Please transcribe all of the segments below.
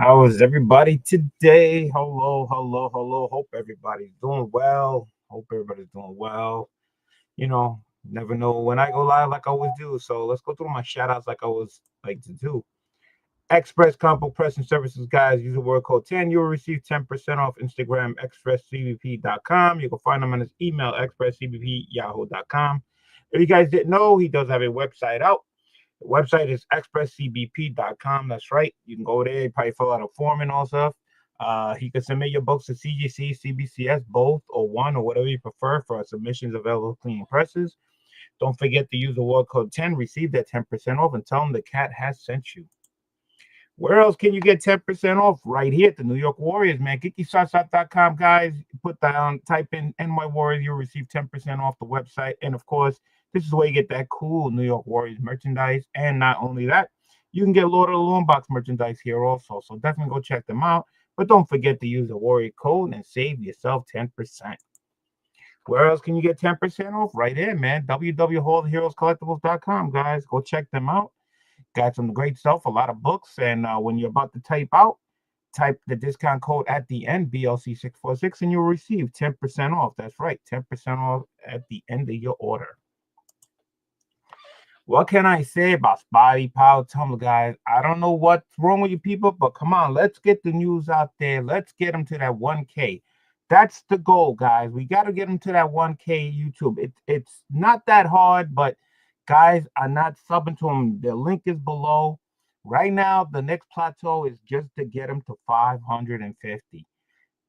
How is everybody today? Hello, hello, hello. Hope everybody's doing well. Hope everybody's doing well. Never know when I go live like I always do. So let's go through my shout outs like I always like to do. Express Combo Pressing Services, guys. Use the word code 10. You will receive 10% off Instagram, expresscbp.com. You can find him on his email, expresscbp.yahoo.com. If you guys didn't know, he does have a website out. The website is expresscbp.com. That's right. You can go there, probably fill out a form and all stuff. He can submit your books to CGC, CBCS, both or one or whatever you prefer for our submissions available cleaning presses. Don't forget to use the word code 10. Receive that 10% off and tell them the cat has sent you. Where else can you get 10% off? Right here at the New York Warriors, man. GeekyShotShop.com, guys. Put down, type in NY Warriors. You'll receive 10% off the website. And of course, this is where you get that cool New York Warriors merchandise. And not only that, you can get Lord of the Loom Box merchandise here also. So definitely go check them out. But don't forget to use the Warrior code and save yourself 10%. Where else can you get 10% off? Right there, man. www.halltheheroescollectibles.com, guys. Go check them out. Got some great stuff, a lot of books. And when you're about to type out, type the discount code at the end, BLC646, and you'll receive 10% off. That's right, 10% off at the end of your order. What can I say about Spotty Power Tumblr, guys? I don't know what's wrong with you people, but come on, let's get the news out there. Let's get them to that 1K. That's the goal, guys. We got to get them to that 1K YouTube. It's not that hard, but guys are not subbing to them. The link is below. Right now, the next plateau is just to get them to 550.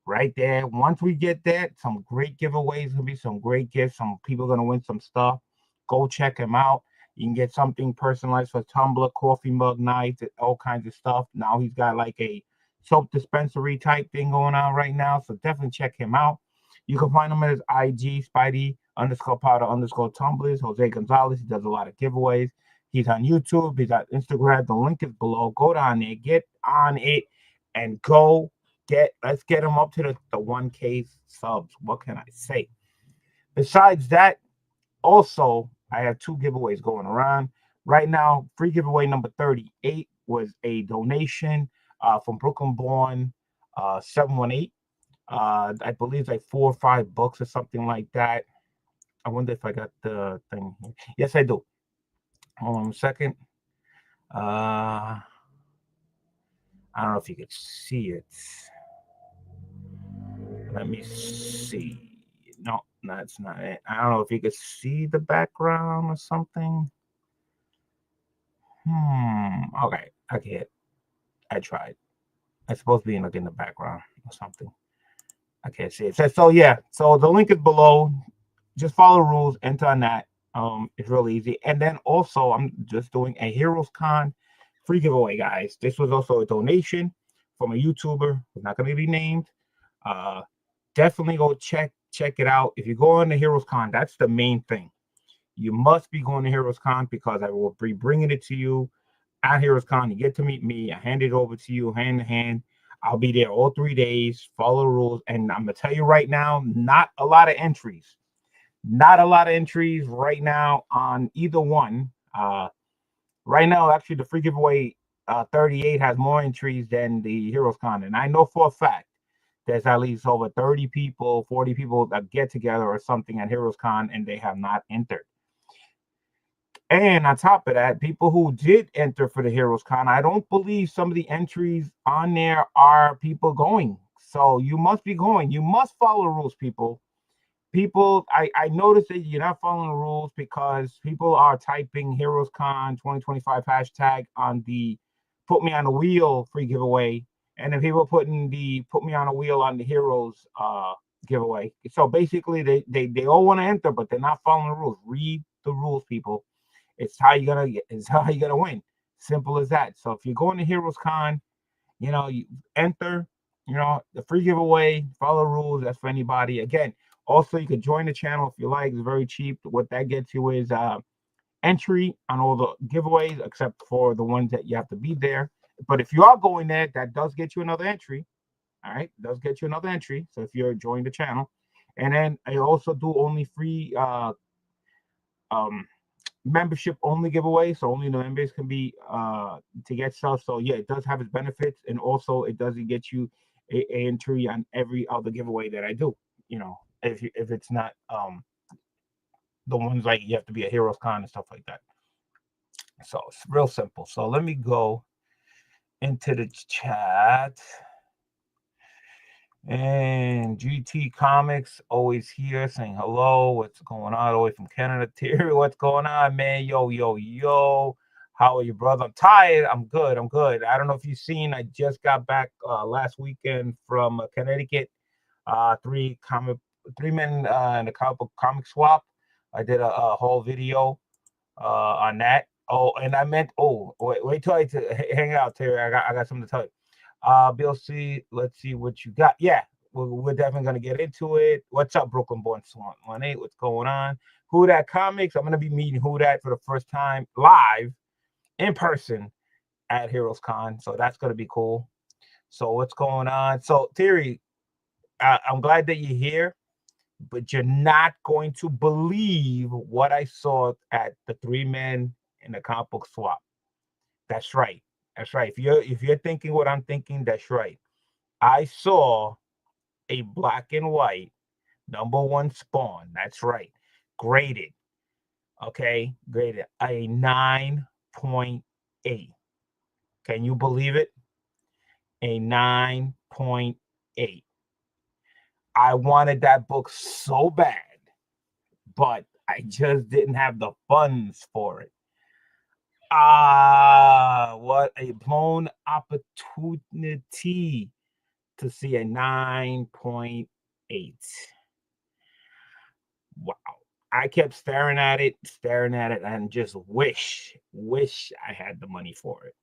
Right there. Once we get that, some great giveaways. Gonna be some great gifts. Some people are gonna win some stuff. Go check them out. You can get something personalized for Tumblr, coffee mug, knives, all kinds of stuff. Now he's got like a soap dispensary type thing going on right now. So definitely check him out. You can find him at his IG, Spidey underscore powder underscore tumblers, Jose Gonzalez. He does a lot of giveaways. He's on YouTube, he's on Instagram. The link is below. Go down there, get on it, and let's get him up to the 1K subs. What can I say? Besides that, also, I have two giveaways going around right now. Free giveaway number 38 was a donation from Brooklyn Born 718. I believe like 4 or 5 books or something like that. I wonder if I got the thing here. Yes, I do. Hold on a second. I don't know if you could see it. Let me see. No, that's not it. I don't know if you could see the background or something. Okay, I can't. I tried. It's supposed to be in the background or something. I can't see it. So yeah. So the link is below. Just follow the rules. Enter on that. It's really easy. And then also, I'm just doing a Heroes Con free giveaway, guys. This was also a donation from a YouTuber who's not going to be named. Definitely go check it out. If you go on the Heroes Con, that's the main thing. You must be going to Heroes Con because I will be bringing it to you at Heroes Con. You get to meet me. I hand it over to you hand in hand. I'll be there all 3 days. Follow the rules. And I'm going to tell you right now, not a lot of entries. Not a lot of entries right now on either one. Right now, actually, the free giveaway 38 has more entries than the Heroes Con. And I know for a fact there's at least over 30 people, 40 people that get together or something at Heroes Con and they have not entered. And on top of that, people who did enter for the Heroes Con, I don't believe some of the entries on there are people going. So you must be going. You must follow the rules, people. I noticed that you're not following the rules because people are typing Heroes Con 2025 hashtag on the Put Me on a Wheel free giveaway. And then people putting the Put Me on a Wheel on the Heroes giveaway. So basically they all want to enter, but they're not following the rules. Read the rules, people. It's how you're gonna win. Simple as that. So if you're going to Heroes Con, you enter, the free giveaway, follow rules. That's for anybody. Again, also you can join the channel if you like. It's very cheap. What that gets you is entry on all the giveaways, except for the ones that you have to be there. But if you are going there, that does get you another entry. All right, does get you another entry. So if you're joining the channel, and then I also do only free membership only giveaway, so only the members can be to get stuff. So yeah, it does have its benefits, and also it doesn't get you a entry on every other giveaway that I do. You know, if it's not the ones like you have to be a Heroes Con and stuff like that. So it's real simple. So let me go into the chat. And GT Comics always here saying hello. What's going on? All the way from Canada. Terry, what's going on, man? Yo, yo, yo. How are you, brother? I'm tired. I'm good. I'm good. I don't know if you've seen. I just got back last weekend from Connecticut. Three men in a comic swap. I did a whole video on that. Oh, and I meant. Oh, wait till hang out, Terry. I got something to tell you. Bill C, let's see what you got. Yeah, we're definitely gonna get into it. What's up, Brooklyn Born Swan 18? What's going on? Who Dat Comics? I'm gonna be meeting Who Dat for the first time live in person at Heroes Con, so that's gonna be cool. So what's going on? So Theory, I'm glad that you're here, but you're not going to believe what I saw at the Three Men in the comic book swap. That's right. That's right. If you're thinking what I'm thinking, that's right. I saw a black and white #1 Spawn. That's right. Graded. Okay. Graded a 9.8. Can you believe it? A 9.8. I wanted that book so bad, but I just didn't have the funds for it. What a blown opportunity to see a 9.8. Wow. I kept staring at it, and just wish I had the money for it.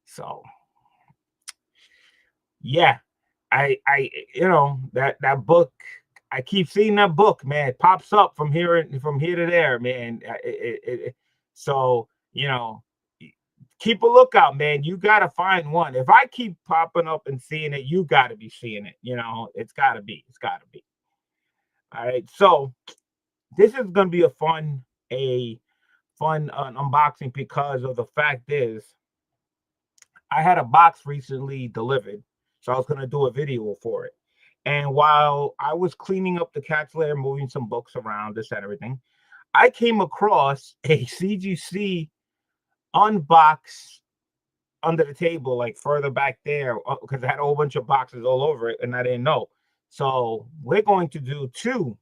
So, yeah, that book. I keep seeing that book, man. It pops up from here to there, man. So keep a lookout, man. You gotta find one. If I keep popping up and seeing it, you gotta be seeing it. It's gotta be. It's gotta be. All right. So this is gonna be a fun unboxing because of the fact is I had a box recently delivered, so I was gonna do a video for it. And while I was cleaning up the cat's lair, moving some books around, this and everything, I came across a CGC unbox under the table, like further back there, because it had a whole bunch of boxes all over it, and I didn't know. So we're going to do 2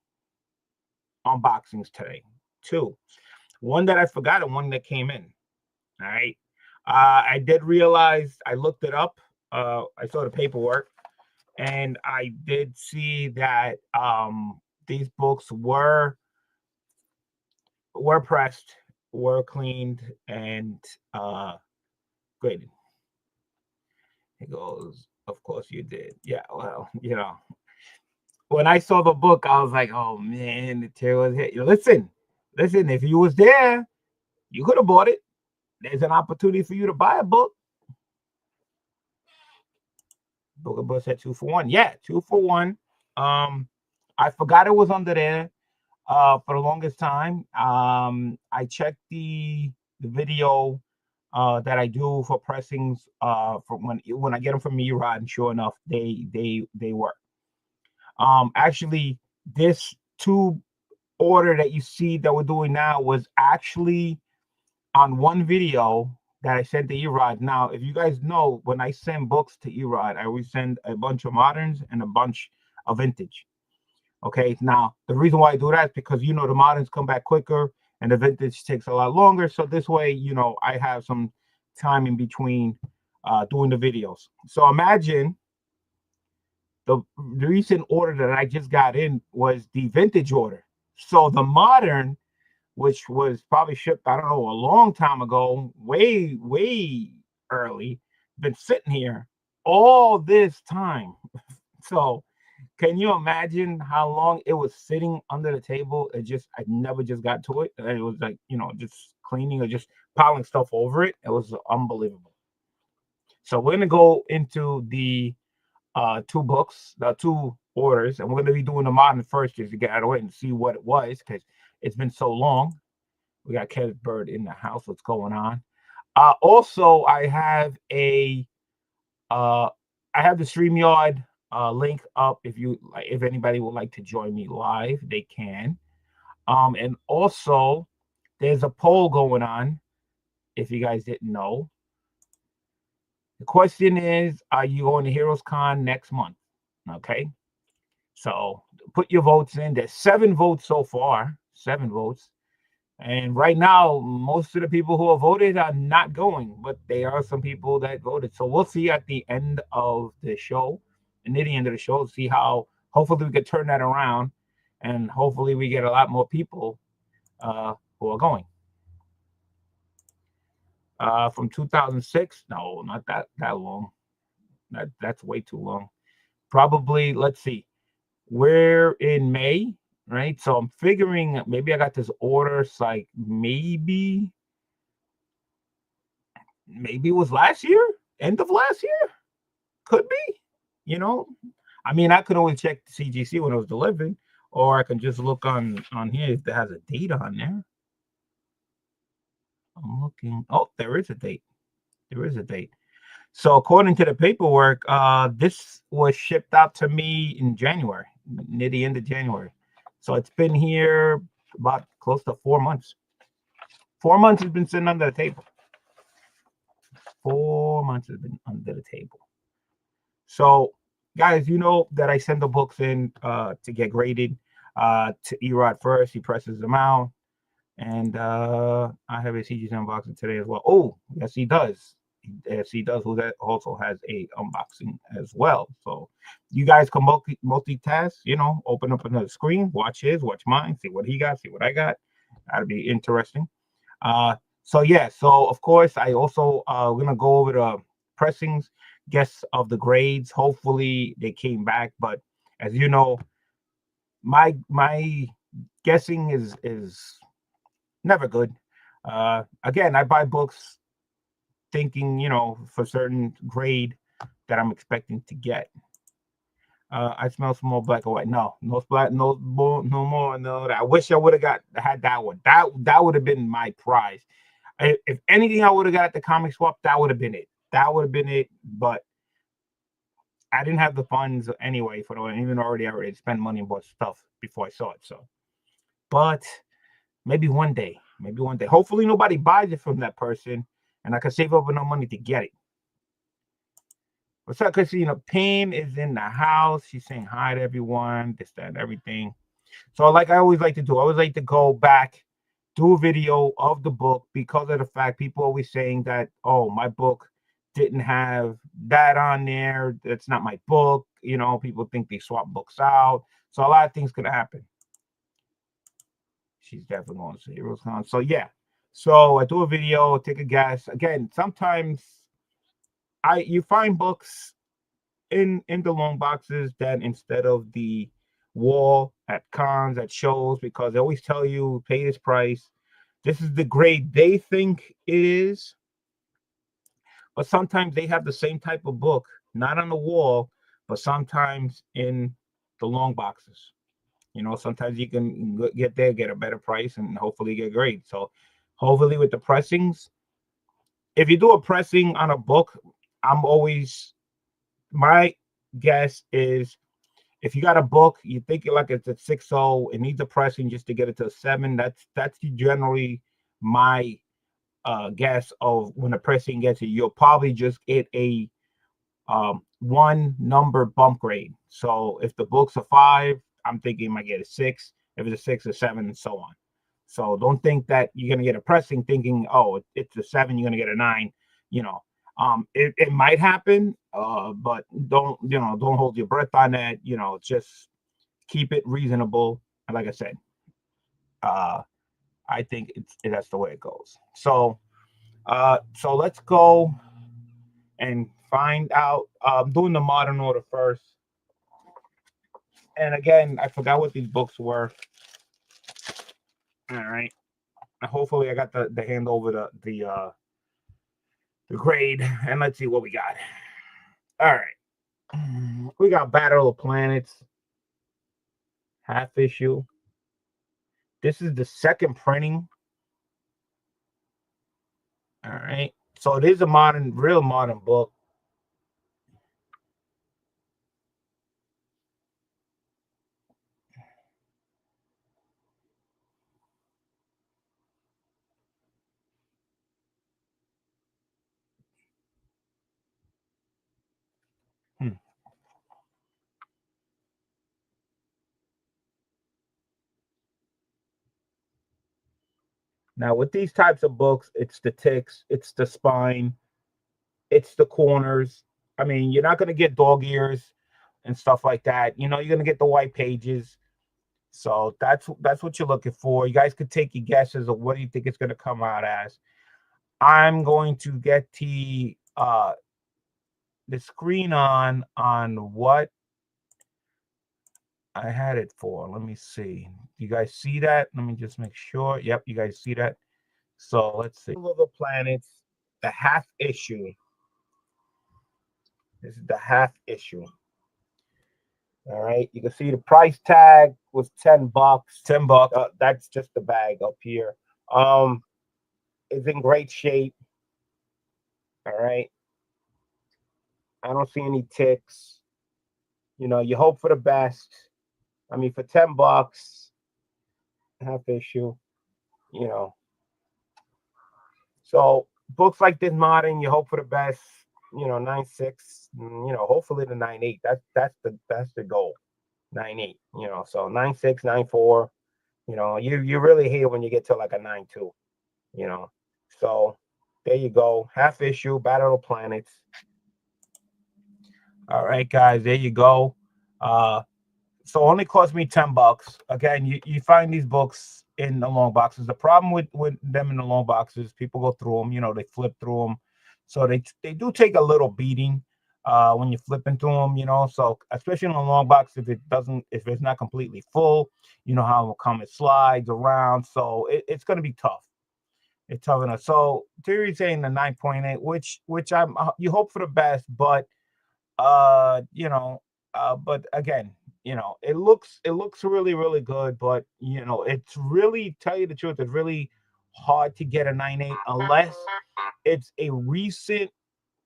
unboxings today. 2. One that I forgot and one that came in. All right. I did realize, I looked it up. I saw the paperwork, and I did see that these books were pressed, were cleaned, and graded. He goes, of course you did. Yeah, well, when I saw the book, I was like, oh man, the tear was hit. Listen, if you was there, you could have bought it. There's an opportunity for you to buy a book. Book of Books at 2 for 1. Yeah, 2 for 1. I forgot it was under there for the longest time. I checked the video that I do for pressings for when I get them from Erod, and sure enough, they work. Actually, this 2 order that you see that we're doing now was actually on one video that I sent to Erod. Now, if you guys know, when I send books to Erod, I always send a bunch of moderns and a bunch of vintage. Okay, now the reason why I do that is because the moderns come back quicker and the vintage takes a lot longer. So this way, I have some time in between doing the videos. So imagine the recent order that I just got in was the vintage order. So the modern, which was probably shipped, I don't know, a long time ago, way, way early, been sitting here all this time. So can you imagine how long it was sitting under the table? I never just got to it. It was like, just cleaning or just piling stuff over it. It was unbelievable. So we're going to go into the 2 books, the 2 orders, and we're going to be doing the modern first just to get out of the way and see what it was, because it's been so long. We got Kenneth Bird in the house. What's going on? Also, uh, I have the StreamYard link up. If anybody would like to join me live, they can. And also, there's a poll going on. If you guys didn't know, the question is, are you going to Heroes Con next month? Okay. So put your votes in. There's 7 votes so far. 7 votes. And right now, most of the people who have voted are not going, but there are some people that voted. So we'll see at the end of the show, and near the end of the show, see how hopefully we can turn that around, and hopefully we get a lot more people who are going. From 2006, no, not that long. That's way too long. Probably, let's see. We're in May, right? So I'm figuring maybe I got this order. It's like maybe it was last year, end of last year, could be. You know, I mean, I could always check the CGC when it was delivered, or I can just look on here if there has a date on there. I'm looking. Oh, there is a date. There is a date. So according to the paperwork, this was shipped out to me in January, near the end of January. So it's been here about close to 4 months. 4 months has been sitting under the table. 4 months has been under the table. So, guys, you know that I send the books in to get graded to Erod first. He presses them out. And I have a CGC unboxing today as well. Oh, yes, he does. Yes, he does. Who that also has a unboxing as well. So you guys can multitask, open up another screen, watch his, watch mine, see what he got, see what I got. That'll be interesting. So yeah, so of course I also we're gonna go over the pressings, guess of the grades. Hopefully they came back, but as you know, my guessing is never good. Again, I buy books thinking, for certain grade that I'm expecting to get. I smell some more black and white. No, no black, no more, no more. No, I wish I would have had that one. That would have been my prize. If anything, I would have got at the comic swap. That would have been it. That would have been it. But I didn't have the funds anyway for the one. Even already, I already spent money and bought stuff before I saw it. So, but maybe one day. Maybe one day. Hopefully, nobody buys it from that person, and I can save up enough money to get it. What's up, Christina? Pam is in the house. She's saying hi to everyone, this, that, and everything. So, like I always like to do, I always like to go back, do a video of the book because of the fact people always saying that, oh, my book didn't have that on there. That's not my book. People think they swap books out. So a lot of things could happen. She's definitely going to see Heroes Con. So yeah. So I do a video, take a guess. Again, sometimes you find books in the long boxes that instead of the wall at cons, at shows, because they always tell you pay this price. This is the grade they think it is. But sometimes they have the same type of book, not on the wall, but sometimes in the long boxes. Sometimes you can get there, get a better price, and hopefully get grade. So hopefully with the pressings, if you do a pressing on a book, my guess is if you got a book, you think like it's a 6.0, it needs a pressing just to get it to a 7. That's generally my guess of when a pressing gets it. You'll probably just get a one number bump grade. So if the book's a 5, I'm thinking you might get a 6. If it's a 6 or 7, and so on. So don't think that you're gonna get a pressing thinking, oh, it's a 7, you're gonna get a 9. It might happen, but don't hold your breath on that. Just keep it reasonable. And like I said, I think that's the way it goes. So let's go and find out. I'm doing the modern order first. And again, I forgot what these books were. All right. Hopefully I got the hand over the grade. And let's see what we got. All right. We got Battle of Planets. Half issue. This is the second printing All right. So it is a modern, real modern book. Hmm. Now, with these types of books, it's the ticks, it's the spine, it's the corners. I mean, you're not going to get dog ears and stuff like that. You know, you're going to get the white pages. So that's what you're looking for. You guys could take your guesses of what do you think it's going to come out as. I'm going to get the screen on what I had it for. Let me see. You guys see that? Let me just make sure. Yep, you guys see that. So let's see. Little planets, the half issue. This is the half issue. All right. You can see the price tag was $10. $10. That's just the bag up here. Um, it's in great shape. All right. I don't see any ticks. You know, you hope for the best. I mean, for $10, half issue, you know. So books like this modern, you hope for the best. You know, 9.6. You know, hopefully the 9.8. That's the goal. 9.8. You know, so 9.6, 9.4. You know, you really hear when you get to like a 9.2. You know, so there you go. Half issue, Battle of the Planets. All right, guys, there you go. Uh, so only cost me $10. Again, you find these books in the long boxes. The problem with them in the long boxes, people go through them. You know, they flip through them, so they do take a little beating when you're flipping through them. You know, so especially in a long box, if it's not completely full, you know how it will come. It slides around, so it's going to be tough. It's tough enough. So Theory's saying the 9.8, which I'm you hope for the best, but you know, but again, you know, it looks really really good, but you know, it's really, tell you the truth, it's really hard to get a 9.8 unless it's a recent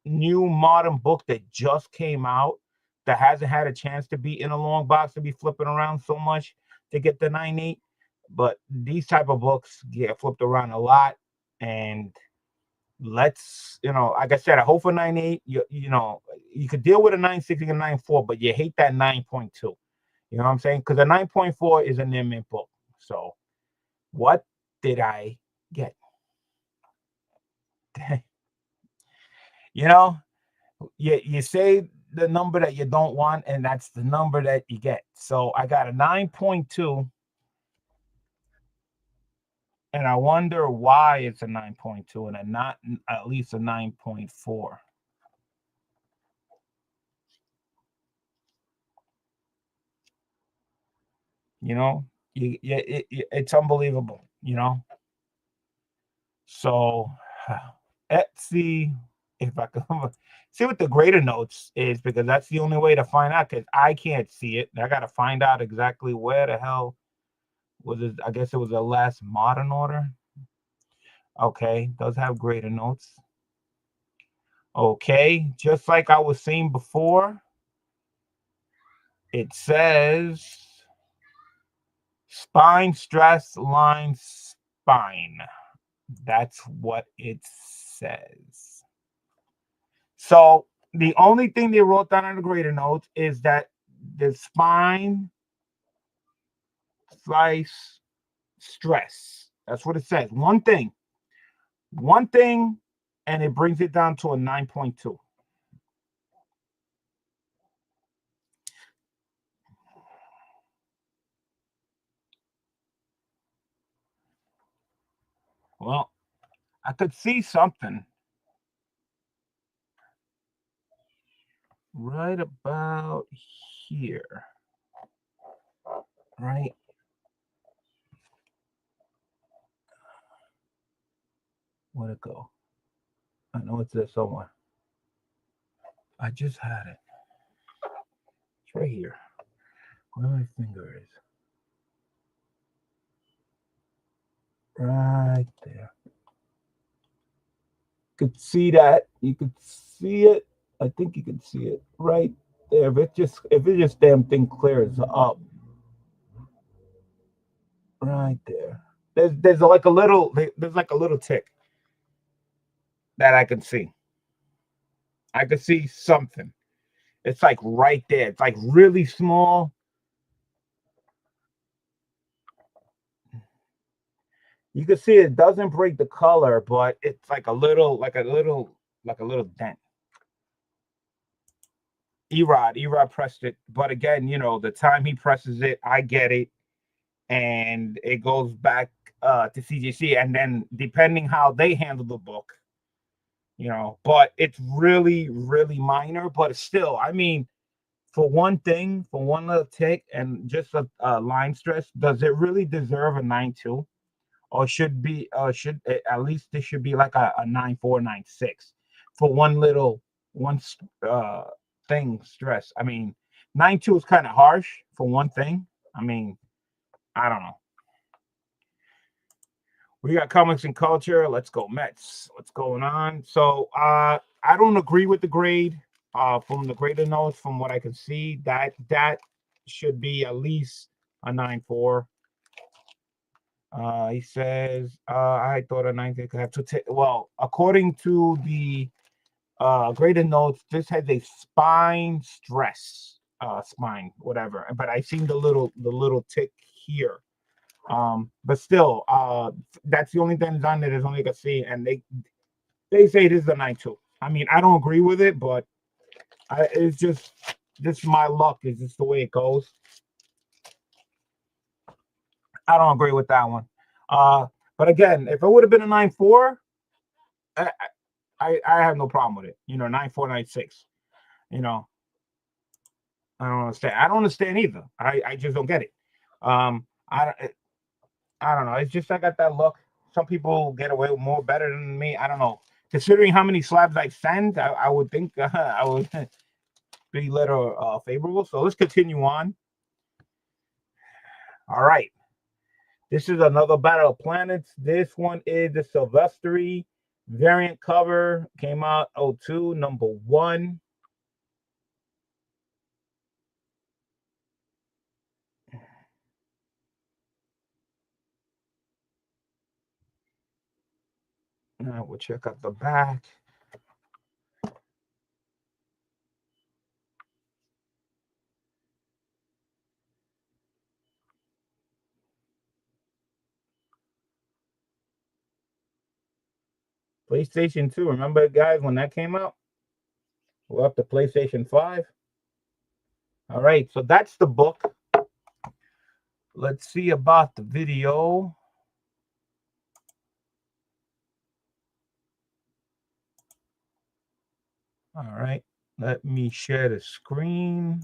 new modern book that just came out that hasn't had a chance to be in a long box to be flipping around so much to get the 9.8. But these type of books get flipped around a lot, and let's, you know, like I said, I hope for 9.8. You know, you could deal with a 9.6 and a 9.4, but you hate that 9.2. You know what I'm saying? Because a 9.4 is a near mint book. So what did I get? You know, you say the number that you don't want, and that's the number that you get. So I got a 9.2, and I wonder why it's a 9.2 and a not at least a 9.4. You know, it's unbelievable. You know, so let's see if I can see what the greater notes is, because that's the only way to find out, because I can't see it. I got to find out exactly where the hell was it. I guess it was the last modern order. Okay, does have greater notes. Okay, just like I was saying before, it says spine stress line spine. That's what it says. So the only thing they wrote down on the greater notes is that the spine slice stress. That's what it says. One thing, and it brings it down to a 9.2. Well, I could see something right about here. Right? Where'd it go? I know it's there somewhere. I just had it. It's right here. Where my finger is. Right there. Could see that. You could see it. I think you can see it right there. If it just damn thing clears up right there. There's like a little there's like a little tick that I can see. I could see something. It's like right there. It's like really small. You can see it doesn't break the color, but it's like a little dent. Erod pressed it, but again, the time he presses it, I get it, and it goes back to CGC, and then depending how they handle the book, but it's really, really minor, but still, I mean, for one thing, for one little tick and just a line stress, does it really deserve a 9.2? Or should at least this should be like a 9.4, 9.6 for one thing stress. I mean, 9.2 is kind of harsh for one thing. I mean, I don't know. We got comics and culture. Let's go Mets. What's going on? So I don't agree with the grade. From the grader notes, from what I can see, that should be at least a 9.4. He says, I thought a 9 could have two. Well, according to the graded notes, this has a spine stress, spine, whatever. But I seen the little tick here. But still, that's the only thing that's on there. There's only like a C, and they say this is a 9.2. I mean, I don't agree with it, but it's just my luck. Is just the way it goes. I don't agree with that one. Uh, but again, if it would have been a 9.4, I, I have no problem with it. 9.4, 9.6. You know, I don't understand. I don't understand either. I just don't get it. I don't know. It's just I got that look. Some people get away with more better than me. I don't know. Considering how many slabs I send, I would think I would be little favorable. So let's continue on. All right. This is another Battle of Planets. This one is the Silvestri variant cover. Came out '02, number 1. Now we'll check out the back. PlayStation 2. Remember, guys, when that came out? We're up to PlayStation 5. All right, so that's the book. Let's see about the video. All right, let me share the screen.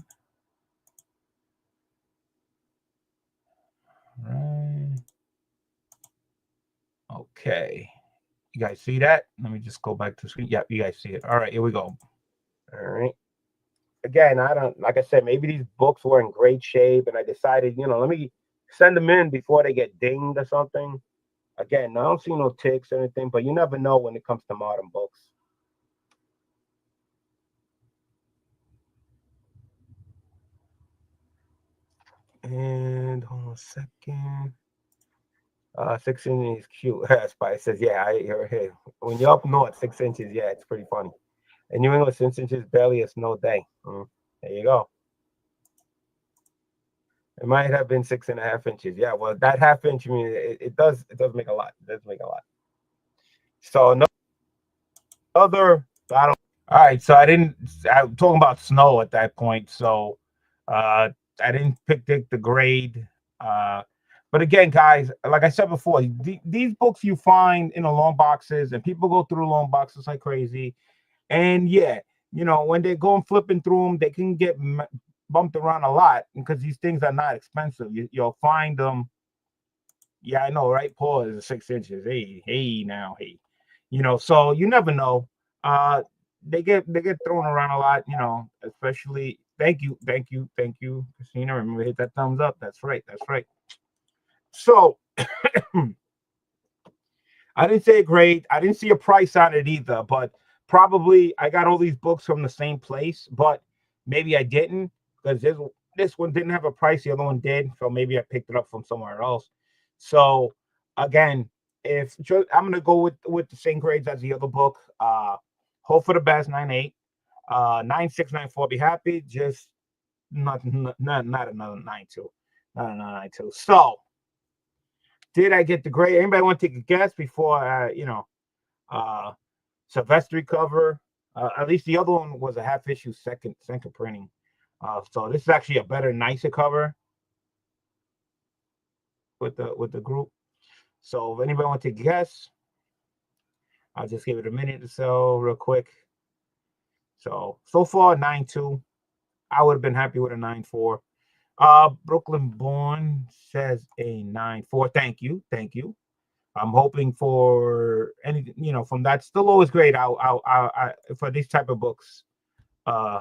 All right. Okay. You guys see that? Let me just go back to the screen. Yeah, you guys see it. All right, here we go. All right. Again, I don't, like I said, maybe these books were in great shape, and I decided, let me send them in before they get dinged or something. Again, I don't see no ticks or anything, but you never know when it comes to modern books. And hold on a second. 6 inches is cute. Spy says, yeah, I hear hey, when you're up north, 6 inches, yeah, it's pretty funny. In New England, 6 inches barely a snow day. There you go. It might have been 6.5 inches. Yeah, well, that half inch, I mean, it does make a lot. It does make a lot. So another battle. All right, so I'm talking about snow at that point. So I didn't pick the grade. Uh, but again, guys, like I said before, these books you find in the loan boxes, and people go through the loan boxes like crazy. And yeah, when they're going flipping through them, they can get bumped around a lot because these things are not expensive. You'll find them. Yeah, I know, right? Paul is 6 inches. Hey, hey, now, hey, so you never know. Uh, they get thrown around a lot. Especially. Thank you, thank you, thank you, Christina. Remember, hit that thumbs up. That's right, that's right. So I didn't say a grade. I didn't see a price on it either, but probably I got all these books from the same place, but maybe I didn't because this one didn't have a price. The other one did, so maybe I picked it up from somewhere else. So again, if I'm gonna go with the same grades as the other book, hope for the best 9.8, 9.6, 9.4. Be happy, just not another 9.2, not another 9.2. So did I get the grade? Anybody want to take a guess before uh Sylvester cover? At least the other one was a half issue second printing. So this is actually a better, nicer cover with the group. So if anybody want to take a guess, I'll just give it a minute or so, real quick. So far 9.2. I would have been happy with a 9.4. Brooklyn Born says a 9.4. Thank you. I'm hoping for any, from that. Still always great. For these type of books. Uh,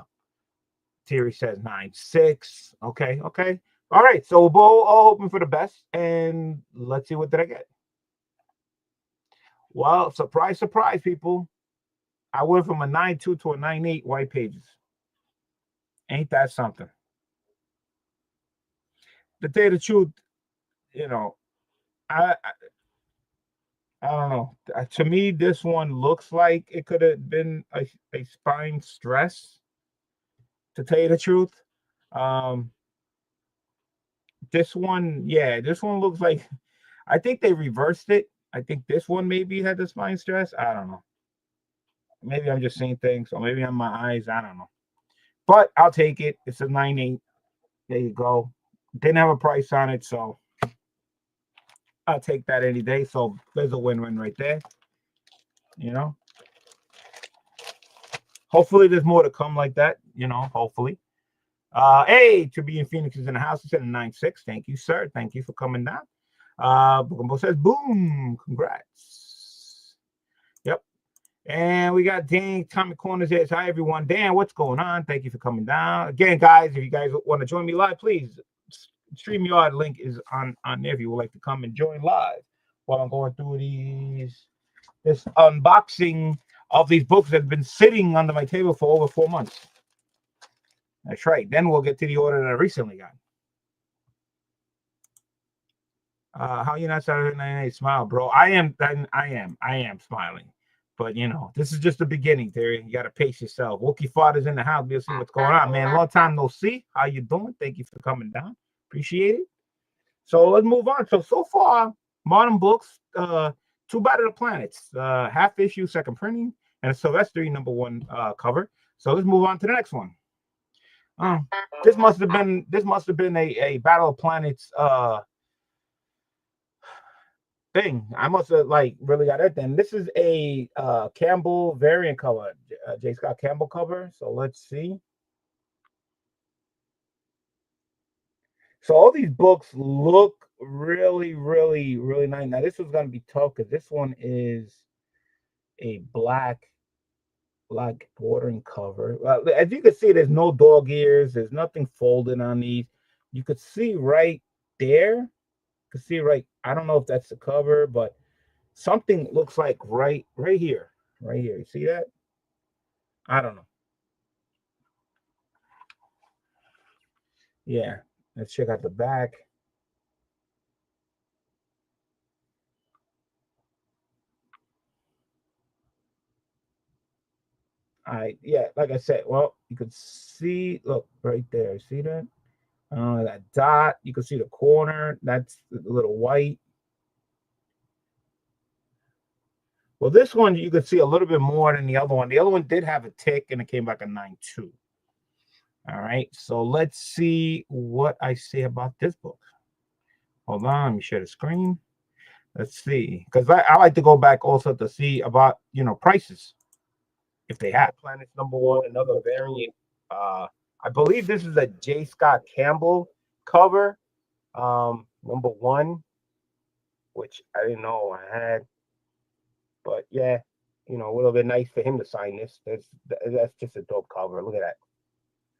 Terry says 9.6. Okay, okay. All right. So we're both all hoping for the best, and let's see what did I get. Well, surprise, surprise, people. I went from a 9.2 to a 9.8 white pages. Ain't that something? To tell you the truth, you know, I don't know. To me, this one looks like it could have been a spine stress. To tell you the truth, um, this one looks like I think they reversed it. I think this one maybe had the spine stress. I don't know. Maybe I'm just seeing things, or maybe on my eyes. I don't know. But I'll take it. It's a 9.8. There you go. Didn't have a price on it, so I'll take that any day. So there's a win-win right there. You know. Hopefully, there's more to come like that. Hopefully. Hey, to be in Phoenix is in the house. It's at a 9.6. Thank you, sir. Thank you for coming down. Bookumbo says, boom. Congrats. Yep. And we got Dan Tommy Corner says, hi, everyone. Dan, what's going on? Thank you for coming down. Again, guys, if you guys want to join me live, please. StreamYard link is on there if you would like to come and join live while I'm going through this unboxing of these books that have been sitting under my table for over 4 months. That's right. Then we'll get to the order that I recently got. How you not Saturday Night Smile, bro? I am smiling. But this is just the beginning, Terry. You gotta pace yourself. Wookie Father's in the house. We'll see what's going on, man. Long time no see. How you doing? Thank you for coming down. Appreciate it. So let's move on. So far, modern books, Two Battle of the Planets, half issue, second printing, and a Sylvester #1 cover. So let's move on to the next one. This must have been a Battle of Planets thing. I must have really got it then. This is a Campbell variant cover, J. Scott Campbell cover. So let's see. So all these books look really, really, really nice. Now this was gonna be tough because this one is a black bordering cover. As you can see, there's no dog ears. There's nothing folded on these. You could see right there. You could see right. I don't know if that's the cover, but something looks like right here. Right here. You see that? I don't know. Yeah. Let's check out the back. Yeah, like I said, well, you could see, look right there. See that? That dot. You can see the corner. That's a little white. Well, this one you could see a little bit more than the other one. The other one did have a tick, and it came back a 9.2. All right, so let's see what I say about this book. Hold on, let me share the screen. Let's see, because I like to go back also to see about prices if they have. Planets #1, another variant. I believe this is a J. Scott Campbell cover, #1, which I didn't know I had. But yeah, it would have been nice for him to sign this. That's just a dope cover. Look at that.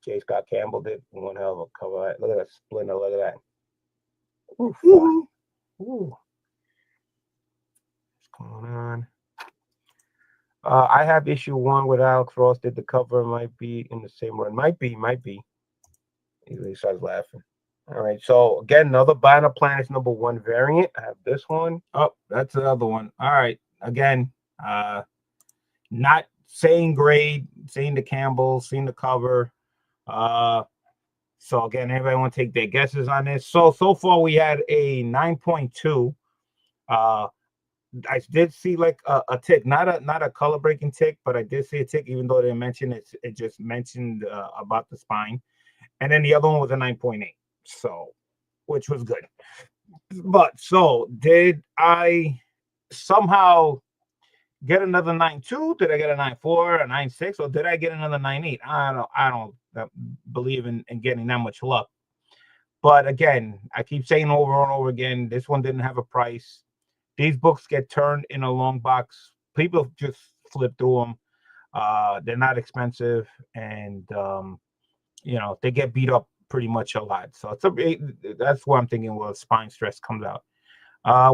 J. Scott Campbell did one hell of a cover. Look at that splinter. Look at that. Ooh. Ooh. What's going I have issue one with Alex Ross. Did the cover might be in the same run? Might be. He starts laughing. All right. So again, another Banner Planets number one variant. I have this one. Oh, that's the other one. All right. Again, not saying grade, saying the Campbell, seeing the cover. Uh, so again, everybody want to take their guesses on this. So far we had a 9.2. Uh, I did see like a tick, not a color breaking tick, but I did see a tick, even though they didn't mention it. It just mentioned about the spine, and then the other one was a 9.8. So, which was good. But so did I somehow get another 9.2? Did I get a 9.4, a 9.6, or did I get another 9.8? I don't believe in getting that much luck. But again, I keep saying over and over again, this one didn't have a price. These books get turned in a long box. People just flip through them. They're not expensive, and they get beat up pretty much a lot. So that's what I'm thinking. Well, spine stress comes out.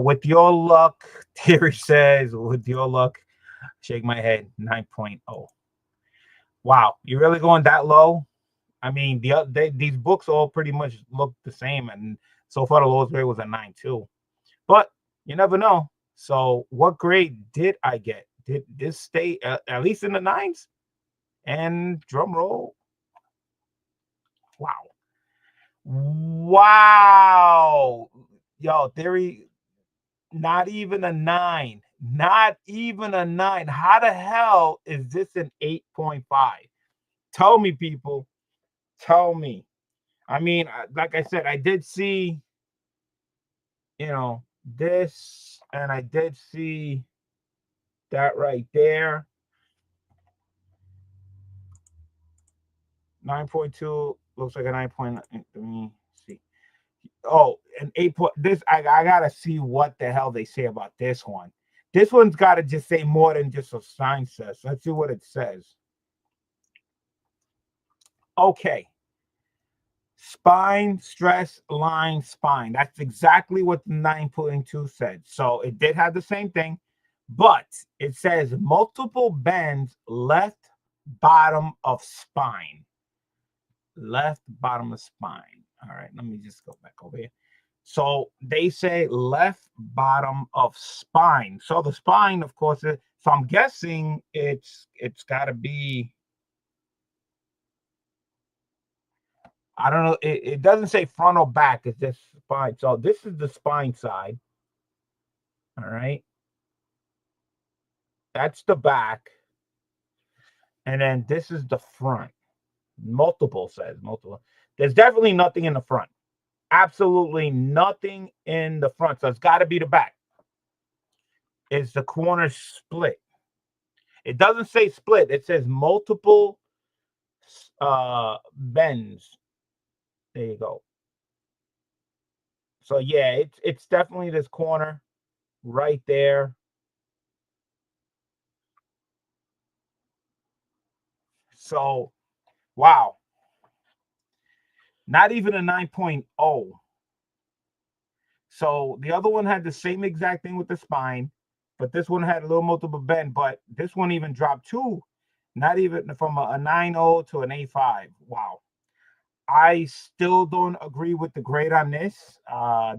With your luck, Terry says, with your luck, shake my head, 9.0. Wow, you're really going that low? I mean, these books all pretty much look the same, and so far the lowest grade was a 9.2. But you never know. So, what grade did I get? Did this stay at least in the nines? And drum roll. Wow. Wow. Yo, Theory, not even a nine. Not even a nine. How the hell is this an 8.5? Tell me, people. Tell me. I mean, like I said, I did see, this, and I did see that right there. 9.2 looks like a 9. Let me see. Oh, an 8 point. This I gotta see what the hell they say about this one. This one's gotta just say more than just a sign says. Let's see what it says. Okay. Spine, stress, line, spine. That's exactly what the 9.2 said. So it did have the same thing, but it says multiple bends left bottom of spine. Left bottom of spine. All right, let me just go back over here. So they say left bottom of spine. So the spine, of course, so I'm guessing it's got to be. I don't know. It doesn't say front or back. It's just spine. So this is the spine side. All right, that's the back, and then this is the front. Multiple says multiple. There's definitely nothing in the front. Absolutely nothing in the front. So it's got to be the back. Is the corner split? It doesn't say split. It says multiple bends. There you go. So yeah, it's definitely this corner right there. So wow, not even a 9.0. So the other one had the same exact thing with the spine, but this one had a little multiple bend. But this one even dropped two, not even from a 9.0 to an 8.5. Wow. I still don't agree with the grade on this.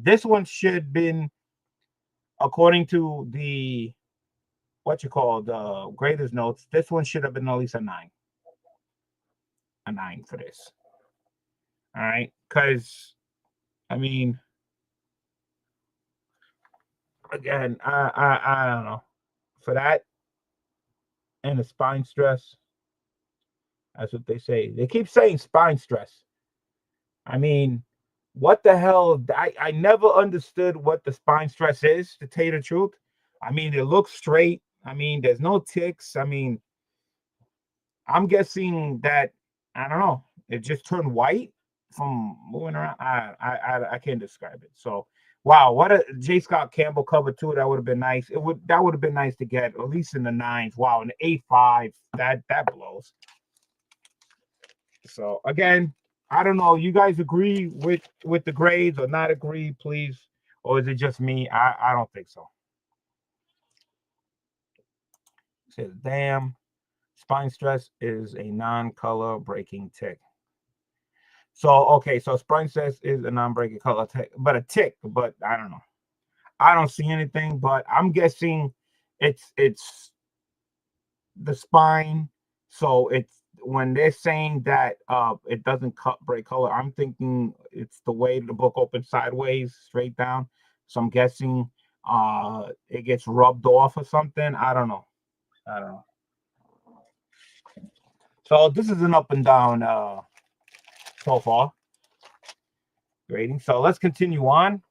This one should been, according to the what you call the graders notes, this one should have been at least a nine for this. All right, because I mean, again, I don't know for that and the spine stress. That's what they say. They keep saying spine stress. I mean, what the hell? I never understood what the spine stress is, to tell you the truth. I mean, it looks straight. I mean, there's no ticks. I mean, I'm guessing that, I don't know, it just turned white from moving around. I can't describe it. So wow, what a J. Scott Campbell cover too. That would have been nice. That would have been nice to get at least in the nines. Wow, an 8.5. That blows. So again, I don't know. You guys agree with the grades or not agree, please? Or is it just me? I don't think so. says, damn, spine stress is a non-color breaking tick. So, okay, so spine stress is a non-breaking color tick, but a tick, but I don't know. I don't see anything, but I'm guessing it's the spine. So it's when they're saying that it doesn't cut break color, I'm thinking it's the way the book opens sideways, straight down. So I'm guessing it gets rubbed off or something. I don't know. I don't know. So this is an up and down so far grading. So let's continue on.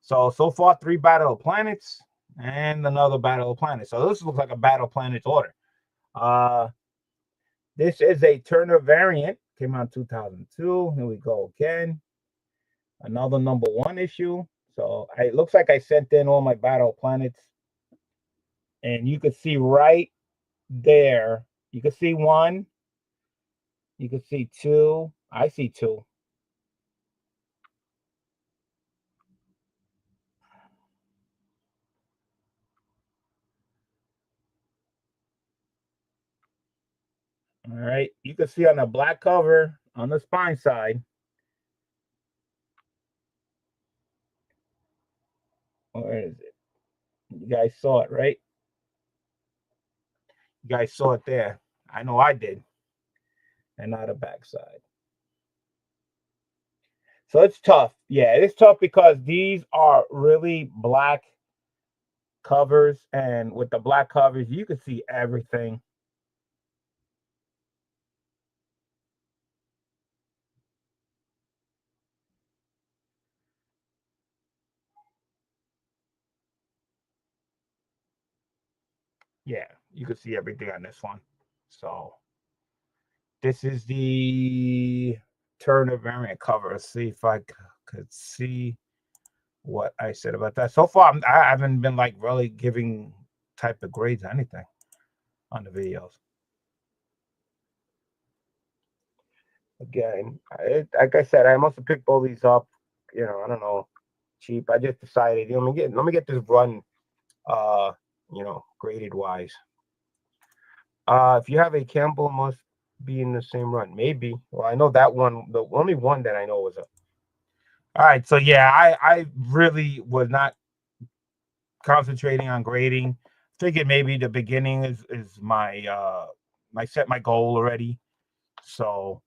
So far, 3 Battle of Planets and another Battle of Planets. So this looks like a Battle of Planets order. Uh, this is a Turner variant. Came out in 2002. Here we go again. Another #1 issue. So it looks like I sent in all my Battle of Planets, and you can see right there. You can see one. You can see two. I see two. All right. You can see on the black cover on the spine side. Where is it? You guys saw it, right? You guys saw it there. I know I did. And not a backside. So it's tough. Yeah, it's tough because these are really black covers. And with the black covers, you can see everything. Yeah, you can see everything on this one. So this is the Turner variant cover. Let's see if I could see what I said about that. So far, I haven't been like really giving type of grades or anything on the videos. Again, like I said, I must have picked all these up. I don't know, cheap. I just decided, let me get this run, uh, graded wise. If you have a Campbell, must be in the same run. Maybe. Well, I know that one. The only one that I know was a. All right, so yeah, I really was not concentrating on grading. Figured maybe the beginning is my I set my goal already. So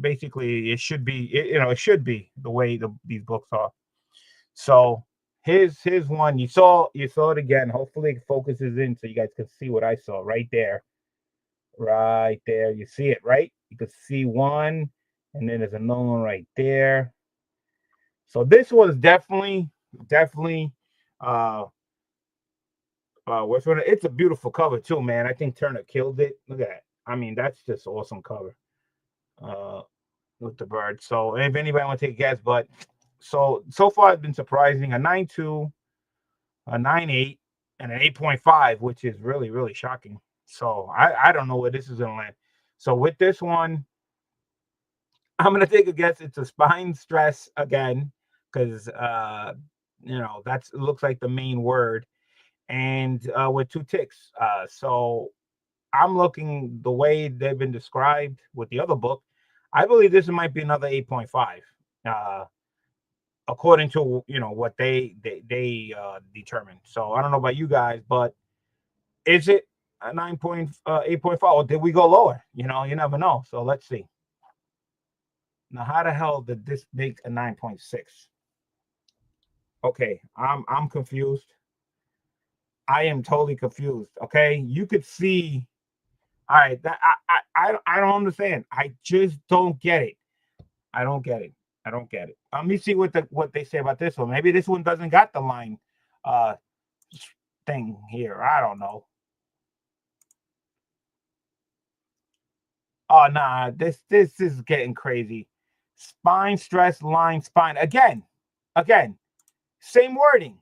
basically it should be it should be the way these books are. So here's one. You saw it again. Hopefully it focuses in so you guys can see what I saw right there. Right there. You see it, right? You can see one, and then there's another one right there. So this was definitely uh what's one? It's a beautiful cover too, man. I think Turner killed it. Look at that. I mean, that's just awesome cover. Uh with the bird. So if anybody want to take a guess, but so far it's been surprising. A 9.2, a 9.8, and an 8.5, which is really, really shocking. So I don't know where this is gonna land. So with this one, I'm gonna take a guess. It's a spine stress again, because that's it looks like the main word, and with two ticks. So I'm looking the way they've been described with the other book. I believe this might be another 8.5, according to what they determined. So I don't know about you guys, but is it a 8.5, or did we go lower? You never know. So let's see. Now, how the hell did this make a 9.6? Okay, I'm confused. I am totally confused. Okay, you could see. All right, that I don't understand. I just don't get it. I don't get it. I don't get it. Let me see what they say about this one. Maybe this one doesn't got the line uh thing here. I don't know. Oh nah, this is getting crazy. Spine stress line spine again. Same wording.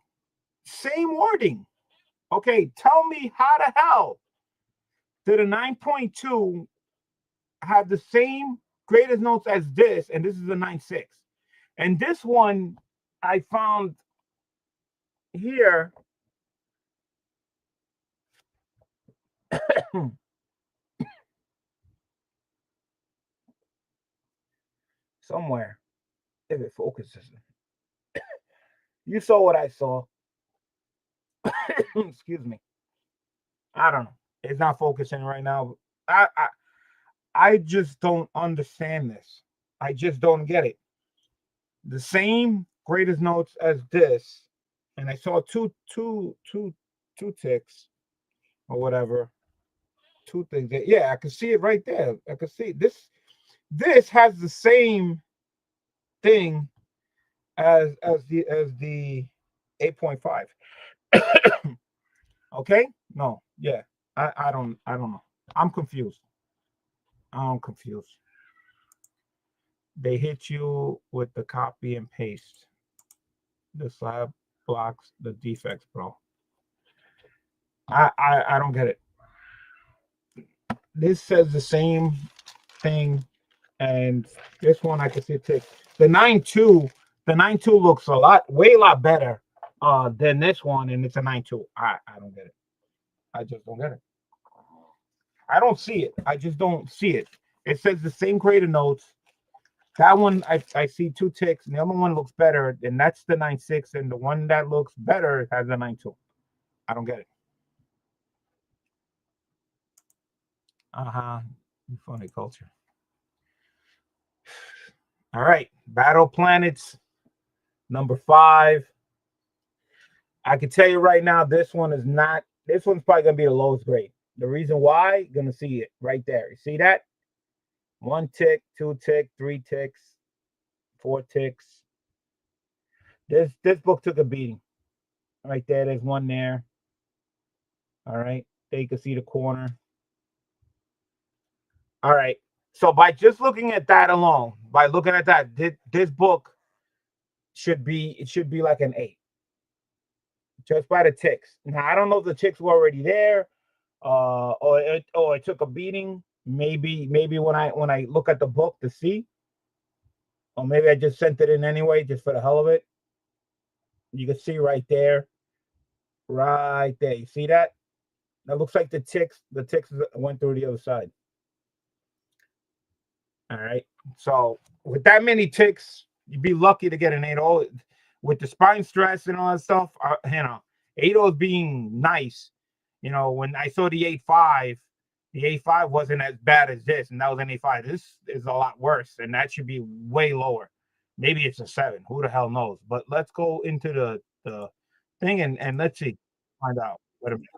Same wording. Okay, tell me how the hell did a 9.2 have the same greatest notes as this, and this is a 9.6. And this one I found here Somewhere, if it focuses, you saw what I saw. Excuse me. I don't know. It's not focusing right now. I, I I just don't understand this. I just don't get it. The same greatest notes as this, and I saw two ticks or whatever. Two things. Yeah, I can see it right there. I can see this. This has the same thing as the 8.5. Okay? No, yeah. I don't know. I'm confused. I'm confused. They hit you with the copy and paste. The slab blocks the defects, bro. I don't get it. This says the same thing, and this one I can see tick. The 9.2, the 9.2 looks a lot, way a lot better than this one, and it's a 9.2. I don't get it. I just don't get it. I don't see it. I just don't see it. It says the same creator notes. That one I see two ticks, and the other one looks better, and that's the 9.6, and the one that looks better has a 9.2. I don't get it. Uh-huh. Funny culture. All right. Battle Planets number 5. I can tell you right now, this one is not, this one's probably gonna be the lowest grade. The reason why, you're gonna see it right there. You see that? One tick, two tick, three ticks, four ticks. This book took a beating. Right there, there's one there. All right. There you can see the corner. All right. So by just looking at that alone, by looking at that, this book should be like an 8. Just by the ticks. Now I don't know if the ticks were already there, or it took a beating. Maybe when I look at the book to see, or maybe I just sent it in anyway, just for the hell of it. You can see right there, right there. You see that? That looks like the ticks went through the other side. All right. So with that many ticks, you'd be lucky to get an 8.0. With the spine stress and all that stuff, 8.0 is being nice. When I saw the 8.5 wasn't as bad as this, and that was an 8.5. This is a lot worse, and that should be way lower. Maybe it's a 7. Who the hell knows? But let's go into the thing, and let's see, find out. Wait a minute.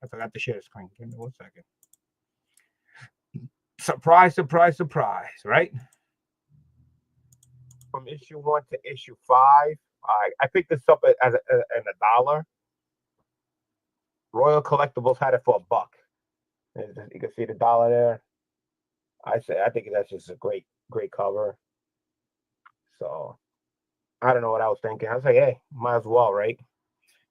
I forgot to share the screen. Give me 1 second. Surprise, surprise, surprise, right? From issue 1 to issue 5. I picked this up at a dollar. Royal Collectibles had it for $1. You can see the dollar there. I think that's just a great cover. So I don't know what I was thinking. I was like, hey, might as well, right?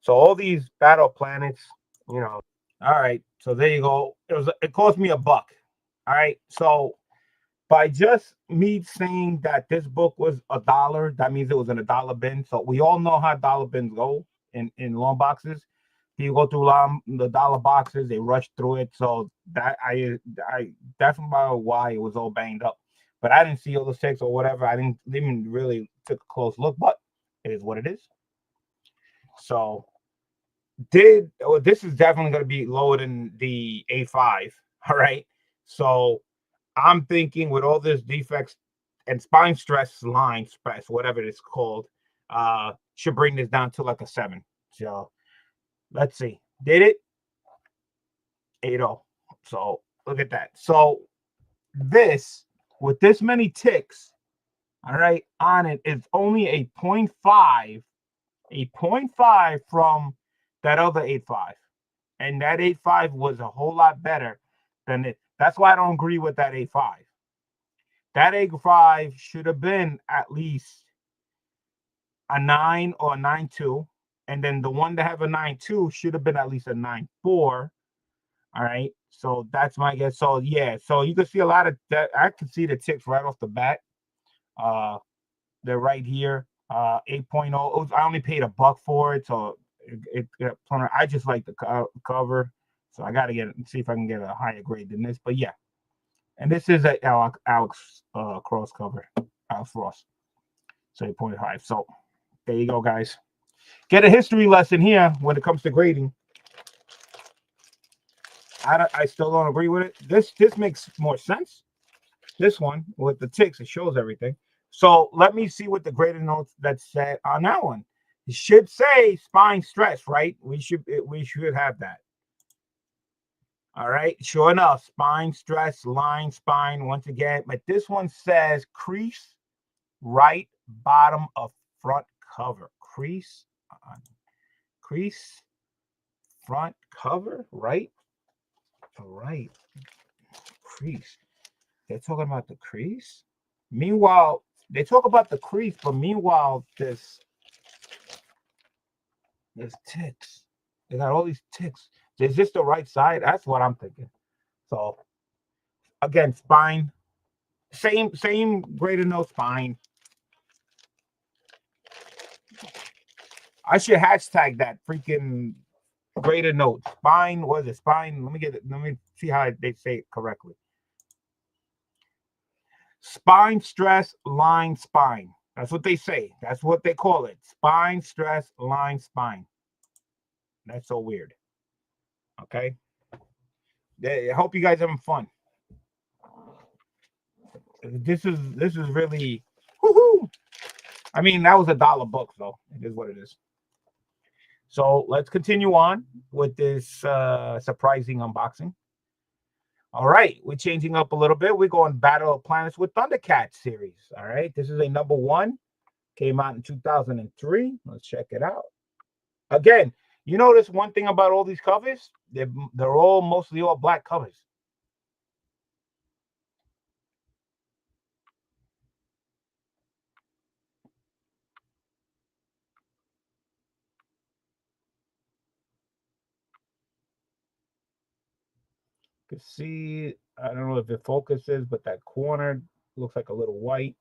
So all these battle planets, you know. All right. So there you go. It cost me $1. All right. So by just me saying that this book was a dollar, that means it was in a dollar bin. So we all know how dollar bins go in long boxes. You go through the dollar boxes, they rush through it. So that I that's why it was all banged up. But I didn't see all the six or whatever. I didn't even really took a close look, but it is what it is. So this is definitely going to be lower than the A5. All right. So I'm thinking with all this defects and spine stress line stress, whatever it's called, should bring this down to like a 7. So let's see. Did it? 8.0. So look at that. So this, with this many ticks, all right, on it is only a point 0.5, a point 0.5 from that other 8.5. And that 8.5 was a whole lot better than it. That's why I don't agree with that 8.5. That 8.5 should have been at least a 9 or a 9.2. And then the one that have a 9.2 should have been at least a 9.4. All right. So that's my guess. So yeah, so you can see a lot of that. I can see the ticks right off the bat. Uh they're right here. 8.0. I only paid $1 for it. So I just like the cover. So I got to see if I can get a higher grade than this. But yeah, and this is a Alex cross cover, Alex Ross. So 8.5. So there you go, guys. Get a history lesson here when it comes to grading. I still don't agree with it. This makes more sense. This one with the ticks, it shows everything. So let me see what the graded notes that said on that one. It should say spine stress, right? We should have that. All right. Sure enough, spine stress, line spine once again. But this one says crease right bottom of front cover. Crease front cover, right? All right. Crease. They're talking about the crease. Meanwhile, they talk about the crease, but meanwhile, there's ticks. They got all these ticks. Is this the right side? That's what I'm thinking. So again, spine, same graded note spine. I should hashtag that freaking graded note. Spine, what is it? Spine. Let me get it. Let me see how they say it correctly. Spine stress, line spine. That's what they say. That's what they call it. Spine stress, line spine. That's so weird. Okay. I hope you guys having fun. This is really woohoo. I mean, that was $1 book, so it is what it is. So let's continue on with this surprising unboxing. All right, we're changing up a little bit. We're going Battle of Planets with Thundercats series. All right, this is a #1. Came out in 2003. Let's check it out. Again, you notice one thing about all these covers? They're all mostly all black covers. You can see, I don't know if it focuses, but that corner looks like a little white.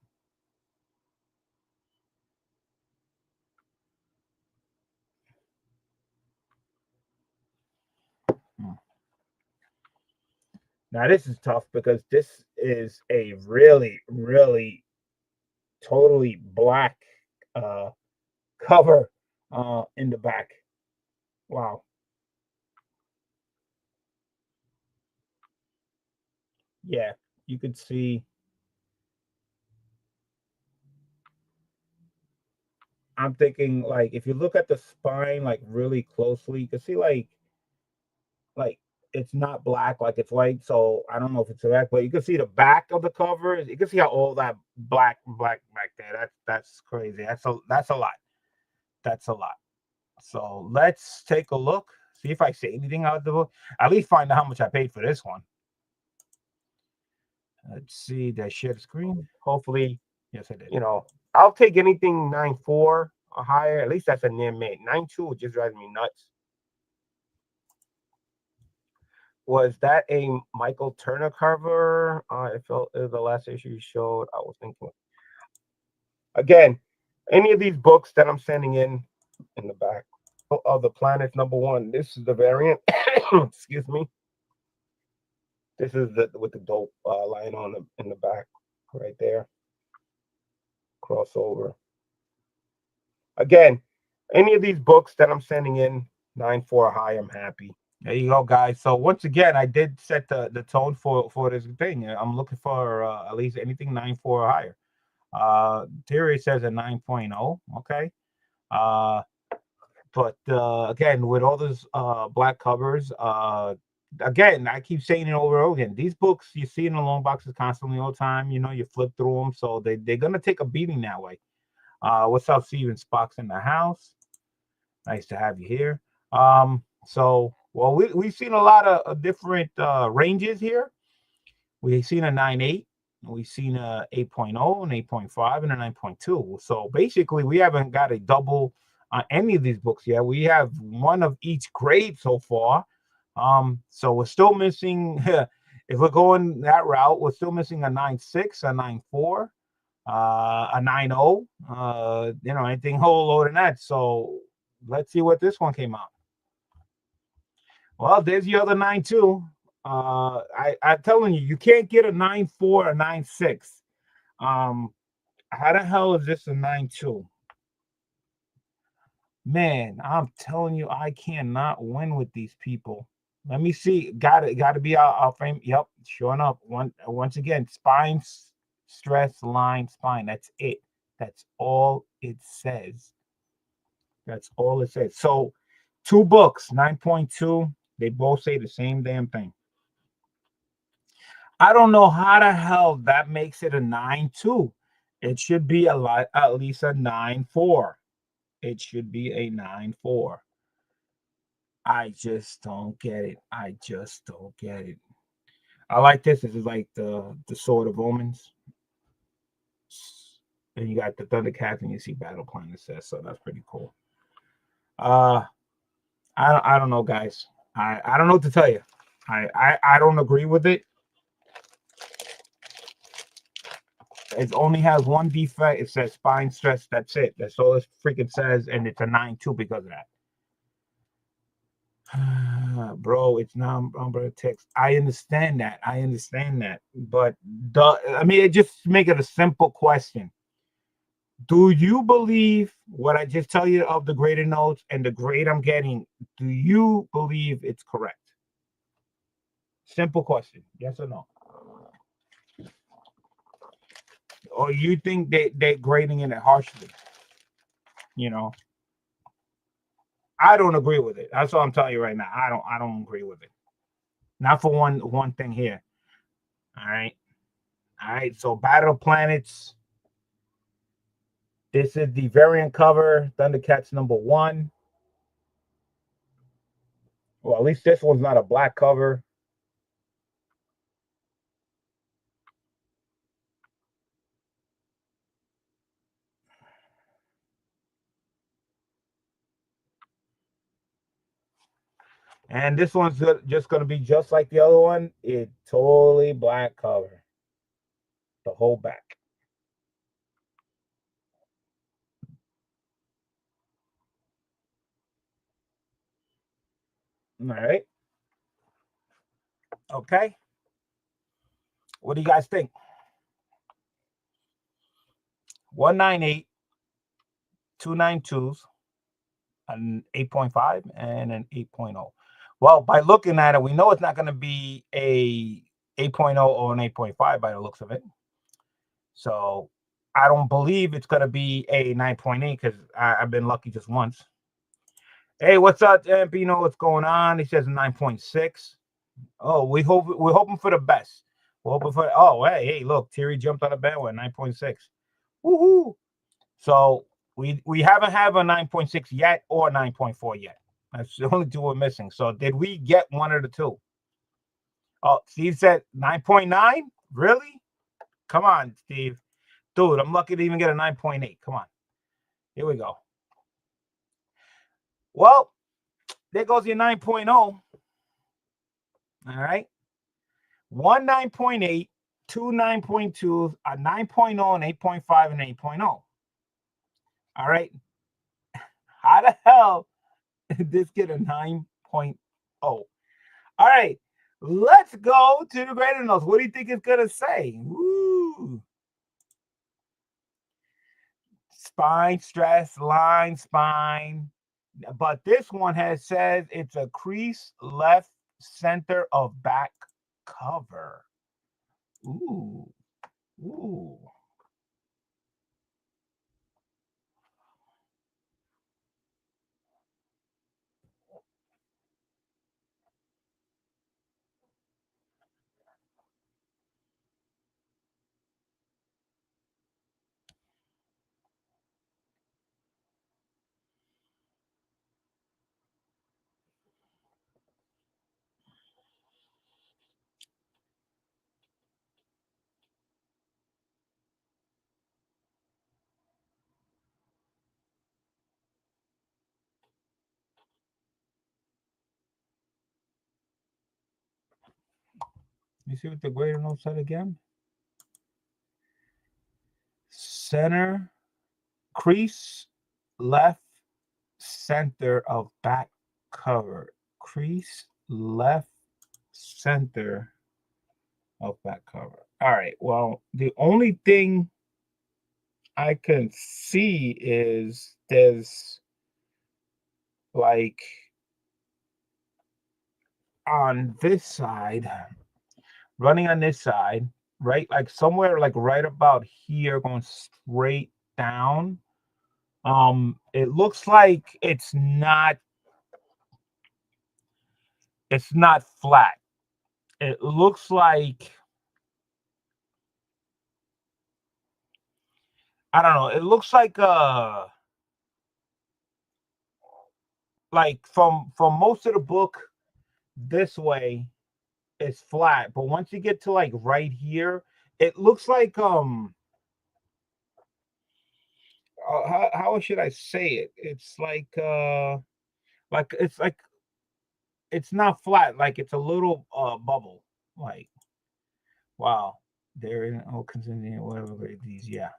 Now this is tough because this is a really, really totally black cover in the back. Wow. Yeah, you could see. I'm thinking like if you look at the spine like really closely, you can see like it's not black, like it's white. So I don't know if it's black, but you can see the back of the cover. You can see how all that black back there. That's crazy. That's a lot. That's a lot. So let's take a look. See if I say anything out of the book. At least find out how much I paid for this one. Let's see. Did I share the screen? Hopefully, yes, I did. I'll take anything 9.4 or higher. At least that's a near mid. 9.2 just drives me nuts. Was that a Michael Turner cover? It felt it was the last issue you showed. I was thinking. Again, any of these books that I'm sending in the back of the Planets #1. This is the variant. Excuse me. This is with the dope line on in the back, right there. Crossover. Again, any of these books that I'm sending in 9.4 high, I'm happy. There you go, guys. So once again, I did set the tone for this thing. I'm looking for at least anything 9.4 or higher. Theory says a 9.0. Okay. But again, with all those black covers, again, I keep saying it over and over again. These books you see in the long boxes constantly all the time. You flip through them, so they're gonna take a beating that way. What's up, Steven Spock's in the house? Nice to have you here. So well, we've seen a lot of different ranges here. We've seen a 9.8, we've seen a 8.0, an 8.5, and a 9.2. So basically, we haven't got a double on any of these books yet. We have one of each grade so far. So we're still missing. If we're going that route, we're still missing a 9.6, a 9.4, a 9.0. Anything whole lower than that. So let's see what this one came out. Well, there's the other nine too. I'm telling you, you can't get a 9.4 or 9.6. Um, how the hell is this a 9.2? Man, I'm telling you, I cannot win with these people. Let me see. Got to be our frame. Yep, sure enough. Once again, spine, stress, line, spine. That's it. That's all it says. That's all it says. So, two books, 9.2. They both say the same damn thing. I don't know how the hell that makes it a 9.2. It should be a lot, at least a 9.4. It should be a 9.4. I just don't get it. I just don't get it. I like this. This is like the Sword of Omens. And you got the Thundercats and you see Battle Plan it says, so that's pretty cool. Uh I don't know, guys. I don't know what to tell you. I don't agree with it. It only has one defect. It says spine stress. That's it. That's all it freaking says, and it's a 9.2 because of that. Bro, it's not umbrella text. I understand that. I understand that. But I mean, it just make it a simple question. Do you believe what I just tell you of the graded notes and the grade I'm getting? Do you believe it's correct? Simple question. Yes or no? Or you think they're grading it harshly? You know, I don't agree with it. That's what I'm telling you right now. I don't agree with it. Not for one thing here. All right. All right. So Battle Planets. This is the variant cover, Thundercats #1. Well, at least this one's not a black cover. And this one's just going to be just like the other one. It totally black cover. The whole back. All right. Okay. What do you guys think? 198, 292s, an 8.5, and an 8.0. Well, by looking at it, we know it's not going to be a 8.0 or an 8.5 by the looks of it. So I don't believe it's going to be a 9.8 because I've been lucky just once. Hey, what's up, Pino? What's going on? He says 9.6. Oh, we're hoping for the best. We're hoping for hey, look, Terry jumped on a bandwagon, 9.6. Woohoo! So we haven't have a 9.6 yet or 9.4 yet. That's the only two we're missing. So did we get one of the two? Oh, Steve said 9.9? Really? Come on, Steve. Dude, I'm lucky to even get a 9.8. Come on. Here we go. Well, there goes your 9.0. All right. One 9.8, two 9.2s, a 9.0, an 8.5, and 8.0. All right. How the hell did this get a 9.0? All right. Let's go to the greater notes. What do you think it's going to say? Woo. Spine, stress, line, spine. But this one says it's a crease left center of back cover. Ooh. Ooh. You see what the greater note said again? Center, crease, left center of back cover. Crease, left center of back cover. All right. Well, the only thing I can see is there's like on this side, running on this side, right? Like somewhere like right about here, going straight down. It looks like it's not flat. It looks like I don't know. It looks like from most of the book this way is flat, but once you get to like right here, it looks how should I say it? It's like it's not flat, like it's a little bubble. Like wow, they're in continuing whatever grade these. Yeah,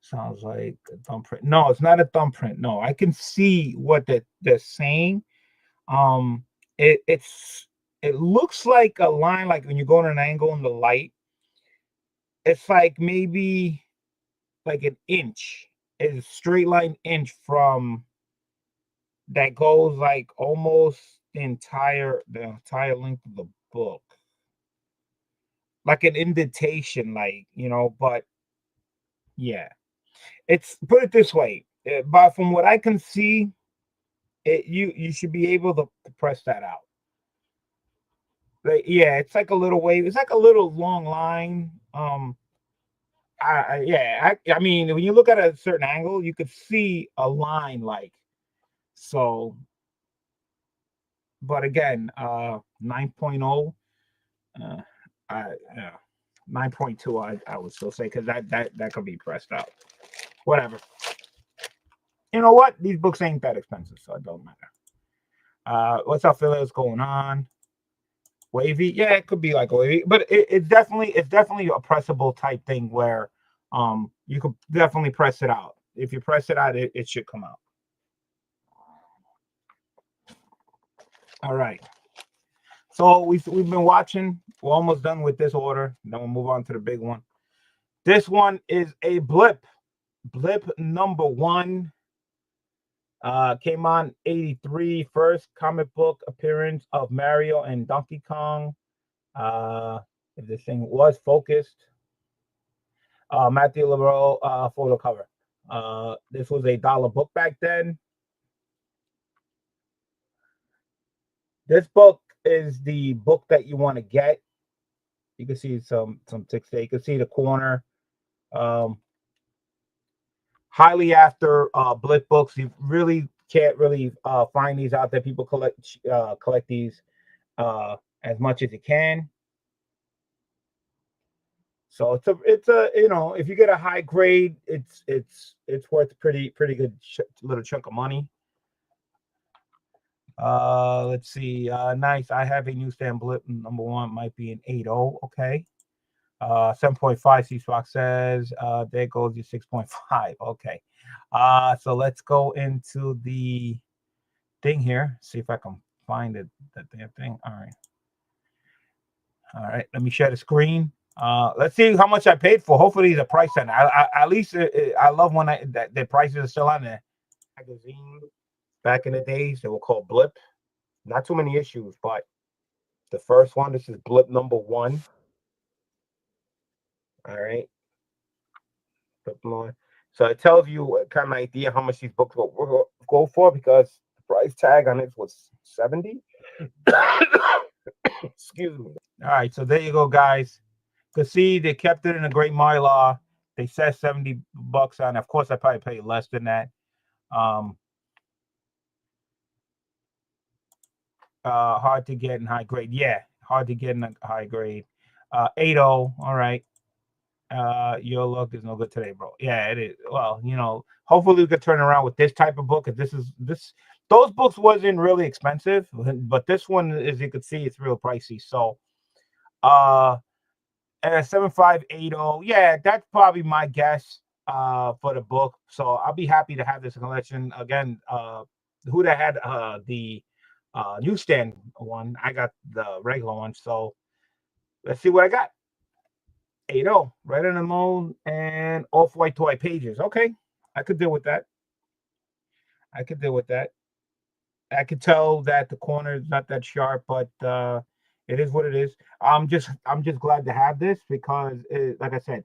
sounds like a thumbprint. No, it's not a thumbprint. No, I can see what they're saying. Um, it looks like a line, like when you go on an angle in the light. It's like maybe like an inch, a straight line inch from that goes like almost the entire length of the book, like an indentation, like But yeah, it's put it this way. But from what I can see, you should be able to press that out. Like, yeah, it's like a little wave. It's like a little long line. Yeah, I mean, when you look at a certain angle, you could see a line like so. But again, 9.0, uh, yeah, 9.2, I would still say because that could be pressed out. Whatever. You know what? These books ain't that expensive, so it don't matter. What's up, Philly? What's going on? Wavy, yeah, it could be like a wavy, but it's definitely a pressable type thing where you could definitely press it out. If you press it out, it should come out. All right. So we've been watching. We're almost done with this order. Then we'll move on to the big one. This one is a blip. Blip number one. Came on 83, first comic book appearance of Mario and Donkey Kong. If this thing was focused. Matthew Lareau photo cover. This was $1 book back then. This book is the book that you want to get. You can see some text there. You can see the corner. Um, highly after Blip books. You really can't really find these out there. People collect these as much as you can. So it's a if you get a high grade, it's worth a pretty good little chunk of money. Let's see. Nice. I have a newsstand blip. Number one might be an 8.0. Okay. 7.5 C Spock says. There goes your 6.5. Okay. So let's go into the thing here. See if I can find it. That damn thing. All right. All right. Let me share the screen. Let's see how much I paid for. Hopefully, the price on it. At least I love when the prices are still on there. Magazine back in the days, they were called Blip. Not too many issues, but the first one. This is Blip number one. All right. Blip one. So it tells you a kind of idea how much these books will go for because the price tag on it was 70. Excuse me. All right, so there you go, guys. Cause see, they kept it in a great Mylar. They said $70 on. Of course, I probably paid less than that. Um, hard to get in high grade. Yeah, hard to get in a high grade. 8.0. All right. Your luck is no good today, bro. Yeah, it is. Well, hopefully we could turn around with this type of book. Cause those books wasn't really expensive, but this one, as you can see, it's real pricey. So, 7580. Yeah, that's probably my guess for the book. So I'll be happy to have this collection again. Who that had the newsstand one. I got the regular one. So let's see what I got. 8-0, red and mold, and off-white toy pages. Okay, I could deal with that. I could deal with that. I could tell that the corner is not that sharp, but it is what it is. I'm just glad to have this because, like I said,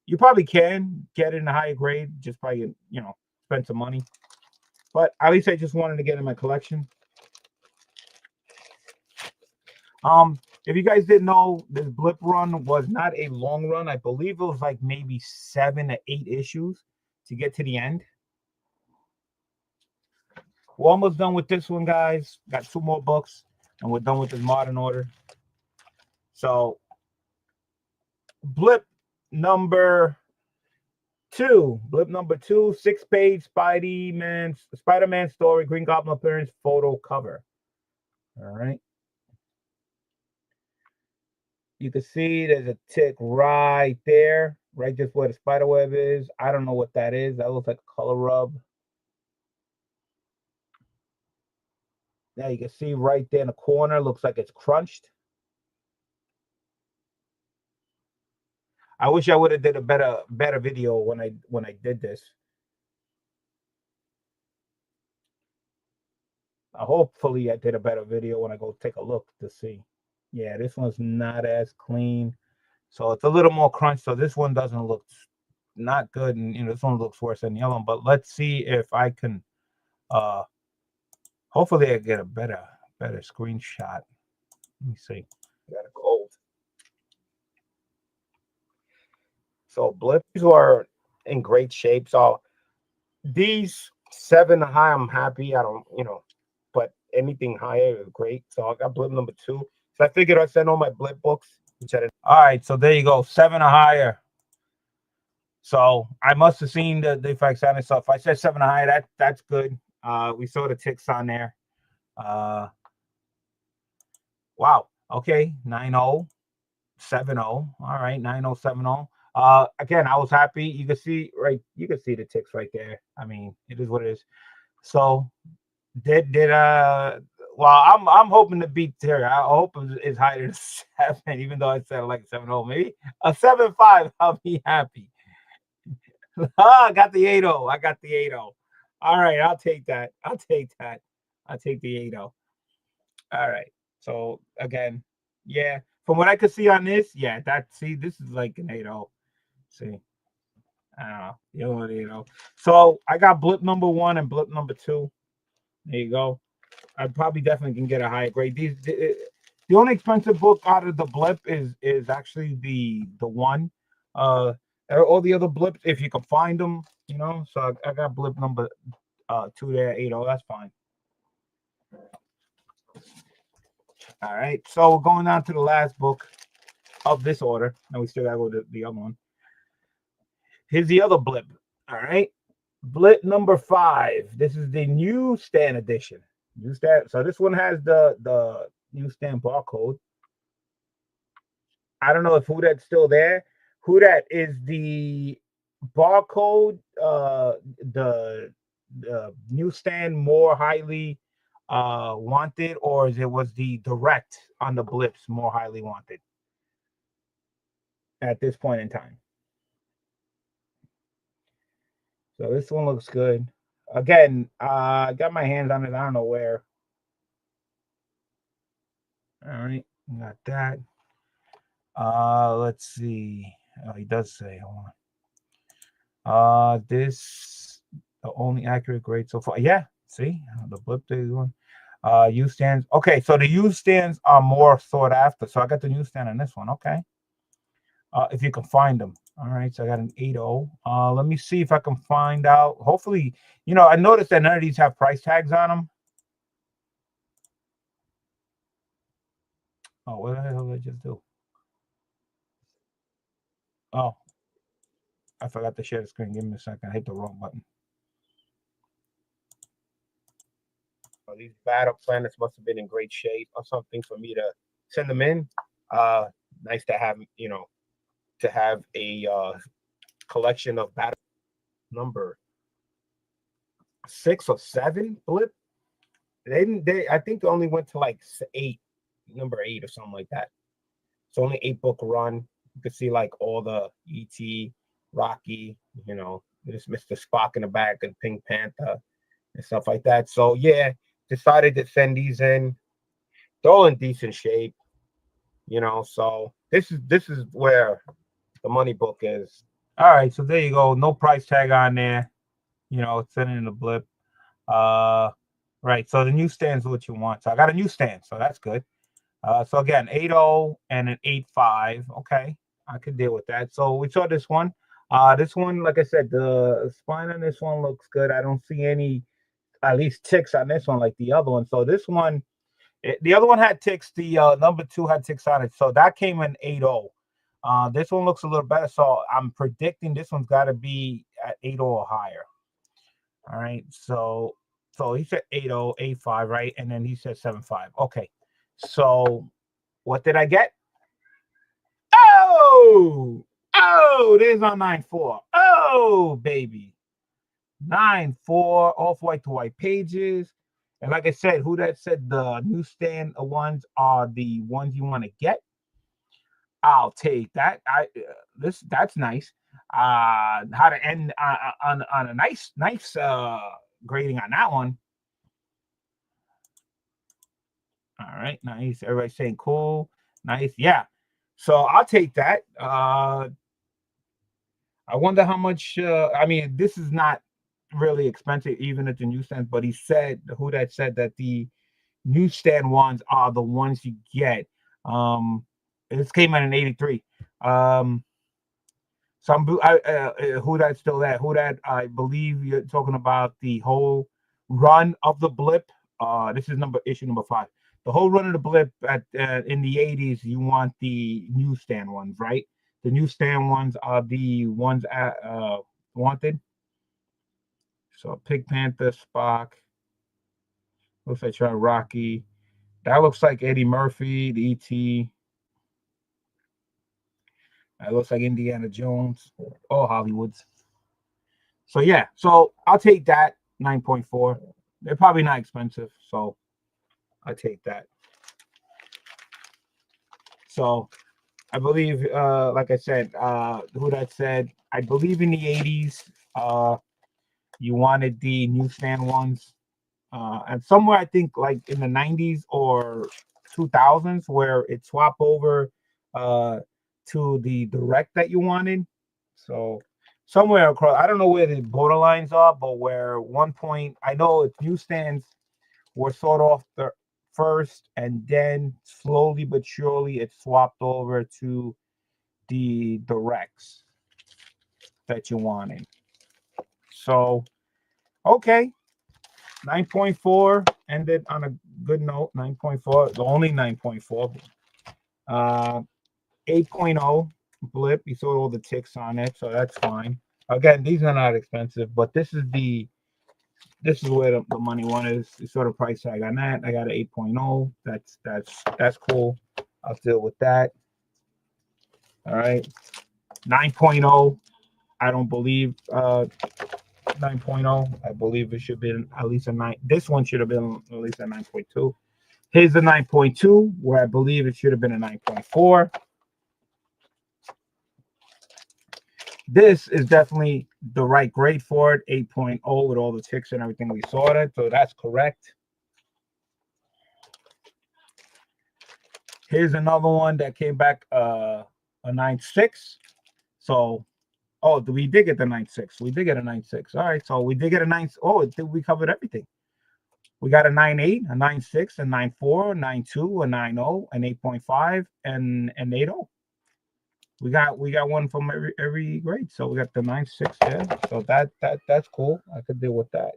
you probably can get it in a higher grade just by spend some money. But at least I just wanted to get in my collection. If you guys didn't know, this blip run was not a long run. I believe it was like maybe 7 to 8 issues to get to the end. We're almost done with this one, guys. Got 2 more books, and we're done with this modern order. So, blip number 2. Blip number 2, 6-page Spider-Man story, Green Goblin appearance, photo cover. All right. You can see there's a tick right there, right just where the spider web is. I don't know what that is. That looks like a color rub. Now you can see right there in the corner, looks like it's crunched. I wish I would have did a better video when I did this. Hopefully I did a better video when I go take a look to see. Yeah, this one's not as clean. So it's a little more crunch. So this one doesn't look not good, and this one looks worse than the other one. But let's see if I can hopefully I get a better screenshot. Let me see. Got a cold. So blips are in great shape. So these 7 high, I'm happy. I don't, but anything higher is great. So I got blip number 2. So I figured I'd send all my blip books. All right, so there you go, 7 or higher. So I must have seen the effects on it. So if I said 7 or higher, that's good. We saw the ticks on there. Wow. Okay, 9-0, 7-0. All right, 9-0, 7-0. Again, I was happy. You can see the ticks right there. I mean, it is what it is. So well, I'm hoping to beat Terry. I hope it's higher than 7, even though I said like 7-0. Maybe a 7-5. I'll be happy. I got the 8-0. I got the 8-0. All right, I'll take that. I'll take the 8-0. All right. So again, yeah, from what I could see on this, yeah, this is like an 8-0. See, I don't know, 8-0. So I got blip number 1 and blip number 2. There you go. I probably definitely can get a higher grade. The only expensive book out of the blip is actually the 1. All the other blips, if you can find them, So I got blip number 2 there, 8-0. That's fine. All right, so we're going on to the last book of this order, and we still gotta go to the other one. Here's the other blip. All right, blip number 5. This is the newsstand edition. Newsstand. So this one has the newsstand barcode. I don't know if Who-Dat's still there. Who-Dat is the barcode. The newsstand more highly wanted, or was the direct on the blips more highly wanted at this point in time? So this one looks good. Again, I got my hands on it. I don't know where. All right, got that. Let's see. Oh, he does say. Hold on. This the only accurate grade so far. Yeah, see the blip day one. U stands. Okay, so the U stands are more sought after. So I got the U stand on this one. Okay. If you can find them. All right, so I got an 8-0. Let me see if I can find out. Hopefully, I noticed that none of these have price tags on them. Oh, what the hell did I just do? Oh, I forgot to share the screen. Give me a second. I hit the wrong button. Oh, these battle planets must have been in great shape or something for me to send them in. Nice to have, to have a collection of battle number 6 or 7 blip. They didn't. I think they only went to like eight, number eight or something like that. It's only 8 book run. You could see like all the ET, Rocky, there's Mr. Spock in the back and Pink Panther and stuff like that. So yeah, decided to send these in. They're all in decent shape, So this is where the money book is. All right, so there you go. No price tag on there. It's sending in the blip. Right. So the newsstand's what you want. So I got a newsstand, so that's good. So again, 8.0 and an 8.5. Okay, I could deal with that. So we saw this one. This one, like I said, the spine on this one looks good. I don't see any, at least ticks on this one like the other one. So this one, the other one had ticks. The number 2 had ticks on it. So that came in 8.0. This one looks a little better. So I'm predicting this one's got to be at 8.0 or higher. All right. So he said 8.0, 8.5, right? And then he said 7.5. Okay. So what did I get? Oh, there's our 9.4. Oh, baby. 9.4 off-white to white pages. And like I said, who that said the newsstand ones are the ones you want to get? I'll take that. That's nice. How to end on a nice grading on that one. All right, nice. Everybody's saying cool, nice. Yeah. So I'll take that. I wonder how much. I mean, this is not really expensive, even at the newsstand. But he said, who that said that the newsstand ones are the ones you get. This came in an 83. Who that's still there? Who that I believe you're talking about the whole run of the blip. This is issue number 5. The whole run of the blip at in the 80s. You want the newsstand ones, right? The newsstand ones are the ones wanted. So Pig Panther, Spock. Looks like Rocky. That looks like Eddie Murphy, the ET. That looks like Indiana Jones. All Hollywoods. So yeah, so I'll take that 9.4. They're probably not expensive, so I take that. So I believe, like I said, who that said, I believe in the 80s, you wanted the newsstand ones, and somewhere I think like in the 90s or 2000s where it swapped over to the direct that you wanted. So somewhere across, I don't know where the borderlines are, but where one point, I know it's newsstands were sort of the first, and then slowly but surely it swapped over to the directs that you wanted. So, okay, 9.4 ended on a good note. 9.4, the only 9.4. 8.0 blip. You saw all the ticks on it, so that's fine. Again, these are not expensive, but this is where the money one is. The sort of price tag on that. I got an 8.0. That's cool. I'll deal with that. All right. 9.0. I don't believe 9.0. I believe it should be at least a 9. This one should have been at least a 9.2. Here's the 9.2, where I believe it should have been a 9.4. This is definitely the right grade for it, 8.0 with all the ticks and everything we saw it. So that's correct. Here's another one that came back a 9.6. So, we did get the 9.6. We did get a 9.6. All right, so we did get a 9. Oh, we covered everything. We got a 9.8, a 9.6, a 9.4, a 9.2, a 9.0, an 8.5, and an 8.0. We got one from every grade. So we got the 9.6 there. So that's cool. I could deal with that.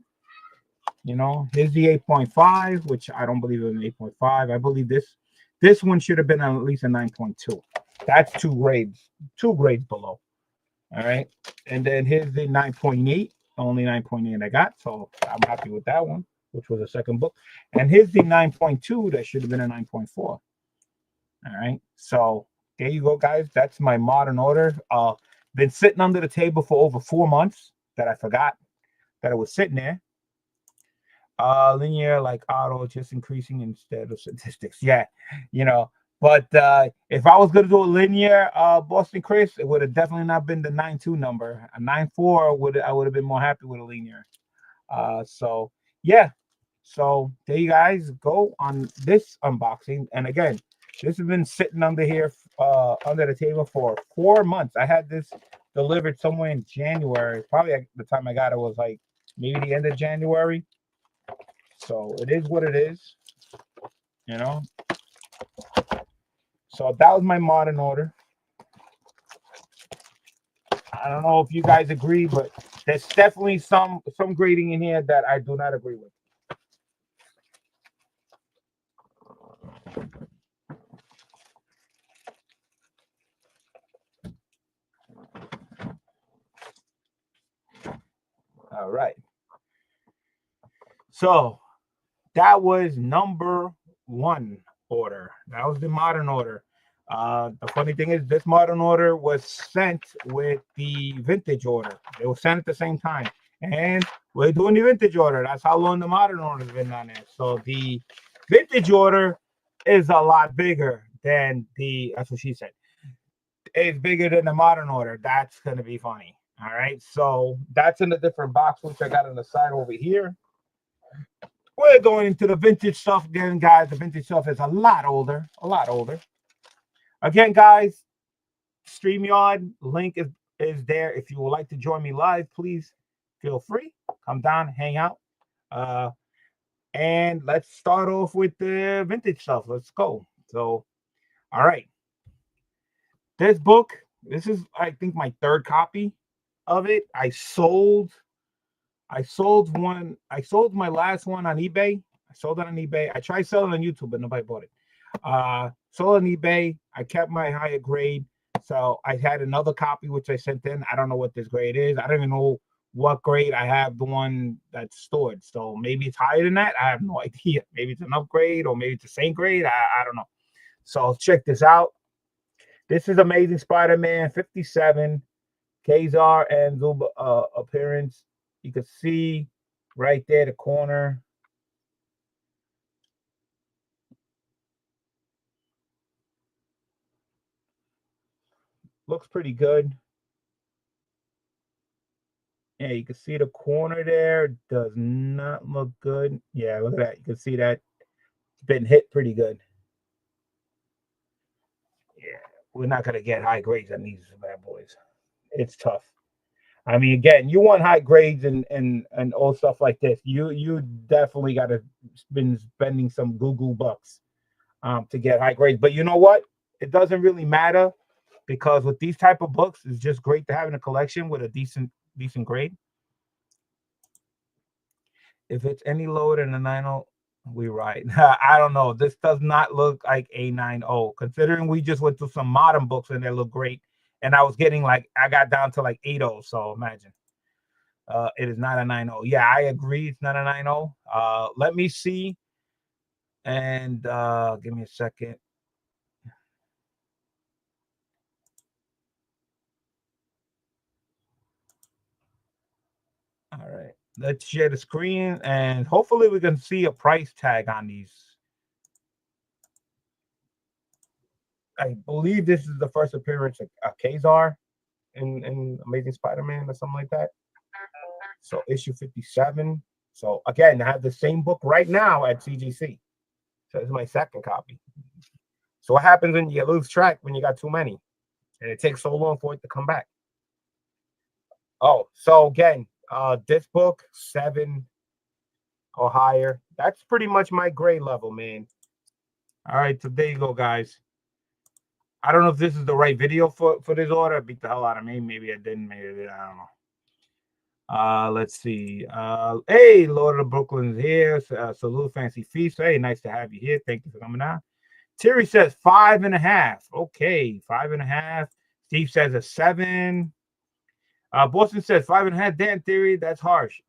Here's the 8.5, which I don't believe is an 8.5. I believe this one should have been at least a 9.2. That's 2 grades below. All right. And then here's the 9.8, only 9.8 I got. So I'm happy with that one, which was a second book. And here's the 9.2 that should have been a 9.4. All right. So there you go, guys. That's my modern order. Been sitting under the table for over 4 months that I forgot that it was sitting there. Linear like auto, just increasing instead of statistics. Yeah, you know. But if I was gonna do a linear Boston Chris, it would have definitely not been the 9.2 number. A 9.4 would have been more happy with a linear. So yeah. So there you guys go on this unboxing. And again, this has been sitting under here under the table for 4 months. I had this delivered somewhere in January. Probably at the time I got it was like maybe the end of January. So it is what it is, you know. So that was my modern order. I don't know if you guys agree, but there's definitely some grading in here that I do not agree with. All right. So that was number one order. That was the modern order. The funny thing is, this modern order was sent with the vintage order. They were sent at the same time, and we're doing the vintage order. That's how long the modern order has been on there. So the vintage order is a lot bigger than the. That's what she said. It's bigger than the modern order. That's gonna be funny. All right, so that's in a different box, which I got on the side over here. We're going into the vintage stuff again, guys. The vintage stuff is a lot older, a lot older. Again, guys, StreamYard link is there. If you would like to join me live, please feel free. Come down, hang out. Uh, and let's start off with the vintage stuff. Let's go. So, all right. This book, this is, I think, my third copy of it. I sold my last one on eBay. I sold it on eBay. I tried selling on YouTube, but nobody bought it. Sold on eBay. I kept my higher grade. So I had another copy which I sent in. I don't know what this grade is. I don't even know what grade I have the one that's stored. So maybe it's higher than that. I have no idea. Maybe it's an upgrade or maybe it's the same grade. I don't know. So check this out. This is Amazing Spider-Man 57. Kazar and Zuba appearance. You can see right there the corner. Looks pretty good. Yeah, you can see the corner there. Does not look good. Yeah, look at that. You can see that it's been hit pretty good. Yeah, we're not gonna get high grades on these bad boys. It's tough. I mean, again, you want high grades and all stuff like this. You definitely got to been spending some Google bucks to get high grades. But you know what? It doesn't really matter because with these type of books, it's just great to have in a collection with a decent grade. If it's any lower than a 9.0, we right. I don't know. This does not look like a 9.0, considering we just went through some modern books and they look great. And I was getting like I got down to like 8.0. So imagine. It is not a 9.0. Yeah, I agree. It's not a 9.0. Let me see. And give me a second. All right. Let's share the screen and hopefully we can see a price tag on these. I believe this is the first appearance of Kazar in Amazing Spider-Man or something like that. So issue 57. So again, I have the same book right now at CGC. So this is my second copy. So what happens when you lose track when you got too many? And it takes so long for it to come back. Oh, so again, this book, 7 or higher. That's pretty much my grade level, man. All right, so there you go, guys. I don't know if this is the right video for this order. I beat the hell out of me. Maybe I didn't. Maybe I did. I don't know. Let's see. Hey, Lord of Brooklyn's here. Salute, Fancy Feast. Hey, nice to have you here. Thank you for coming out. Terry says 5.5. Okay, 5.5. Steve says a 7. Boston says 5.5. Damn, Theory, that's harsh.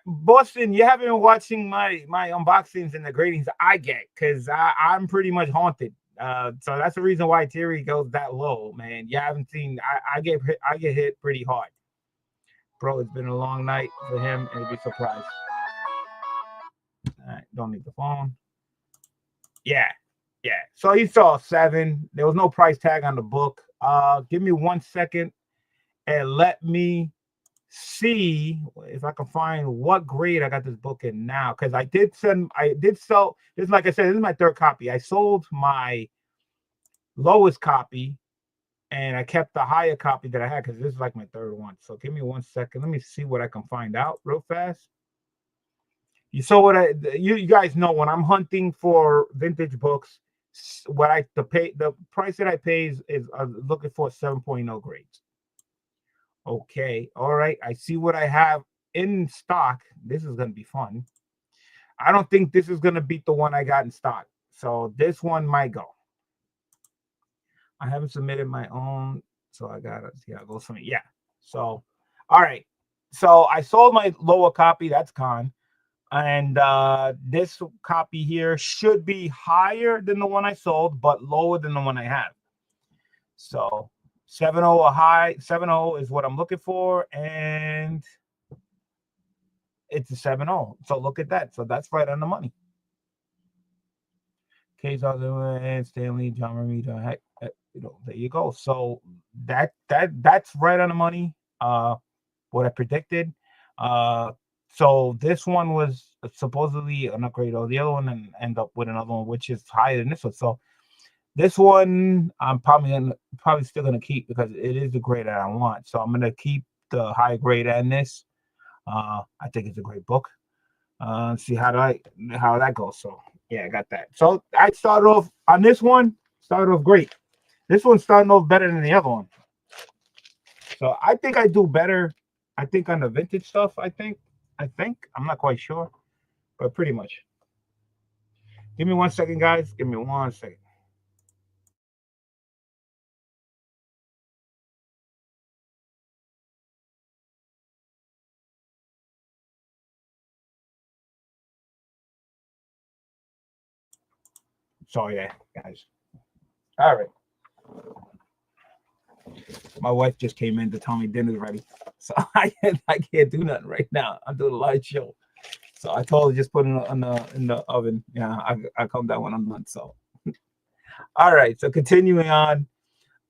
Boston, you haven't been watching my unboxings and the gradings I get because I'm pretty much haunted. So that's the reason why Terry goes that low, man. You haven't seen. I get hit pretty hard, bro. It's been a long night for him, and you'd be surprised. Don't need the phone. Yeah, yeah. So you saw 7. There was no price tag on the book. Give me 1 second and let me see if I can find what grade I got this book in now. Because I did sell this. Like I said, this is my 3rd copy. I sold my lowest copy and I kept the higher copy that I had because this is like my 3rd one. So give me 1 second. Let me see what I can find out real fast. You saw what you guys know when I'm hunting for vintage books, what the price that I pay is looking for 7.0 grades. Okay, all right. I see what I have in stock. This is gonna be fun. I don't think this is gonna beat the one I got in stock. So this one might go. I haven't submitted my own, so I gotta see how it goes for me. Yeah. So, all right. So I sold my lower copy. That's gone. And this copy here should be higher than the one I sold, but lower than the one I have. So 7.0 a high, 7.0 is what I'm looking for, and it's a 7.0. So look at that. So that's right on the money. Case and Stanley, John Ramita, heck, there you go. So that's right on the money. What I predicted. So this one was supposedly an upgrade of the other one, and end up with another one which is higher than this one. So this one I'm probably still gonna keep because it is the grade that I want. So I'm gonna keep the high grade and this. I think it's a great book. See how that goes. So yeah, I got that. So I started off on this one. Started off great. This one's starting off better than the other one. So I think I do better. I think on the vintage stuff. I think I'm not quite sure, but pretty much. Give me 1 second, guys. Give me 1 second. So yeah, guys. All right. My wife just came in to tell me dinner's ready, so I can't do nothing right now. I'm doing a live show, so I told her just put it in the oven. Yeah, I come down when I'm done. So all right. So continuing on,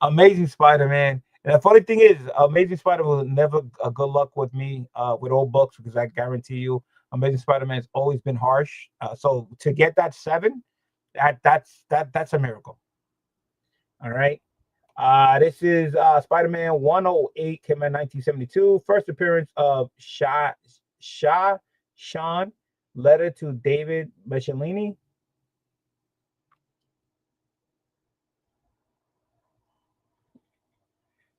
Amazing Spider-Man. And the funny thing is, Amazing Spider will never a good luck with me with old books because I guarantee you, Amazing Spider-Man has always been harsh. So to get that 7, that's a miracle. All right. This is Spider-Man 108, came out in 1972. First appearance of Sean, letter to David Michelini.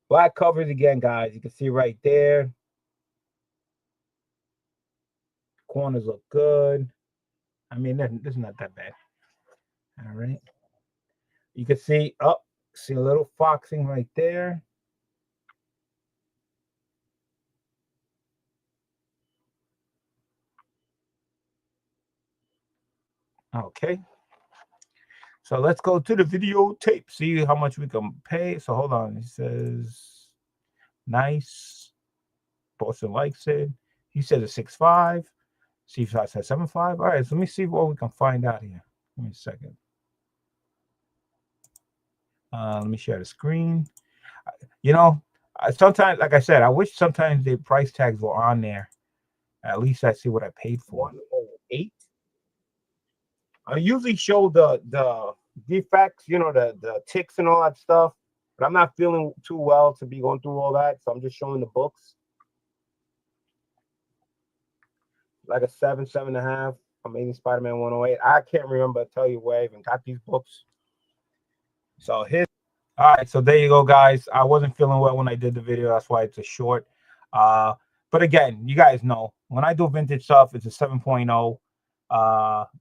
Black covers again, guys. You can see right there. Corners look good. I mean, this is not that bad. All right. You can see a little foxing right there. Okay. So let's go to the videotape, see how much we can pay. So hold on. He says, nice. Boston likes it. He says a 6.5. C5 says 7.5. All right, so let me see what we can find out here. Give me a second. Let me share the screen. You know, sometimes, like I said, I wish sometimes the price tags were on there. At least I see what I paid for. 108. I usually show the defects, the ticks and all that stuff, but I'm not feeling too well to be going through all that, so I'm just showing the books. Like a 7.5. Amazing Spider-Man 108. I can't remember. Tell you where I even got these books. So here. All right, so there you go, guys. I wasn't feeling well when I did the video. That's why it's a short. Uh, but again, you guys know when I do vintage stuff, it's a 7.0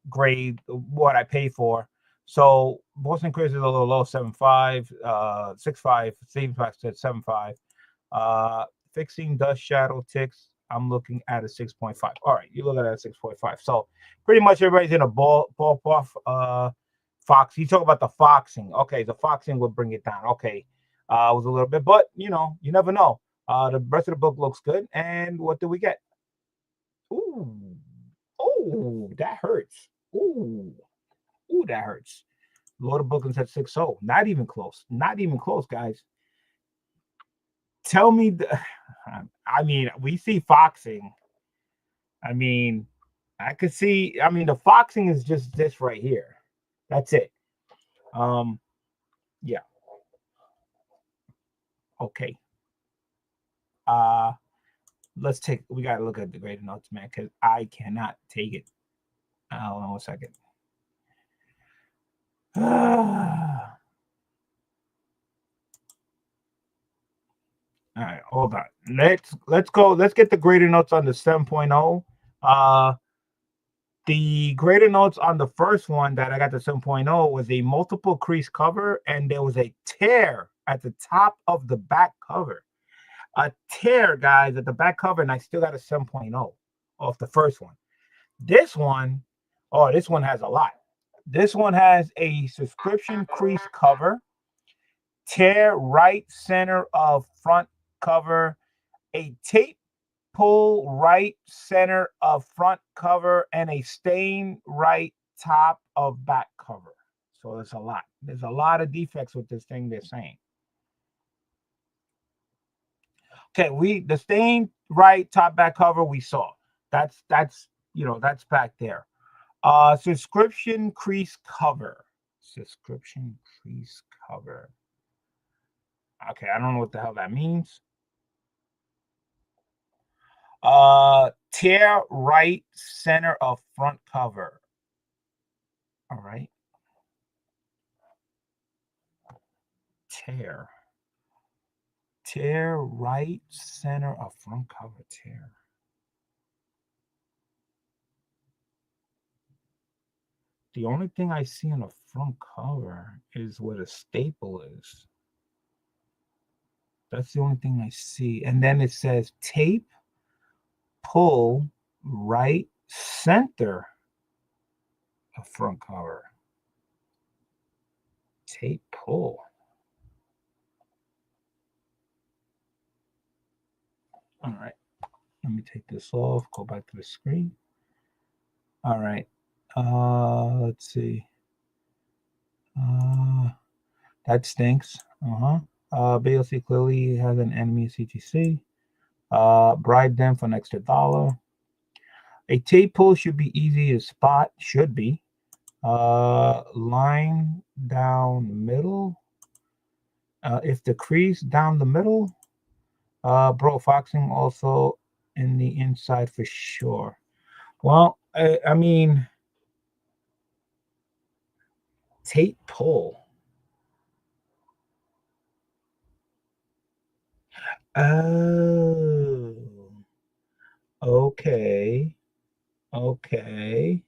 grade, what I pay for. So Boston Chris is a little low, 7.5, 6.5, Steve said 7.5. Fixing dust shadow ticks, I'm looking at a 6.5. All right, you look at a 6.5. So pretty much everybody's in a ballpark. Fox. You talk about the foxing. Okay, the foxing would bring it down. Okay, it was a little bit, but you never know. The rest of the book looks good. And what do we get? Ooh, oh, that hurts. Ooh, ooh, that hurts. Lord of Brooklyn's at 6-0. Not even close. Not even close, guys. Tell me the I mean, we see foxing. I mean, I could see, I mean, the foxing is just this right here. That's it. Um, yeah, okay. Uh we gotta look at the greater notes, man, because I cannot take it. Hold on 1 second. All right, hold on. Let's go. Let's get the greater notes on the 7.0. The greater notes on the first one that I got the 7.0 was a multiple crease cover, and there was a tear at the top of the back cover. A tear, guys, at the back cover, and I still got a 7.0 off the first one. This one, oh, this one has a lot. This one has a subscription crease cover, tear right center of front cover, a tape pull right center of front cover, and a stain right top of back cover. So there's a lot. There's a lot of defects with this thing they're saying. Okay, the stain right top back cover we saw. That's that's back there. Subscription crease cover. Subscription crease cover. Okay, I don't know what the hell that means. Tear right center of front cover. All right. Tear. Tear right center of front cover tear. The only thing I see on the front cover is where the staple is. That's the only thing I see. And then it says tape pull right center of front cover. Tape pull. All right. Let me take this off. Go back to the screen. All right. Let's see. That stinks. BLC clearly has an enemy CTC. Bribe them for an extra $1. A tape pull should be easy to spot. Should be. Line down middle. If the crease down the middle, bro, foxing also in the inside for sure. Well, I mean, tape pull. Oh, okay. Okay.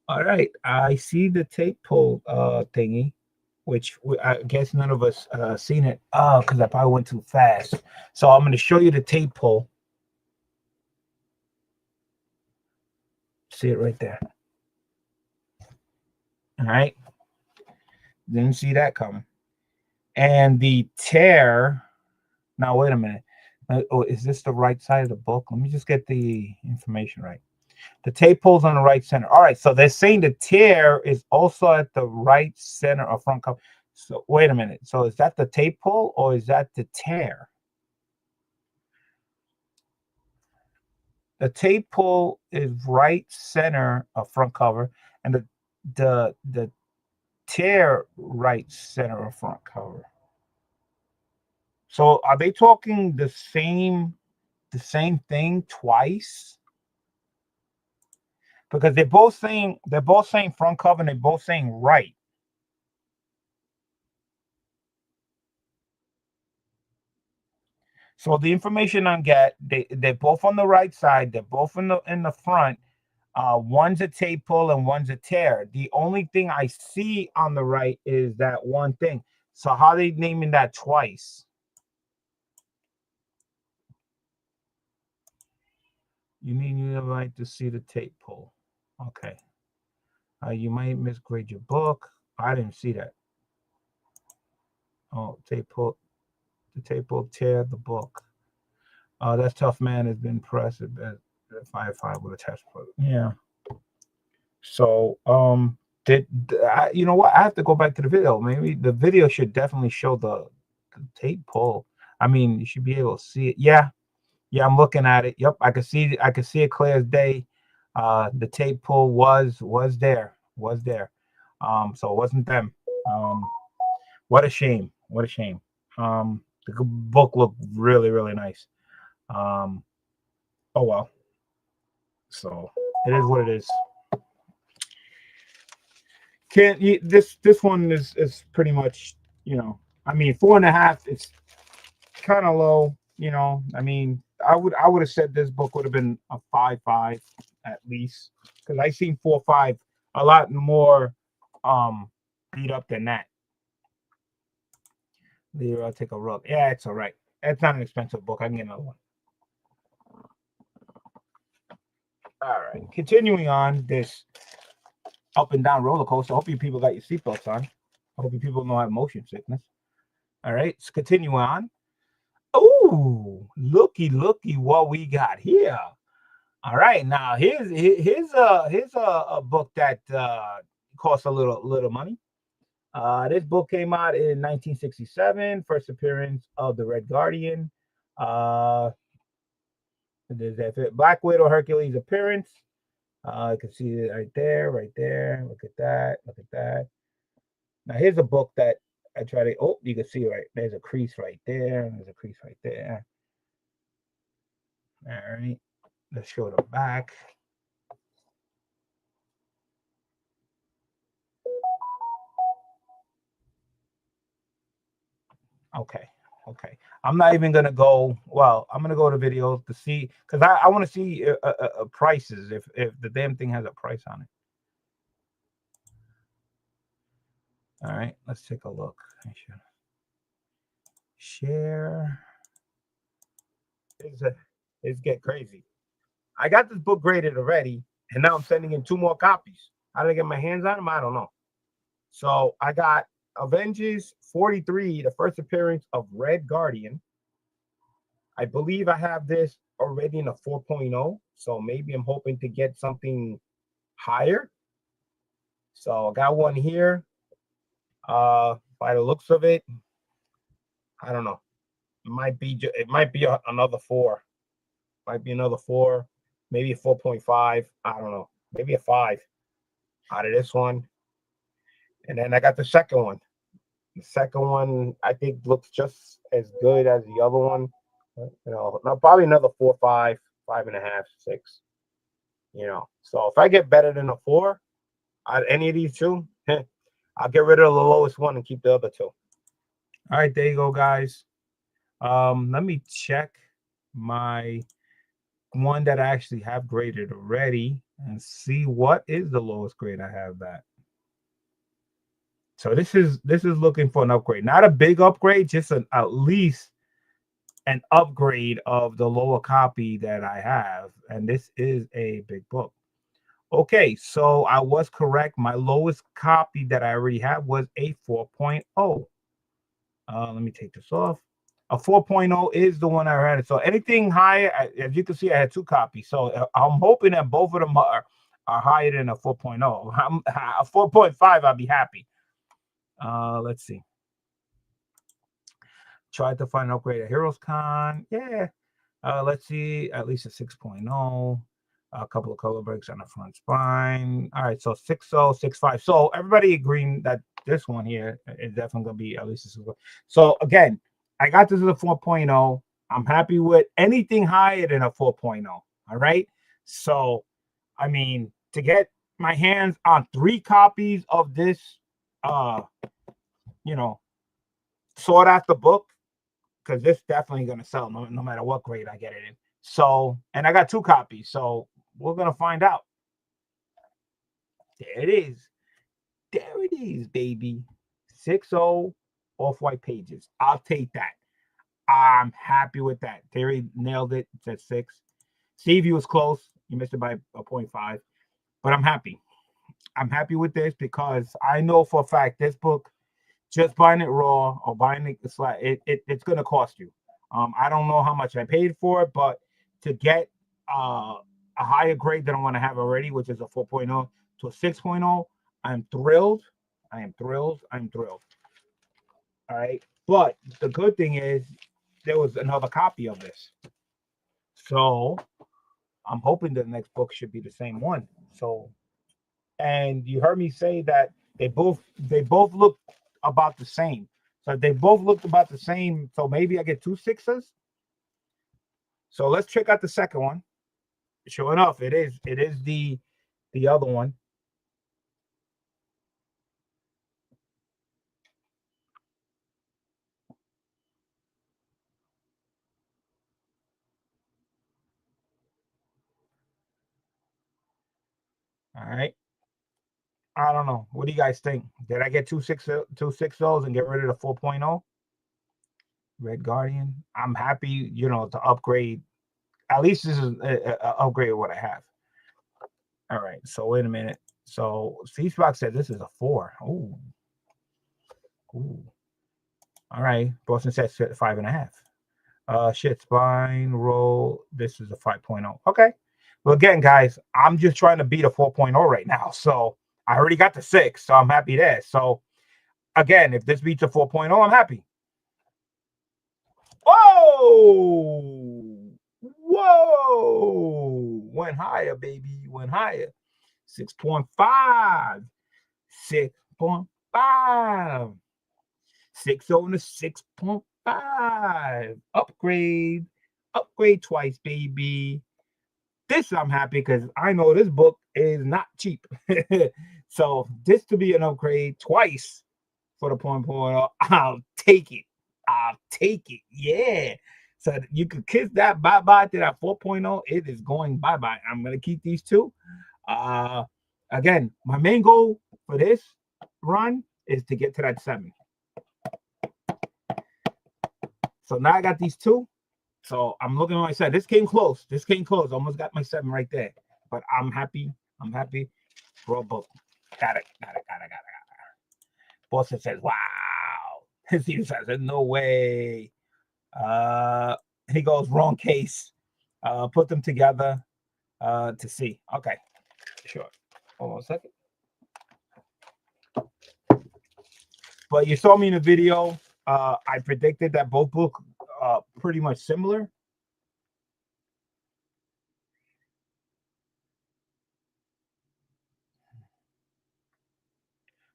All right. I see the tape pull thingy, which I guess none of us seen it. Because I probably went too fast. So I'm going to show you the tape pull. See it right there. All right. Didn't see that coming. And the tear. Now, wait a minute. Is this the right side of the book? Let me just get the information right. The tape pulls on the right center. All right, so they're saying the tear is also at the right center of front cover. So wait a minute. So is that the tape pull or is that the tear? The tape pull is right center of front cover, and the tear right center of front cover. So are they talking the same thing twice? Because they're both saying front cover and they're both saying right. So the information I get, they're both on the right side. They're both in the front. One's a tape pull and one's a tear. The only thing I see on the right is that one thing. So how are they naming that twice? You mean you have right to see the tape pull? Okay. You might misgrade your book. I didn't see that. Oh, tape pull. The tape pull tear the book. That's tough, man. Has been pressed at 5-5 with a test. Yeah. So, you know what? I have to go back to the video. Maybe the video should definitely show the tape pull. I mean, you should be able to see it. Yeah, yeah, I'm looking at it. Yep, I can see it clear as day. The tape pull was there. So it wasn't them. Um, what a shame. What a shame. The book looked really, really nice. Um, oh well. So it is what it is. Can't you, this one is pretty much, I mean, 4.5. It's kind of low. I mean, I would have said this book would have been a 5.5 at least, because I seen 4.5 a lot more beat up than that. Here, I'll take a look. Yeah, it's all right. It's not an expensive book. I can get another one. All right, continuing on this up and down roller coaster. I hope you people got your seatbelts on. I hope you people don't have motion sickness. All right, let's continue on. Oh, looky what we got here. All right, now here's a book that costs a little money. This book came out in 1967, first appearance of the Red Guardian. Uh, there's that Black Widow Hercules appearance. You can see it right there, right there. Look at that, look at that. Now here's a book that I try to. Oh, you can see right there's a crease right there. There's a crease right there. All right, let's show the back. Okay. Okay. I'm not even gonna go. Well, I'm gonna go to videos to see because I want to see prices if the damn thing has a price on it. All right, let's take a look. Share. It's, a, it's get crazy. I got this book graded already, and now I'm sending in 2 more copies. How did I get my hands on them? I don't know. So I got Avengers 43, the first appearance of Red Guardian. I believe I have this already in a 4.0, so maybe I'm hoping to get something higher. So I got one here. By the looks of it, I don't know. It might be another 4. Might be another 4, maybe a 4.5. I don't know. Maybe a 5 out of this one. And then I got the second one. The second one I think looks just as good as the other one. No, probably another 4, 5, 5.5, 6. So if I get better than a 4 out of any of these two, I'll get rid of the lowest one and keep the other two. All right, there you go, guys. Let me check my one that I actually have graded already and see what is the lowest grade I have that. So this is looking for an upgrade, not a big upgrade, just at least an upgrade of the lower copy that I have, and this is a big book. Okay, so I was correct. My lowest copy that I already have was a 4.0. Let me take this off. A 4.0 is the one I had. So anything higher, as you can see, I had 2 copies. So I'm hoping that both of them are higher than a 4.0. A 4.5, I'll be happy. Let's see. Tried to find an upgrade at Heroes Con. Yeah. Let's see. At least a 6.0. A couple of color breaks on the front spine. All right. So 6.0, 6.5. So everybody agreeing that this one here is definitely going to be at least a 6. So again, I got this as a 4.0. I'm happy with anything higher than a 4.0. All right. So, I mean, to get my hands on 3 copies of this, you know, sought after book, because this definitely going to sell no matter what grade I get it in. So, and I got 2 copies. So we're going to find out. There it is. There it is, baby. 6.0 off-white pages. I'll take that. I'm happy with that. Terry nailed it. It's at 6. Steve, you was close. You missed it by a 0.5. But I'm happy. I'm happy with this because I know for a fact this book, just buying it raw or buying it it's going to cost you. I don't know how much I paid for it, but to get a higher grade than I want to have already, which is a 4.0, So 6.0, I'm thrilled. I am thrilled. I'm thrilled. All right. But the good thing is there was another copy of this. So I'm hoping the next book should be the same one. So, and you heard me say that they both look about the same. So they both looked about the same. So maybe I get two sixes. So let's check out the second one. Sure enough, it is the other one. All right. I don't know. What do you guys think? Did I get two six O's and get rid of the 4.0? Red Guardian. I'm happy, to upgrade. At least this is a upgrade of what I have. All right. So wait a minute. So C-Spock said this is a 4. Ooh. Ooh. All right. Boston says 5.5. Shit, spine roll. This is a 5.0. Okay. Well, again, guys, I'm just trying to beat a 4.0 right now. So I already got the 6. So I'm happy there. So again, if this beats a 4.0, I'm happy. Whoa! Whoa! Went higher, baby. Went higher. 6.5. 6.5. 6 on the 6.5. Upgrade. Upgrade twice, baby. This I'm happy because I know this book is not cheap. So this to be an upgrade twice for the point, I'll take it. I'll take it. Yeah. So you could kiss that bye-bye to that 4.0. It is going bye-bye. I'm going to keep these two. Uh, Again, my main goal for this run is to get to that 7. So now I got these two. So I'm looking at my set. This came close. This came close. Almost got my 7 right there. But I'm happy. I'm happy. Roll book. Got it. Got it. Got it. Got it. Got it. Boston says, wow. He says, no way. He goes, wrong case. Put them together to see. Okay. Sure. Hold on a second. But you saw me in the video. I predicted that both look pretty much similar.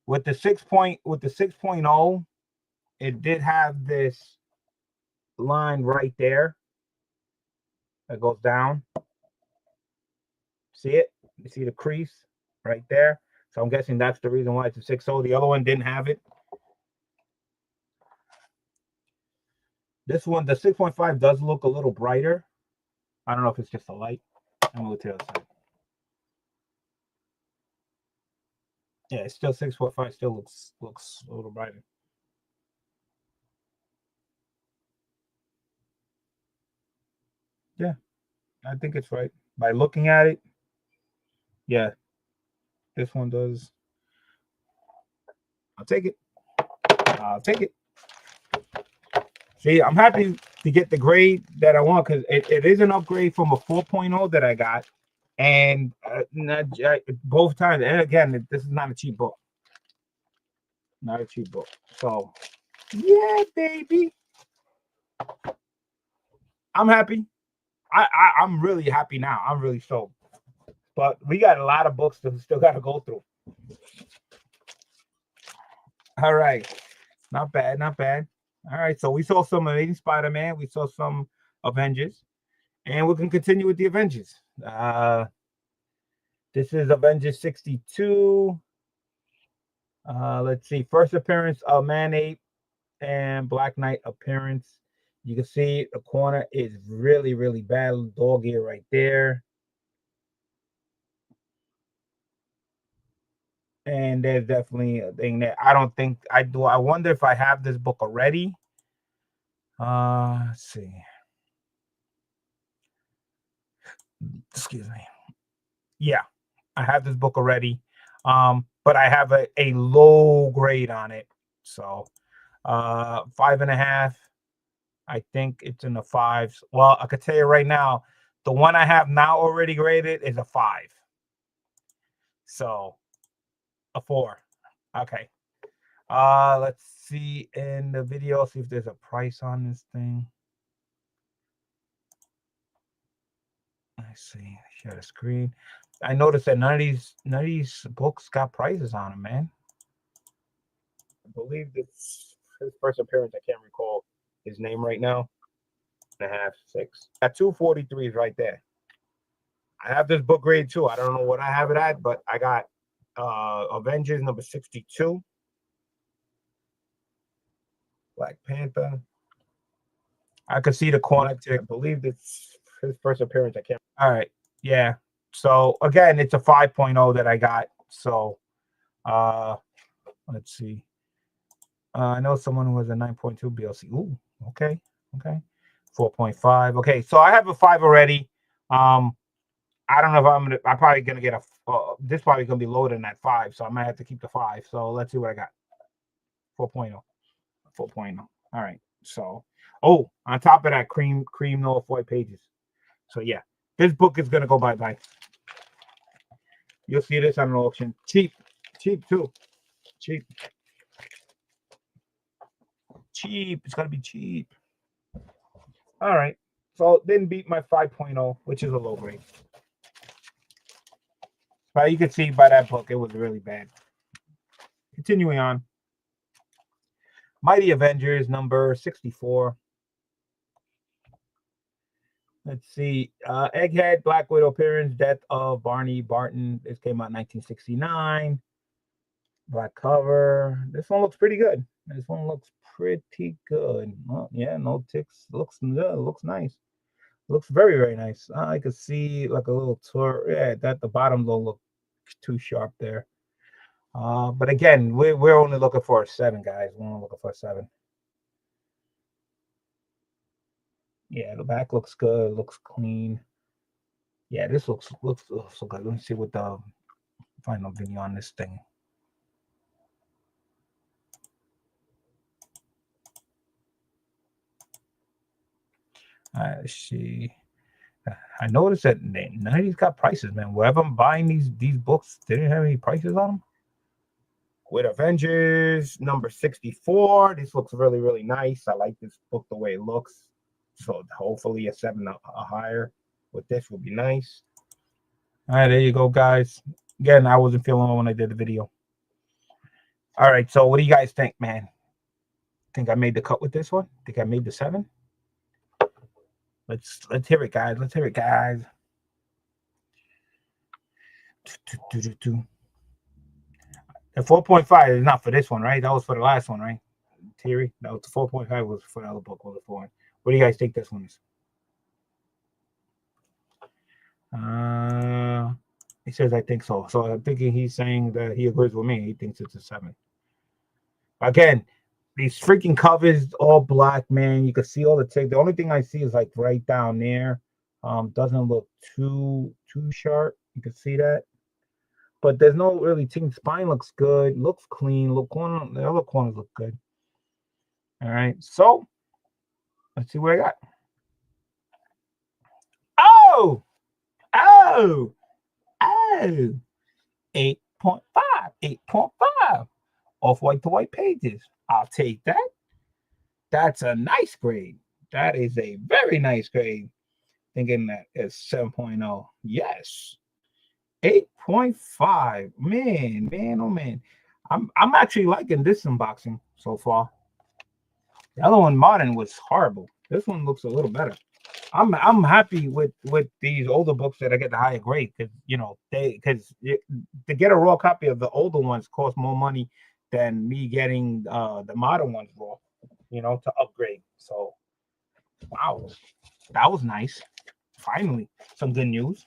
With the 6.0, it did have this line right there that goes down. See it? You see the crease right there? So I'm guessing that's the reason why it's a 6.0. The other one didn't have it. This one, the 6.5 does look a little brighter. I don't know if it's just a light. I'm gonna go to the other side. Yeah, it's still 6.5. Still looks a little brighter. Yeah, I think it's right. By looking at it, yeah, this one does. I'll take it. I'll take it. See, I'm happy to get the grade that I want because it is an upgrade from a 4.0 that I got. And both times, and again, this is not a cheap book. Not a cheap book. So, yeah, baby. I'm happy. I'm really happy now. I'm really stoked. But we got a lot of books that we still got to go through. All right. Not bad. Not bad. All right. So we saw some Amazing Spider-Man. We saw some Avengers. And we can continue with the Avengers. This is Avengers 62. Let's see. First appearance of Man-Ape and Black Knight appearance. You can see the corner is really, really bad. Dog ear right there. And there's definitely a thing that I don't think I do. I wonder if I have this book already. Let's see. Excuse me. Yeah, I have this book already. But I have a low grade on it. So 5.5. I think it's in the 5s. Well, I could tell you right now, the one I have now already graded is a 5. So A 4. Okay. Let's see in the video, see if there's a price on this thing. I see. Share the screen. I noticed that none of these books got prices on them, man. I believe it's his first appearance. I can't recall his name right now. And a half, 6. At 243 is right there. I have this book grade too. I don't know what I have it at, but I got Avengers number 62. Black Panther. I could see the corner tick. I believe it's his first appearance. I can't. All right. Yeah. So again, it's a 5.0 that I got. So let's see. I know someone who has a 9.2 BLC. Ooh, okay. Okay. 4.5. Okay, so I have a 5 already. I don't know if I'm probably gonna get a this probably gonna be lower than that 5, so I might have to keep the 5. So let's see what I got. 4.0. 4.0. All right. So on top of that, cream no 4 pages. So yeah, this book is gonna go bye-bye. You'll see this on an auction. Cheap too. Cheap. It's gotta be cheap. All right. So didn't beat my 5.0, which is a low grade. But you can see by that book, it was really bad. Continuing on. Mighty Avengers number 64. Let's see. Egghead, Black Widow appearance, death of Barney Barton. This came out in 1969. Black cover. This one looks pretty good. Well, yeah, no ticks. Looks good. Looks nice. Looks very, very nice. I could see like a little tour. Yeah, that the bottom don't look too sharp there. But again, we're only looking for a 7, guys. We're only looking for a 7. Yeah, the back looks good. Looks clean. Yeah, this looks so good. Let me see what the final video on this thing. Let's see. I noticed that none of these got prices, man. Wherever I'm buying these books, they didn't have any prices on them. With Avengers number 64, this looks really, really nice. I like this book the way it looks. So hopefully a 7 or higher with this would be nice. All right, there you go, guys. Again, I wasn't feeling well when I did the video. All right, so what do you guys think, man? Think I made the cut with this one? Think I made the 7? Let's hear it, guys. Let's hear it, guys. The 4.5 is not for this one, right? That was for the last one, right? Theory. That was the 4.5 was for the other book. Was the 4. What do you guys think this one is? He says I think so. So I'm thinking he's saying that he agrees with me. He thinks it's a 7. Again, these freaking covers all black, man. You can see all the text. The only thing I see is like right down there. Doesn't look too sharp. You can see that. But there's no really team. Spine looks good. Looks clean. The other corners look good. All right. So let's see what I got. Oh. 8.5. 8.5. Off white to white pages. I'll take that. That's a nice grade. That is a very nice grade. Thinking that is 7.0. Yes. 8.5. Man, oh man. I'm actually liking this unboxing so far. The other one, Modern, was horrible. This one looks a little better. I'm happy with these older books that I get the higher grade because to get a raw copy of the older ones costs more money than me getting the modern ones raw, to upgrade. So, wow, that was nice. Finally, some good news.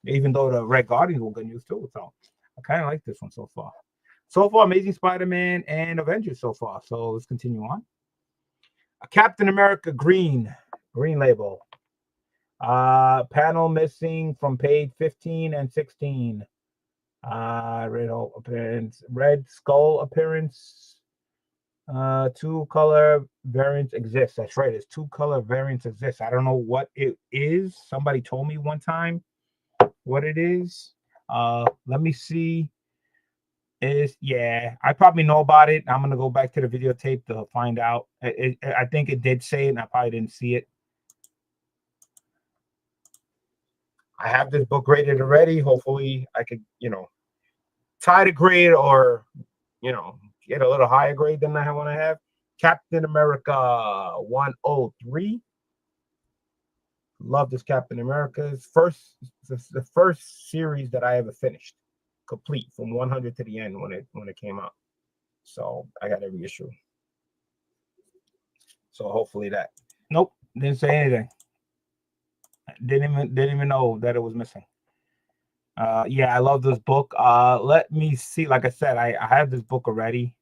Even though the Red Guardians were good news too. So I kind of like this one so far. So far, Amazing Spider-Man and Avengers so far. So let's continue on. Captain America green label. Panel missing from page 15 and 16. Red skull appearance. 2 color variants exist. That's right. It's 2 color variants exist. I don't know what it is. Somebody told me one time what it is. Let me see. this. Yeah, I probably know about it. I'm gonna go back to the videotape to find out. I think it did say it, and I probably didn't see it. I have this book graded already. Hopefully, I could, tie the grade or, get a little higher grade than I want to have. Captain America 103. Love this Captain America's the first series that I ever finished, complete from 100 to the end when it came out. So I got every issue. So hopefully that. Nope, didn't say anything. Didn't even know that it was missing. Yeah, I love this book. Let me see. Like I said, I have this book already.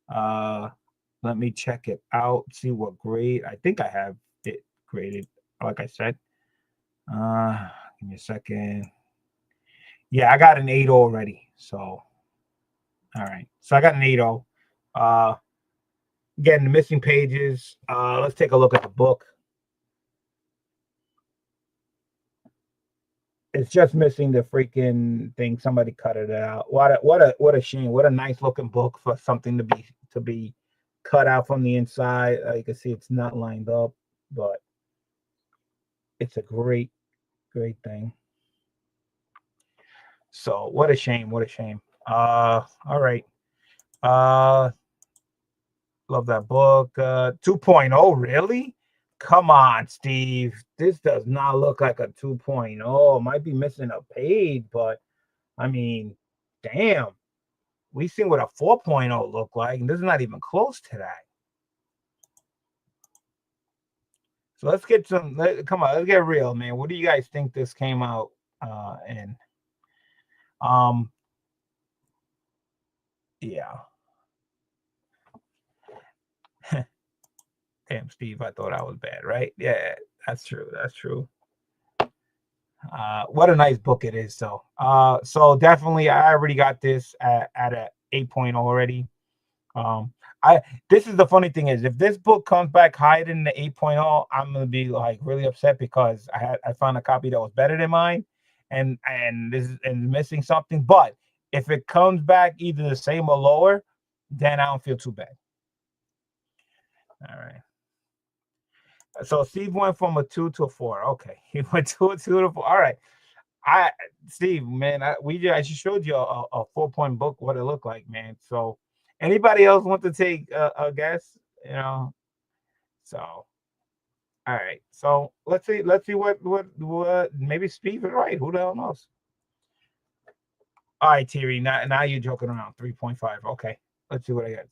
Uh, let me check it out. See what grade. I think I have it graded. Like I said. Give me a second. Yeah, I got an 8 already. So, all right. So I got an 8. Again, the missing pages. Let's take a look at the book. It's just missing the freaking thing. Somebody cut it out. What a shame. What a nice looking book for something to be cut out from the inside. You can see it's not lined up, but it's a great thing. So what a shame. What a shame. All right. Uh Love that book. 2.0, really? Come on, Steve. This does not look like a 2.0. Might be missing a page, but I mean, damn. We seen what a 4.0 look like, and this is not even close to that. So let's get come on, let's get real, man. What do you guys think this came out in? Yeah. Damn, Steve, I thought I was bad, right? Yeah, that's true. That's true. What a nice book it is, though. So definitely, I already got this at a 8.0 already. I This is the funny thing is, if this book comes back higher than the 8.0, I'm gonna be like really upset because I found a copy that was better than mine, and this is and missing something. But if it comes back either the same or lower, then I don't feel too bad. All right. So Steve went from a 2 to a 4. Okay, he went to a 2 to 4. All right. I Steve, man, I just showed you a 4-point book what it looked like, man. So anybody else want to take a guess? So all right. So let's see what maybe Steve is right. Who the hell knows? All right, Thierry. Now you're joking around. 3.5. Okay. Let's see what I get.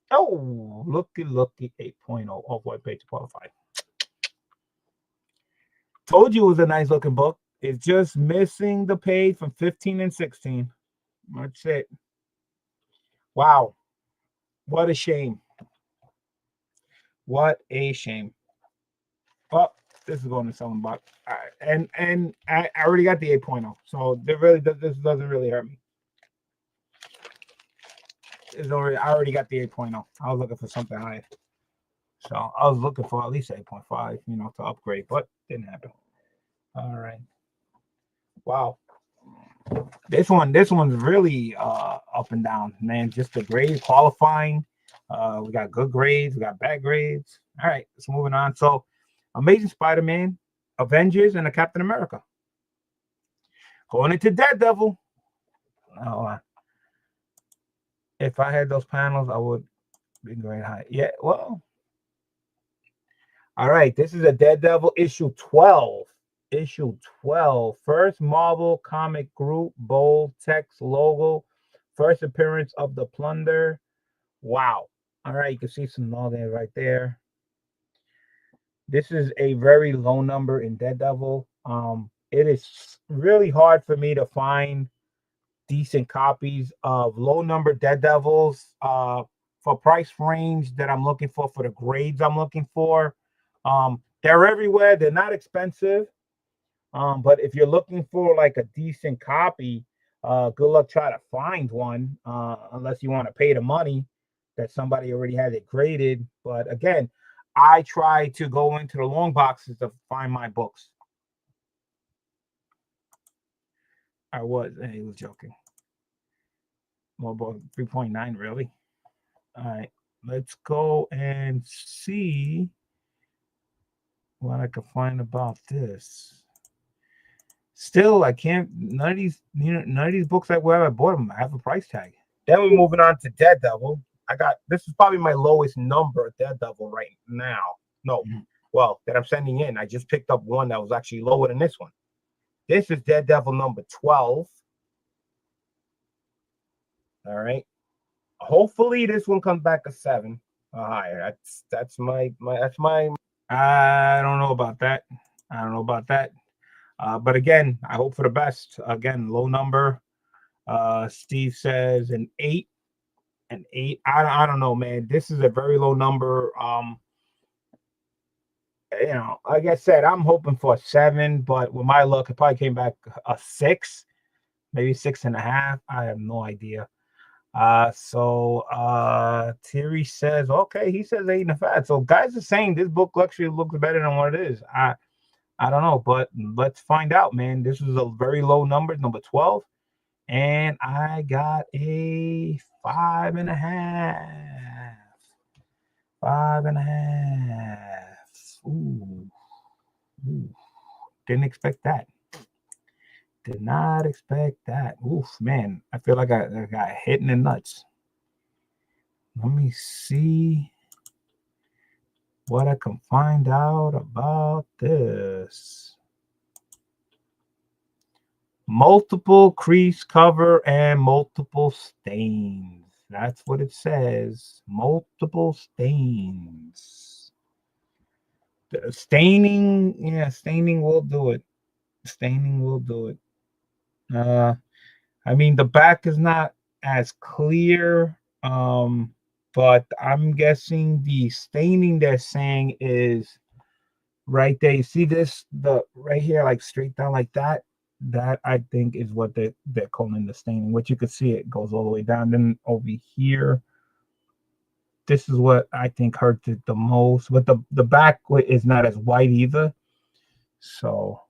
Oh, looky 8.0 off what page to qualify. Told you it was a nice looking book. It's just missing the page from 15 and 16. That's it. Wow. What a shame. What a shame. Oh, this is going to someone box. And I already got the 8.0. So this doesn't really hurt me. I already got the 8.0. I was looking for something higher. So I was looking for at least 8.5, to upgrade, but didn't happen. All right. Wow. This one's really up and down, man. Just the grade qualifying. We got good grades, we got bad grades. All right, so moving on. So Amazing Spider-Man, Avengers, and the Captain America. Going into Daredevil. Oh, if I had those panels, I would be great high. Yeah, well. All right, this is a Daredevil issue 12. Issue 12. First Marvel comic group, bold text logo. First appearance of the Plunder. Wow. All right, you can see some logo right there. This is a very low number in Daredevil. It is really hard for me to find decent copies of low number Daredevils for price range that I'm looking for the grades I'm looking for. They're everywhere. They're not expensive. But if you're looking for like a decent copy, good luck trying to find one, unless you want to pay the money that somebody already has it graded. But again, I try to go into the long boxes to find my books. He was joking. Well, about 3.9, really. All right, let's go and see what I can find about this. Still, I can't. None of these, none of these books that where I bought them have a price tag. Then we're moving on to Daredevil. I got this is probably my lowest number of Daredevil right now. No, well, that I'm sending in. I just picked up one that was actually lower than this one. This is Daredevil number 12. All right. Hopefully this one comes back a 7 higher. That's my. I don't know about that. I don't know about that. But again, I hope for the best. Again, low number. Steve says an 8. An 8. I don't know, man. This is a very low number. Like I said, I'm hoping for a 7, but with my luck, it probably came back a 6, maybe 6.5. I have no idea. So Thierry says, okay, he says 8.5. So guys are saying this book actually looks better than what it is. I don't know, but let's find out, man. This is a very low number, number 12. And I got a 5.5. 5.5. Ooh. Didn't expect that. Did not expect that. Oof, man. I feel like I got hit in the nuts. Let me see what I can find out about this. Multiple crease cover and multiple stains. That's what it says. Multiple stains. Staining, yeah, staining will do it. Staining will do it. I mean, the back is not as clear, but I'm guessing the staining they're saying is right there. You see this, the right here, like straight down like that. That I think is what they're calling the staining. Which you can see it goes all the way down. Then over here, this is what I think hurts it the most. But the back is not as white either. So,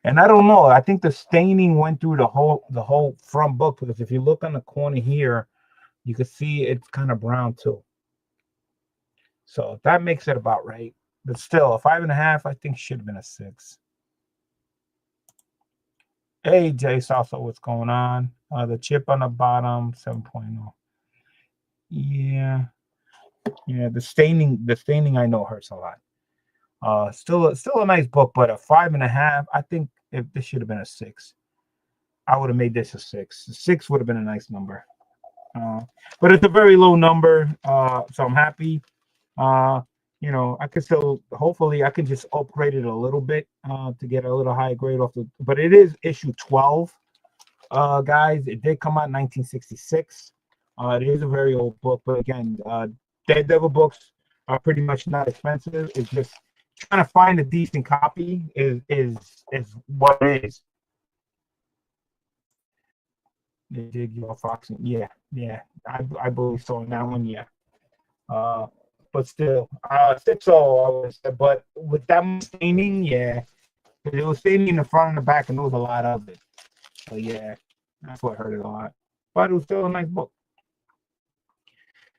and I don't know. I think the staining went through the whole front book because if you look on the corner here, you can see it's kind of brown too. So that makes it about right. But still, a 5.5, I think should have been a 6. Hey, Jay Salsa, what's going on? The chip on the bottom, 7.0. Yeah, yeah. The staining, I know hurts a lot. Still a nice book, but a 5.5. I think if this should have been a 6, I would have made this a 6. A 6 would have been a nice number. But it's a very low number, so I'm happy. Uh, I could still hopefully I can just upgrade it a little bit to get a little higher grade off the. But it is issue 12, guys. It did come out in 1966. It is a very old book, but again, Daredevil books are pretty much not expensive. It's just trying to find a decent copy is what it is. They did your Fox, yeah. I believe so in that one, yeah. Uh, but still, 6-0, I would say. But with that much staining, yeah, because it was staining in the front and the back, and there was a lot of it. So yeah, that's what hurt it a lot. But it was still a nice book.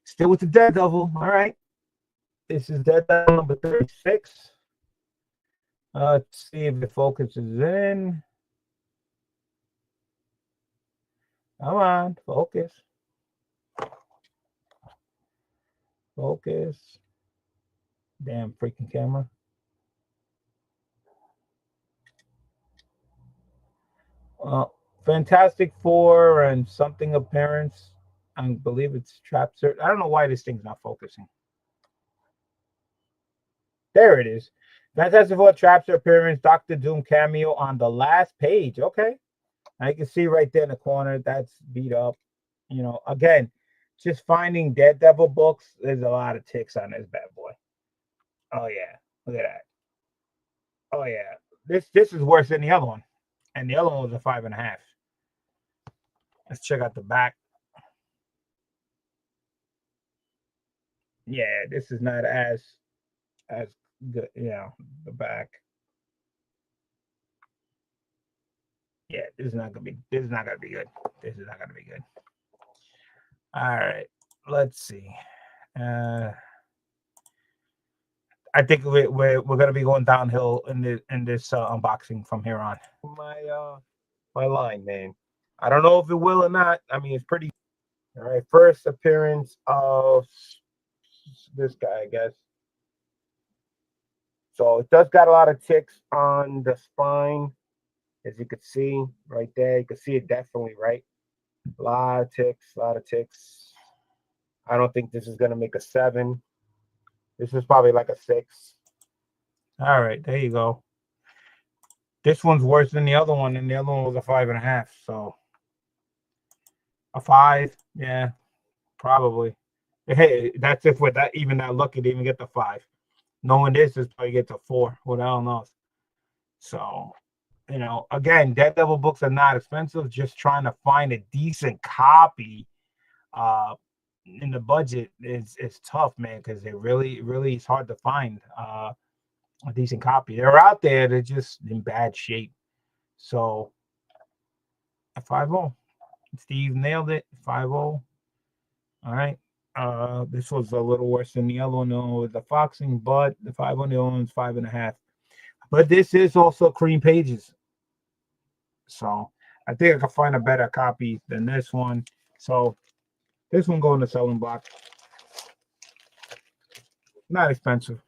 Still with the Daredevil. All right, this is Daredevil number 36. Let's see if the focus is in. Come on, focus. Focus. Damn freaking camera. Fantastic Four and something appearance. I believe it's Trap Search. I don't know why this thing's not focusing. There it is. Fantastic Four Trap Search appearance, Doctor Doom cameo on the last page. Okay. I can see right there in the corner that's beat up. Again, just finding Daredevil books, there's a lot of ticks on this bad boy. Oh yeah. Look at that. Oh yeah. This is worse than the other one. And the other one was a 5.5. Let's check out the back. Yeah, this is not as good. The back. Yeah, this is not gonna be. This is not gonna be good. This is not gonna be good. All right, let's see. Uh, I think we're gonna be going downhill in this unboxing from here on. My line, man. I don't know if it will or not. I mean, it's pretty. All right, first appearance of this guy, I guess. So it does got a lot of ticks on the spine, as you can see right there. You can see it definitely, right? A lot of ticks, a lot of ticks. I don't think this is gonna make a 7. This is probably like a 6. All right, there you go. This one's worse than the other one, and the other one was a 5.5. So a 5, yeah, probably. Hey, that's if with that even that lucky to even get the 5. Knowing this is probably get to 4. What the hell knows? So, again, Daredevil books are not expensive. Just trying to find a decent copy uh in the budget is tough, man, because it really is hard to find a decent copy. They're out there, they're just in bad shape. So a 5-0. Steve nailed it. 5-0. All right. This was a little worse than the other one with the foxing, but the 5 on the other one's 5.5. But this is also cream pages. So I think I can find a better copy than this one. So this one going to selling block. Not expensive.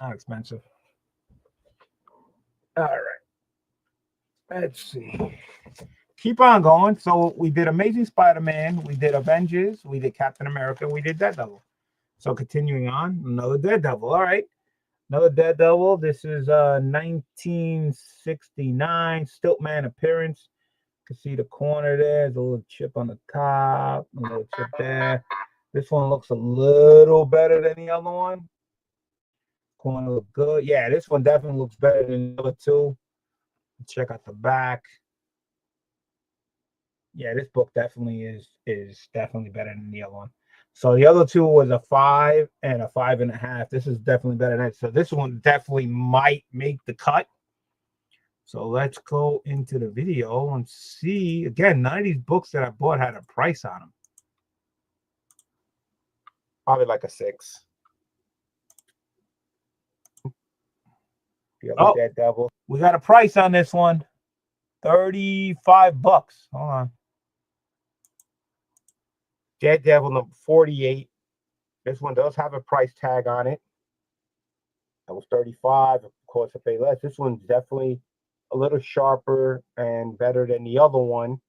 Not expensive. All right. Let's see. Keep on going. So we did Amazing Spider-Man, we did Avengers, we did Captain America, we did Daredevil. So continuing on, another Daredevil. All right. Another Daredevil. This is 1969 Stiltman appearance. You can see the corner there. There's a little chip on the top, a little chip there. This one looks a little better than the other one. Corner look good. Yeah, this one definitely looks better than the other two. Check out the back. Yeah, this book definitely is definitely better than the other one. So the other two was a 5 and a 5.5. This is definitely better than that. So this one definitely might make the cut. So let's go into the video and see. Again, none of these books that I bought had a price on them. Probably like a 6. The other Daredevil. We got a price on this one. $35. Hold on. Daredevil number 48. This one does have a price tag on it. That was 35. Of course, I pay less. This one's definitely a little sharper and better than the other one.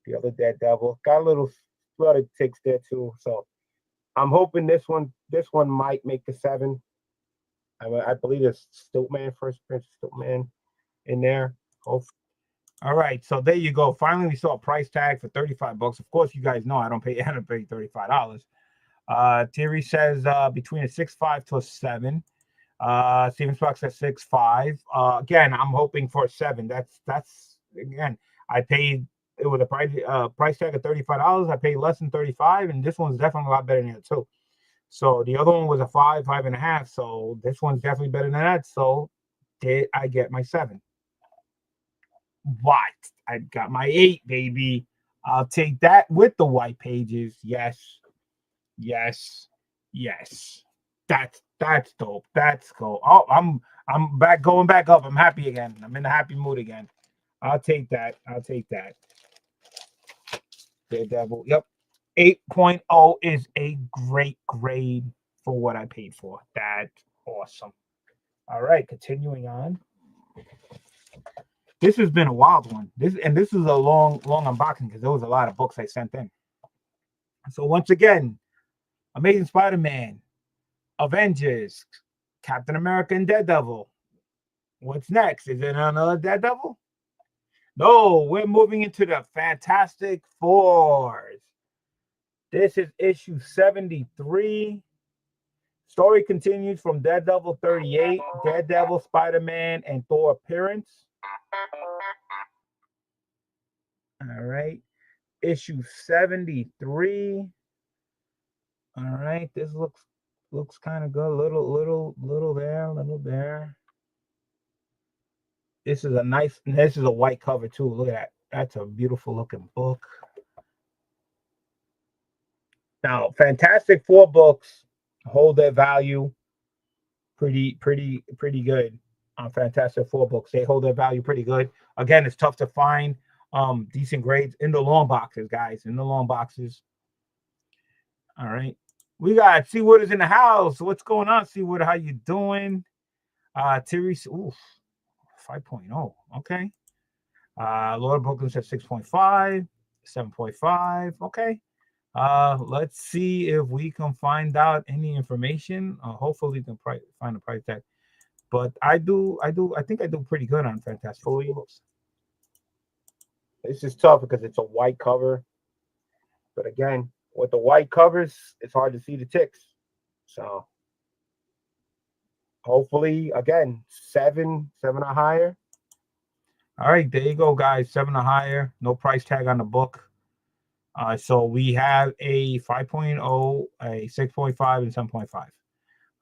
The other Daredevil got a lot of ticks there too. So I'm hoping this one might make the 7. I believe it's Stiltman, first Prince Stiltman in there. Hopefully. All right, so there you go. Finally, we saw a price tag for $35. Of course, you guys know I don't pay $35. Thierry says between a 6.5 to a 7. Steven Sparks at 6.5. Again, I'm hoping for a 7. That's again, I paid it with a price tag of $35. I paid less than 35, and this one's definitely a lot better than the other two. So the other one was a 5, 5.5. So this one's definitely better than that. So did I get my 7? What? I got my 8, baby. I'll take that with the white pages. Yes. Yes. Yes. That's dope. That's cool. Oh, I'm going back up. I'm happy again. I'm in a happy mood again. I'll take that. I'll take that. Daredevil. Yep. 8.0 is a great grade for what I paid for. That's awesome. All right, continuing on. This has been a wild one. This is a long unboxing because there was a lot of books I sent in. So once again, Amazing Spider-Man, Avengers, Captain America, and Daredevil. What's next? Is it another Daredevil? No, we're moving into the Fantastic Fours. This is issue 73. Story continues from Daredevil 38, Daredevil, Spider-Man, and Thor appearance. All right. Issue 73. All right. This looks kind of good. Little there, little there. This is a nice. This is a white cover too. Look at that. That's a beautiful looking book. Now, Fantastic Four books hold their value pretty good. On Fantastic Four books, they hold their value pretty good. Again, it's tough to find decent grades in the long boxes, guys. In the long boxes. All right. We got Seawood is in the house. What's going on, Seawood? How you doing? Terry, ooh, 5.0. Okay. Lord Brooklyn said 6.5, 7.5. Okay. Let's see if we can find out any information. Hopefully, we can find a price tag. But I think I do pretty good on Fantastic Four books. This is tough because it's a white cover. But again, with the white covers, it's hard to see the ticks. So hopefully, again, seven or higher. All right, there you go, guys. 7 or higher. No price tag on the book. So we have a 5.0, a 6.5, and 7.5.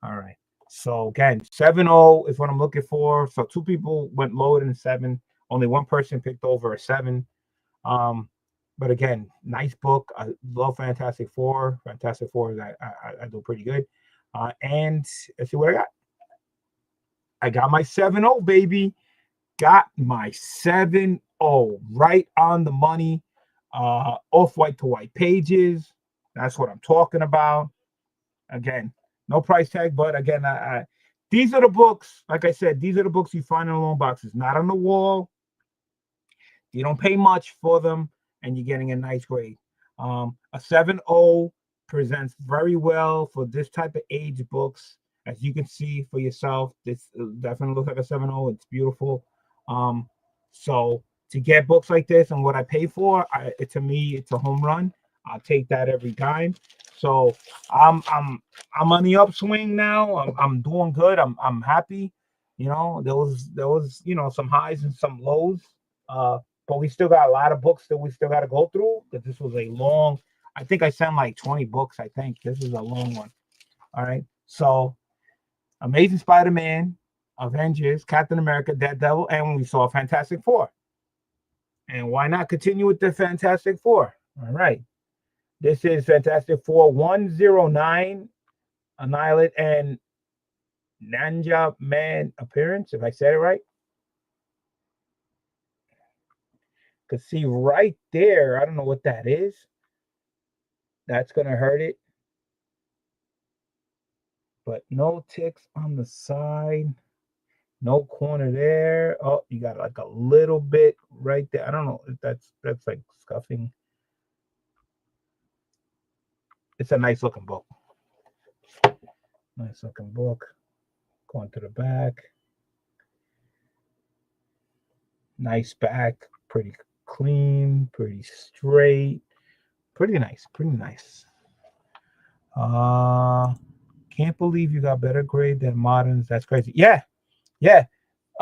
All right. So again, 7.0 is what I'm looking for. So 2 people went lower than 7. Only 1 person picked over a 7. But again, nice book. I love Fantastic Four. Fantastic Four is I do pretty good. And let's see what I got. I got my 7.0, baby. Got my 7.0 right on the money. Off white to white pages. That's what I'm talking about. Again, no price tag, but again, these are the books. Like I said, these are the books you find in the loan boxes, not on the wall. You don't pay much for them, and you're getting a nice grade. A 7.0 presents very well for this type of age books. As you can see for yourself, this definitely looks like a 7.0. It's beautiful. So to get books like this and what I pay for, to me, it's a home run. I'll take that every time. So I'm on the upswing now. I'm doing good. I'm happy. You know, there was some highs and some lows. But we still got a lot of books that we still got to go through because this was a long. I think I sent like 20 books. I think this is a long one. All right. So Amazing Spider-Man, Avengers, Captain America, Daredevil, and we saw Fantastic Four. And why not continue with the Fantastic Four? All right. This is Fantastic Four 109, Annihilate and Ninja Man appearance, if I said it right. Because see right there, I don't know what that is. That's going to hurt it. But no ticks on the side. No corner there. Oh, you got like a little bit right there. I don't know if that's like scuffing. It's a nice looking book. Nice looking book. Going to the back. Nice back. Pretty clean. Pretty straight. Pretty nice. Pretty nice. Can't believe you got better grade than moderns. That's crazy. Yeah.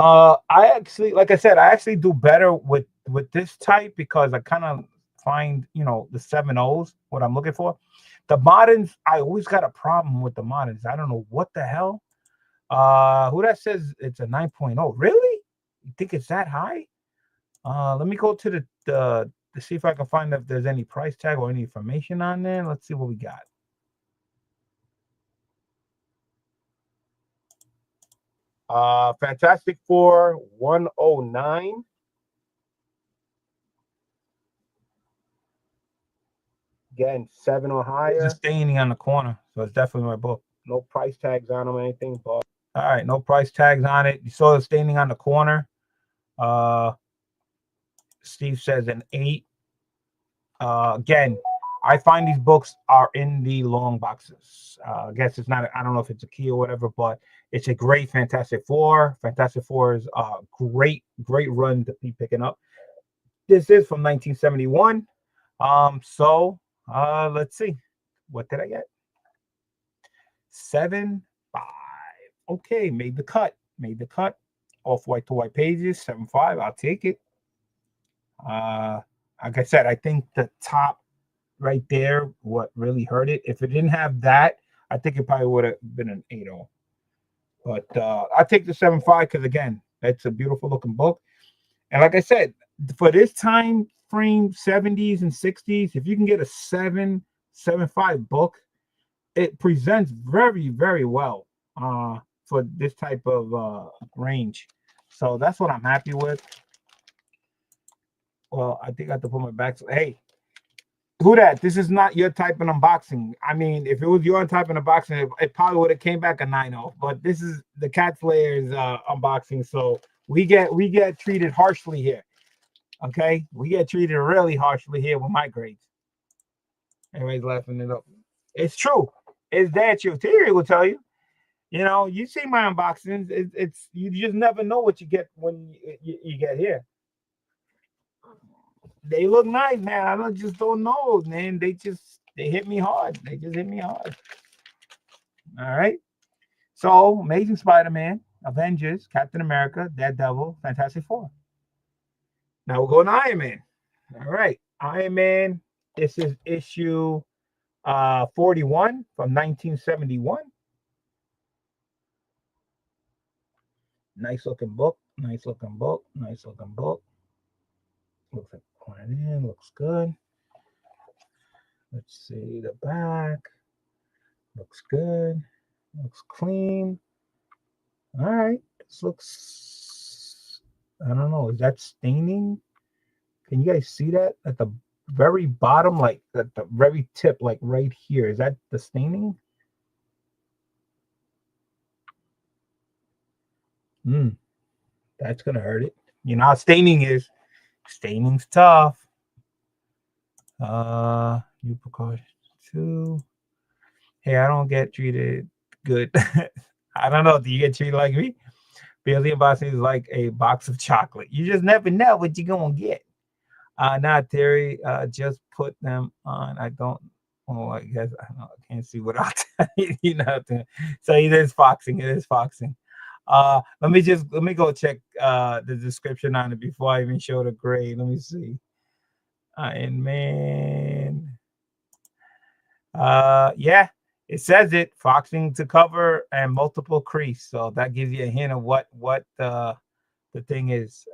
I actually, like I said, I actually do better with this type because I kind of find, the 7.0s, what I'm looking for. The moderns, I always got a problem with the moderns. I don't know what the hell. Who that says it's a 9.0? Really? You think it's that high? Let me go to the to see if I can find if there's any price tag or any information on there. Let's see what we got. Fantastic Four 109. Again, 7 or higher. It's staining on the corner, so it's definitely my book. No price tags on them or anything, but all right, no price tags on it. You saw the staining on the corner. Steve says an 8. Again, I find these books are in the long boxes. I guess it's not. I don't know if it's a key or whatever, but it's a great Fantastic Four. Fantastic Four is a great run to be picking up. This is from 1971. So let's see. What did I get? 7.5. Okay, made the cut. Off white to white pages. 7.5. I'll take it. Like I said, I think the top right there, what really hurt it. If it didn't have that, I think it probably would have been an 8.0. But I take the 7.5 because again, It's a beautiful looking book. And like I said, for this time frame, 70s and 60s, if you can get a 7.75 book, it presents very, very well for this type of range. So that's what I'm happy with. Well, I think I have to put my back. Hey, who that? This is not your type of unboxing. I mean, if it was your type of unboxing, it probably would have came back a 9.0. But this is the Cat Slayer's unboxing, so we get treated harshly here. Okay, we get treated really harshly here with my grades. Everybody's laughing it up. It's true. It's that true. Terry will tell you. You know, you see my unboxings. It's you just never know what you get when you get here. They look nice, man. I don't know, man. They hit me hard. They just hit me hard. All right. So Amazing Spider-Man, Avengers, Captain America, Daredevil, Fantastic Four. Now we're going to Iron Man. All right. Iron Man. This is issue 41 from 1971. Nice looking book. Nice looking book. Nice looking book. Looks like pouring in. Looks good. Let's see the back. Looks good. Looks clean. All right. This looks. I don't know. Is that staining? Can you guys see that at the very bottom, like at the very tip, like right here? Is that the staining? That's gonna hurt it. You know how staining is. Staining's tough. You precaution too. Hey, I don't get treated good. I don't know. Do you get treated like me? Billy and Bossy is like a box of chocolate. You just never know what you're gonna get. Not Terry. Just put them on. I don't. Oh, I guess I can't see without you know. So it is foxing. It is foxing. Let me go check the description on it before I even show the grade. Let me see. Iron Man. Yeah, it says it foxing to cover and multiple crease. So that gives you a hint of what the thing is.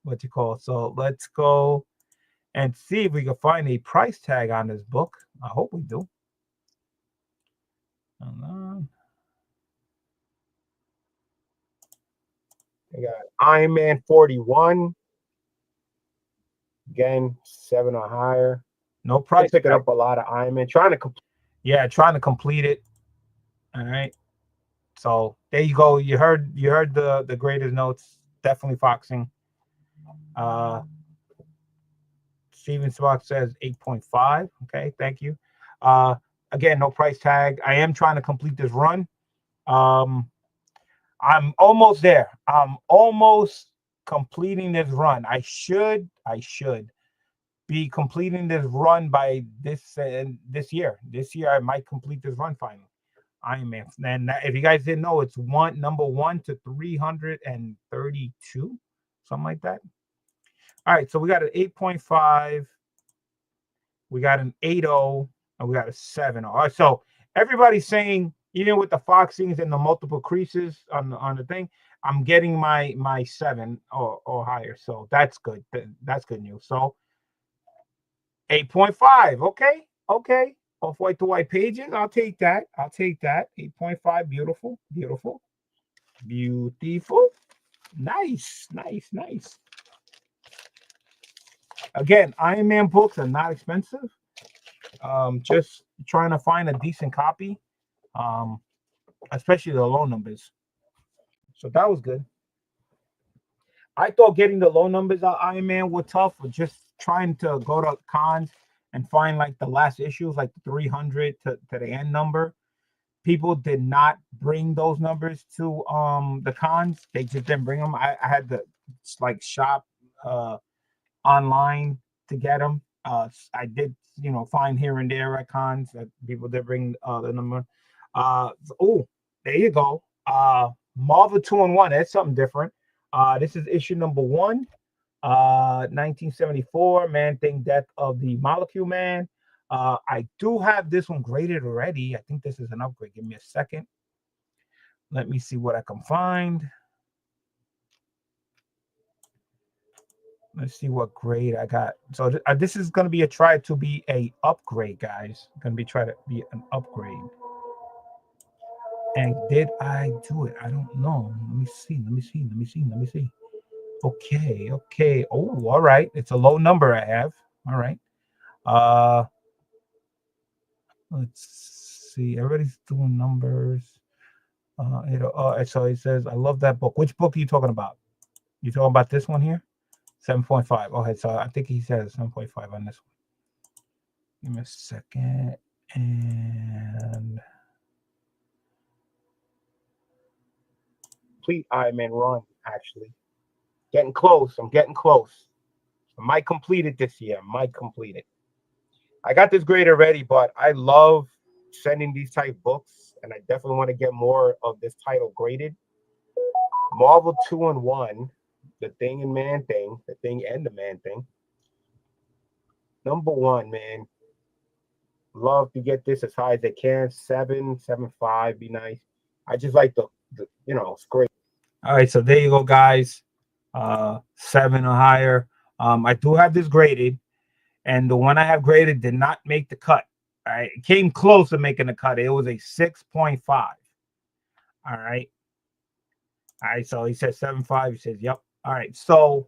What you call. So let's go and see if we can find a price tag on this book. I hope we do. We got Iron Man 41. Again, 7 or higher. No price. Picking up a lot of Iron Man. Trying to complete it. All right. So there you go. You heard the greatest notes. Definitely foxing. Steven Spock says 8.5. Okay, thank you. Again, no price tag. I am trying to complete this run. I'm almost there. I'm almost completing this run. I should be completing this run by this year. This year I might complete this run finally. Iron Man. And if you guys didn't know, it's number 1 to 332, something like that. All right, so we got an 8.5, we got an 8.0, and we got a 7.0. All right, so everybody's saying, even with the foxings and the multiple creases on the thing, I'm getting my 7 or higher. So that's good. That's good news. So 8.5. Okay. Off-white to white pages. I'll take that. 8.5. Beautiful. Nice. Again, Iron Man books are not expensive. Just trying to find a decent copy, especially the low numbers. So that was good. I thought getting the low numbers out Iron Man were tough, but just trying to go to cons and find like the last issues, like the 300 to the end number. People did not bring those numbers to the cons. They just didn't bring them. I had to like shop online to get them. I did, find here and there at cons that people did bring the number. There you go. Marvel 2-in-1. That's something different. This is issue number 1, 1974, Man Thing Death of the Molecule Man. I do have this one graded already. I think this is an upgrade. Give me a second. Let me see what I can find. Let's see what grade I got. So this is going to be a try to be a upgrade, guys. Going to be try to be an upgrade. And did I do it? I don't know. Let me see. Let me see. Let me see. Let me see. Okay. Okay. Oh, all right. It's a low number I have. All right. Uh, let's see. Everybody's doing numbers. So he says, I love that book. Which book are you talking about? You talking about this one here? 7.5. Okay, so I think he says 7.5 on this one. Give me a second. And complete Iron Man run, actually. Getting close. I'm getting close. I might complete it this year. Might complete it. I got this grade already, but I love sending these type books, and I definitely want to get more of this title graded. Marvel 2-in-1, The Thing and Man Thing, The Thing and the Man Thing. Number one, man. Love to get this as high as they can. 7.5, be nice. I just like the it's great. All right, so there you go, guys. 7 or higher. I do have this graded, and the one I have graded did not make the cut. All right, it came close to making the cut. It was a 6.5. All right. All right, so he says 7.5. He says, yep. All right, so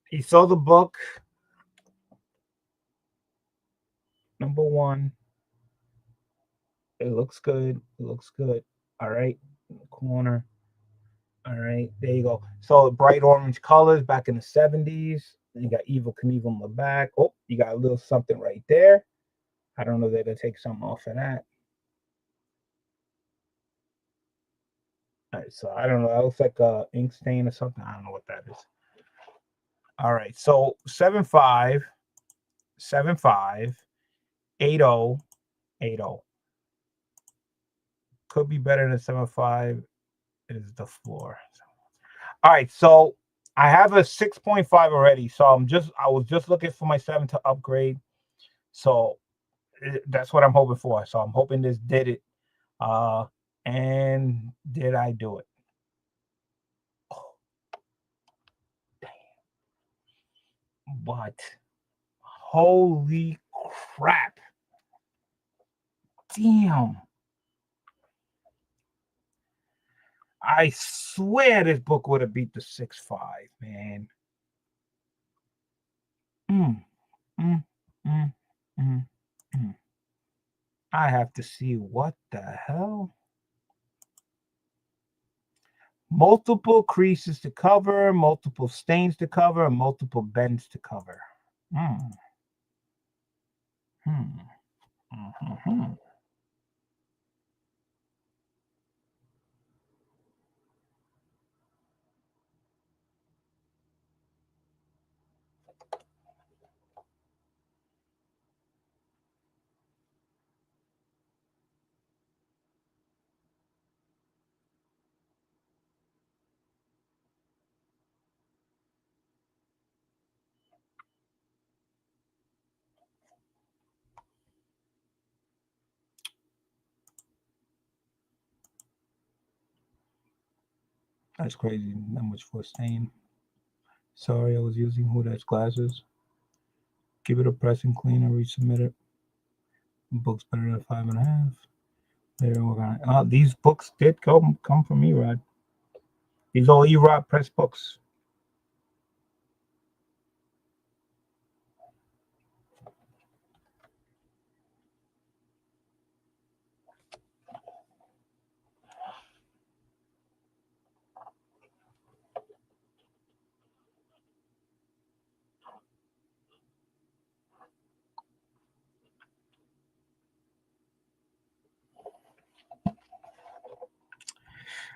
he saw the book. Number one. It looks good. It looks good. All right. In the corner. All right. There you go. So bright orange colors back in the 70s. And you got Evil Knievel on the back. Oh, you got a little something right there. I don't know that they'll take something off of that. All right. So I don't know. That looks like a ink stain or something. I don't know what that is. All right. So 7.5, 7.5, 8.0, 8.0. Could be better than 7.5 is the floor. All right, so I have a 6.5 already. So I was just looking for my 7 to upgrade. So that's what I'm hoping for. So I'm hoping this did it. And did I do it? Oh, damn. But holy crap. Damn. I swear this book would have beat the 6.5, man. Mm, mm, mm, mm, mm. I have to see what the hell. Multiple creases to cover, multiple stains to cover, and multiple bends to cover. Hmm. Hmm. Mm-hmm. That's crazy. That much for a stain. Sorry, I was using Huda's glasses. Give it a press and clean and resubmit it. Book's better than 5.5. There we're gonna. These books did come from Erod. These all Erod press books.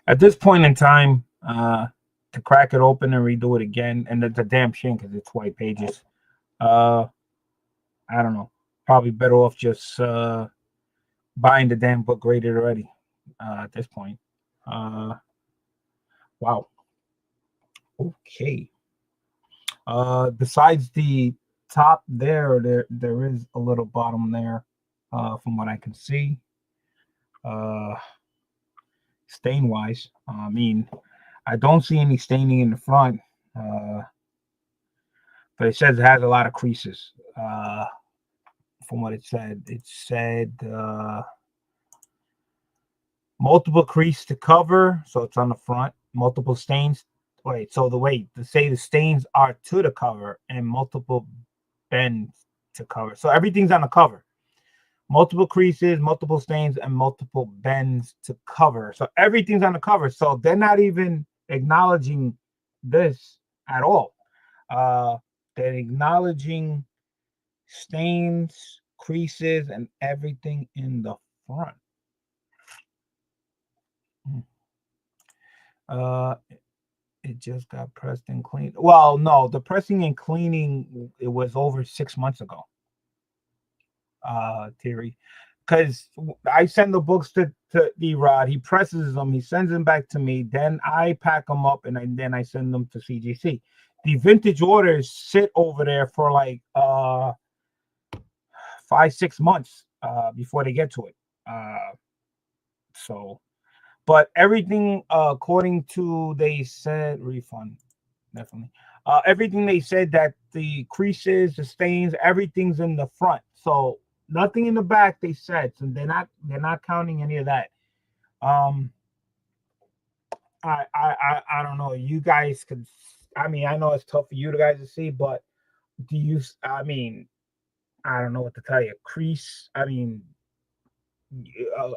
At this point in time, to crack it open and redo it again, and it's a damn shame because it's white pages. I don't know. Probably better off just buying the damn book graded already. At this point, wow. Okay. Besides the top there is a little bottom there, from what I can see. Uh, Stain wise, I mean, I don't see any staining in the front. but it says it has a lot of creases. From what it said multiple crease to cover, so it's on the front. Multiple stains. To say the stains are to the cover, and multiple bends to cover. So everything's on the cover. Multiple creases, multiple stains, and multiple bends to cover. So everything's on the cover. So they're not even acknowledging this at all. They're acknowledging stains, creases, and everything in the front. It just got pressed and cleaned. Well, no, the pressing and cleaning, it was over 6 months ago. Theory, because I send the books to Erod. He presses them, he sends them back to me. Then I pack them up, and then I send them to CGC. The vintage orders sit over there for like 5-6 months before they get to it. So, but everything according to they said refund definitely. Everything they said that the creases, the stains, everything's in the front. So nothing in the back. They said, so they're not counting any of that. I don't know. You guys could. I mean, I know it's tough for you guys to see, but do you? I mean, I don't know what to tell you. Crease. I mean,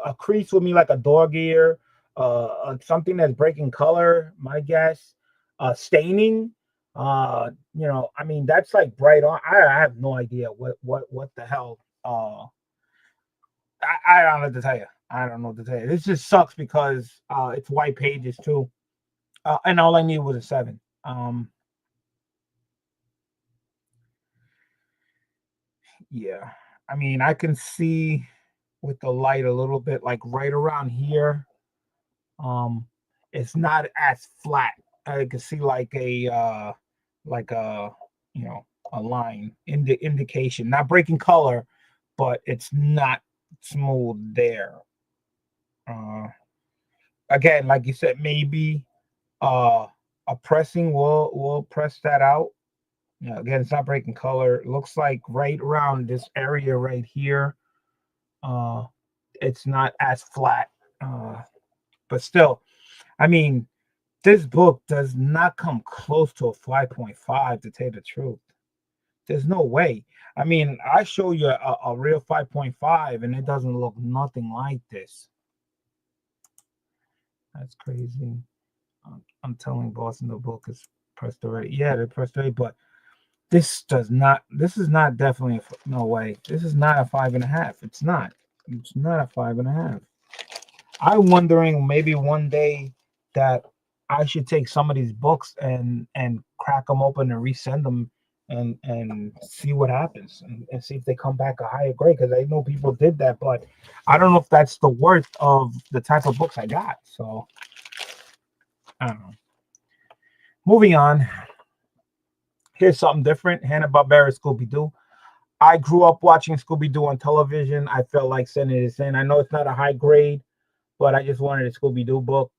a crease would mean like a dog ear, something that's breaking color. My guess, staining. I mean that's like bright on. I have no idea what the hell. I don't know what to tell you. I don't know what to tell you. This just sucks because it's white pages too, and all I needed was a 7. Yeah, I mean I can see with the light a little bit, like right around here. Um, it's not as flat. I can see like a a line indication, not breaking color, but it's not smooth there. Uh, Again, like you said, maybe uh a pressing will press that out. Yeah, again, it's not breaking color. It looks like right around this area right here, uh, it's not as flat. But still, I mean, this book does not come close to a 5.5 to tell you the truth. There's no way. I mean, I show you a real 5.5 and it doesn't look nothing like this. That's crazy. I'm telling Boston the book is pressed already. Yeah, they're pressed already, but this is not definitely, no way. This is not a 5.5. It's not a 5.5. I'm wondering maybe one day that I should take some of these books and crack them open and resend them and see what happens and see if they come back a higher grade, because I know people did that, but I don't know if that's the worth of the type of books I got. So I don't know. Moving on. Here's something different. Hanna-Barbera Scooby-Doo. I grew up watching Scooby-Doo on television. I felt like sending this in. I know it's not a high grade, but I just wanted a Scooby-Doo book.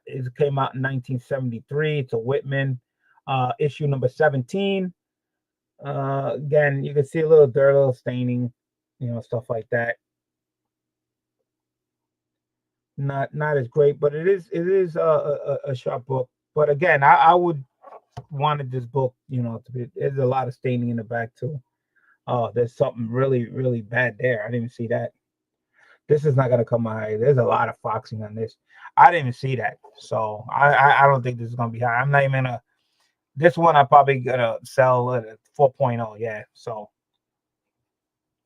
It came out in 1973. It's a Whitman, issue number 17. Again, you can see a little dirt, a little staining, stuff like that. Not as great, but it is a sharp book. But again, I would wanted this book, to be. There's a lot of staining in the back too. Oh, there's something really, really bad there. I didn't even see that. This is not gonna come high. There's a lot of foxing on this. I didn't even see that. So I don't think this is gonna be high. I'm not even gonna. This one I'm probably gonna sell at a 4.0. Yeah. So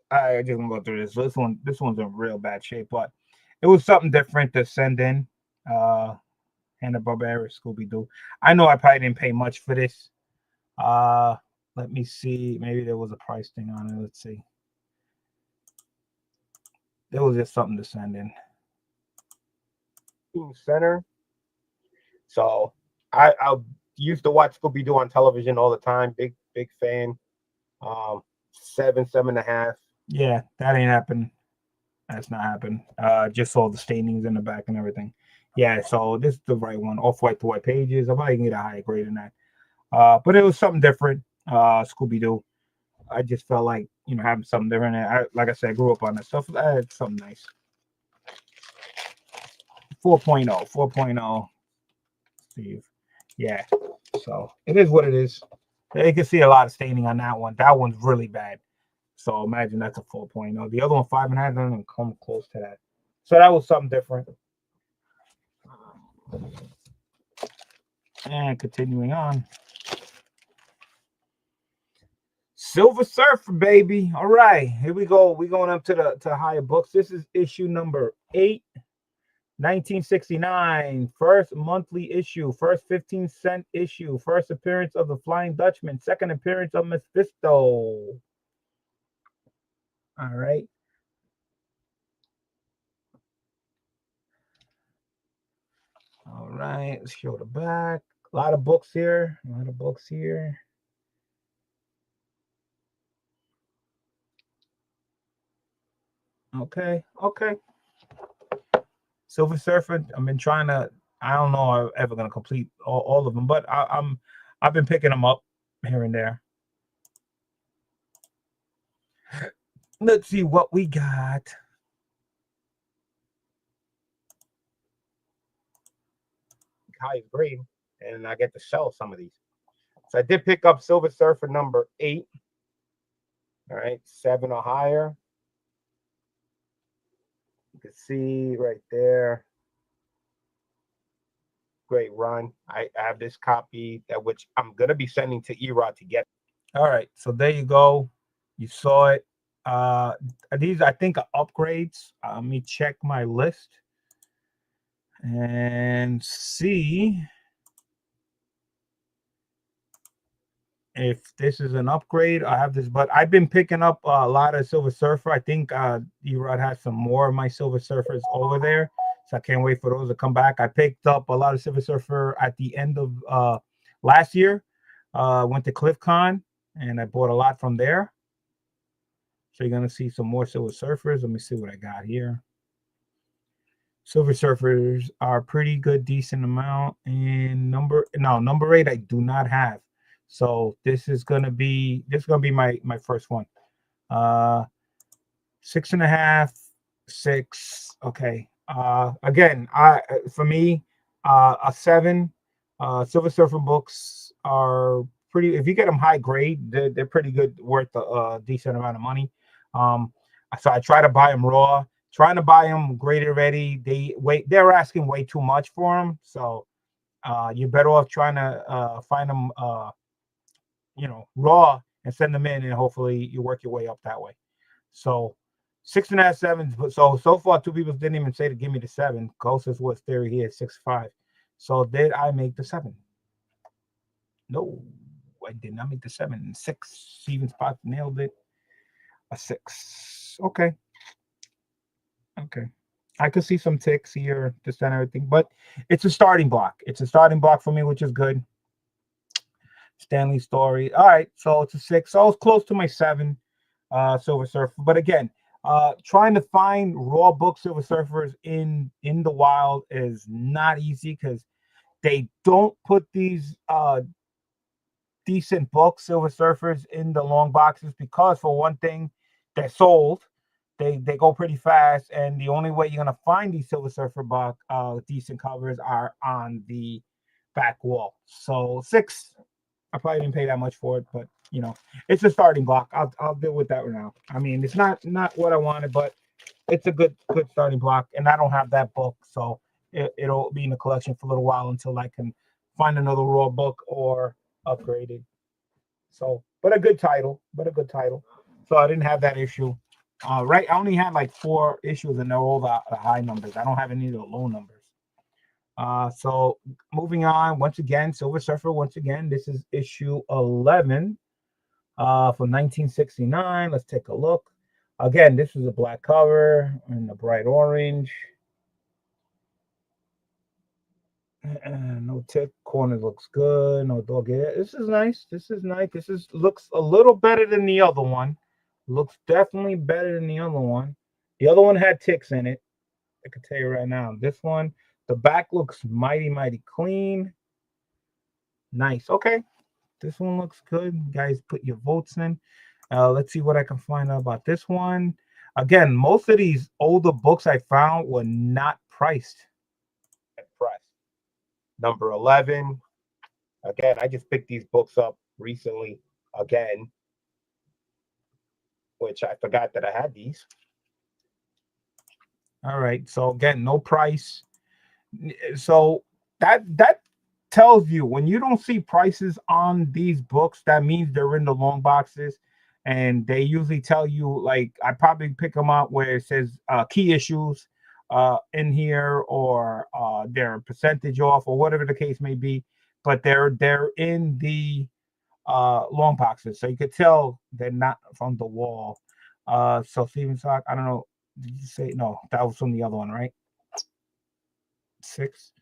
I just gonna go through this. This one's in real bad shape, but it was something different to send in. Hanna-Barbera Scooby Doo. I know I probably didn't pay much for this. Uh, Let me see. Maybe there was a price thing on it. Let's see. There was just something to send in. Center. So I used to watch Scooby Doo on television all the time. Big fan. 7.5. Yeah, that ain't happened. That's not happened. Just saw the stainings in the back and everything. Yeah, so this is the right one. Off white to white pages. I might get a higher grade than that. But it was something different. Scooby-Doo. I just felt like, having something different. And like I said, I grew up on that stuff. I had something nice. 4.0, 4.0, Steve. Yeah. So it is what it is. You can see a lot of staining on that one. That one's really bad. So imagine that's a 4.0. The other one, 5.5, doesn't even come close to that. So that was something different. And continuing on. Silver Surfer, baby. All right, here we go. We're going up to the higher books. This is issue number 8, 1969. First monthly issue, first 15-cent issue, first appearance of the Flying Dutchman, second appearance of Mephisto. All right. All right, let's show the back. A lot of books here. A lot of books here. Okay, okay. Silver Surfer. I've been trying to. I don't know. I'm ever gonna complete all of them, but I've been picking them up here and there. Let's see what we got. Highest grade, and I get to sell some of these. So I did pick up Silver Surfer number 8. All right, 7 or higher. You can see right there. Great run. I have this copy that which I'm gonna be sending to Erod to get. All right, so there you go. You saw it. Uh, these I think are upgrades. Let me check my list and see if this is an upgrade. I have this, but I've been picking up a lot of Silver Surfer. I think Erod has some more of my Silver Surfers over there, so I can't wait for those to come back. I picked up a lot of Silver Surfer at the end of last year. Went to CliffCon and I bought a lot from there. So you're gonna see some more Silver Surfers. Let me see what I got here. Silver Surfers are pretty good, decent amount. And number 8 I do not have. So this is gonna be my first one. Uh 6.5, 6. Okay. Again, I for me, a 7. Silver Surfer books are pretty. If you get them high grade, they're pretty good, worth a decent amount of money. Um, so I try to buy them raw. Trying to buy them graded ready, they're asking way too much for them. So you're better off trying to find them, raw, and send them in, and hopefully you work your way up that way. So 6.5, 7. So far, two people didn't even say to give me the 7. Closest was Theory here, 6.5. So did I make the 7? No, I did not make the 7. 6. Steven Spot nailed it. A 6. Okay. Okay. I could see some ticks here, this and everything, but it's a starting block. It's a starting block for me, which is good. Stanley Story. All right, so it's a 6. So I was close to my 7, Silver Surfer. But again, trying to find raw book Silver Surfers in the wild is not easy because they don't put these decent book Silver Surfers in the long boxes because, for one thing, they're sold. They go pretty fast, and the only way you're gonna find these Silver Surfer box decent covers are on the back wall. So 6. I probably didn't pay that much for it, but it's a starting block. I'll deal with that right now. I mean, it's not what I wanted, but it's a good starting block, and I don't have that book, so it'll be in the collection for a little while until I can find another raw book or upgraded. So, but a good title, So I didn't have that issue. Right, I only had like 4 issues, and they're all the high numbers. I don't have any of the low numbers. So moving on, once again, Silver Surfer. Once again, this is issue 11 from 1969. Let's take a look. Again, this is a black cover and a bright orange. No tick. Corner looks good. No dog. Yeah, this is nice. This is nice. Looks a little better than the other one. Looks definitely better than the other one. The other one had ticks in it. I can tell you right now. This one, the back looks mighty clean. Nice. Okay. This one looks good. Guys, put your votes in. Let's see what I can find out about this one. Again, most of these older books I found were not priced at press. Number 11. Again, I just picked these books up recently again, which I forgot that I had these. All right. So again, no price. So that tells you when you don't see prices on these books, that means they're in the long boxes, and they usually tell you like I probably pick them up where it says key issues in here or their percentage off or whatever the case may be, but they're in the long boxes, so you could tell they're not from the wall. So Steven Sock, I don't know. Did you say no? That was from the other one, right? 6.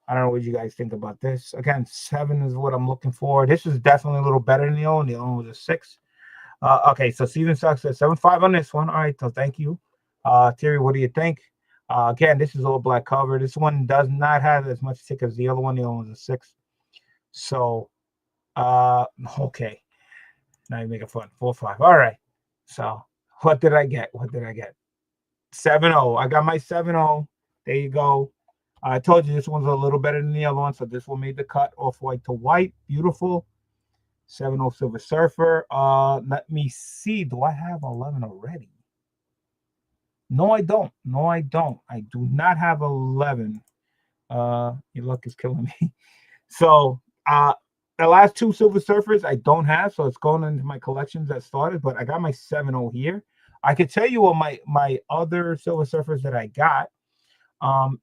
I don't know what you guys think about this. Again, 7 is what I'm looking for. This is definitely a little better than the other one. The other one was a 6. Okay, so Steven Sucks said 7.5 on this one. All right, so thank you. Terry, what do you think? Again, this is all black cover. This one does not have as much tick as the other one. The other one was a 6. So, okay. Now you're making fun. 4.5. All right. So, what did I get? What did I get? 7.0. I got my 7.0. There you go. I told you this one's a little better than the other one, so this one made the cut off white to white. Beautiful. 7.0 Silver Surfer. Let me see. Do I have 11 already? No, I don't. No, I don't. I do not have 11. Your luck is killing me. So, the last 2 Silver Surfers I don't have, so it's going into my collections that started, but I got my 7.0 here. I could tell you what my other Silver Surfers that I got.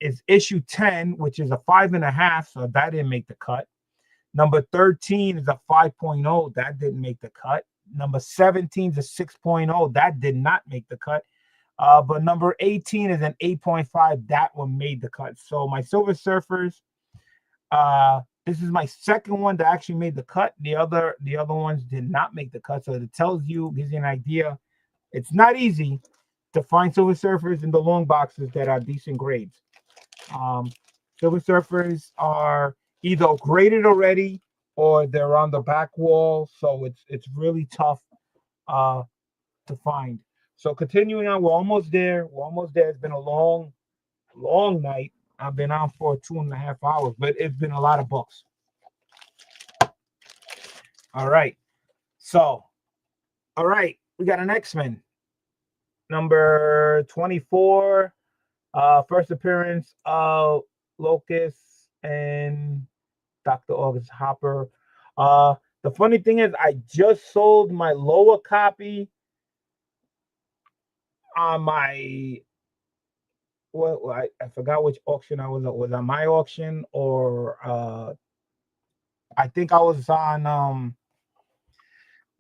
Is issue 10, which is a 5.5, so that didn't make the cut. Number 13 is a 5.0, that didn't make the cut. Number 17 is a 6.0, that did not make the cut. But number 18 is an 8.5, that one made the cut. So my Silver Surfers, this is my second one that actually made the cut. The other ones did not make the cut. So it tells you, gives you an idea. It's not easy to find Silver Surfers in the long boxes that are decent grades. Silver Surfers are either graded already or they're on the back wall, so it's really tough to find. So continuing on, we're almost there. We're almost there. It's been a long night. I've been on for 2.5 hours, but it's been a lot of books. All right. So, all right, we got an X-Men. Number 24, first appearance of Locust and Dr. August Hopper. The funny thing is, I just sold my lower copy on my I forgot which auction I was at. Was on my auction or I think I was on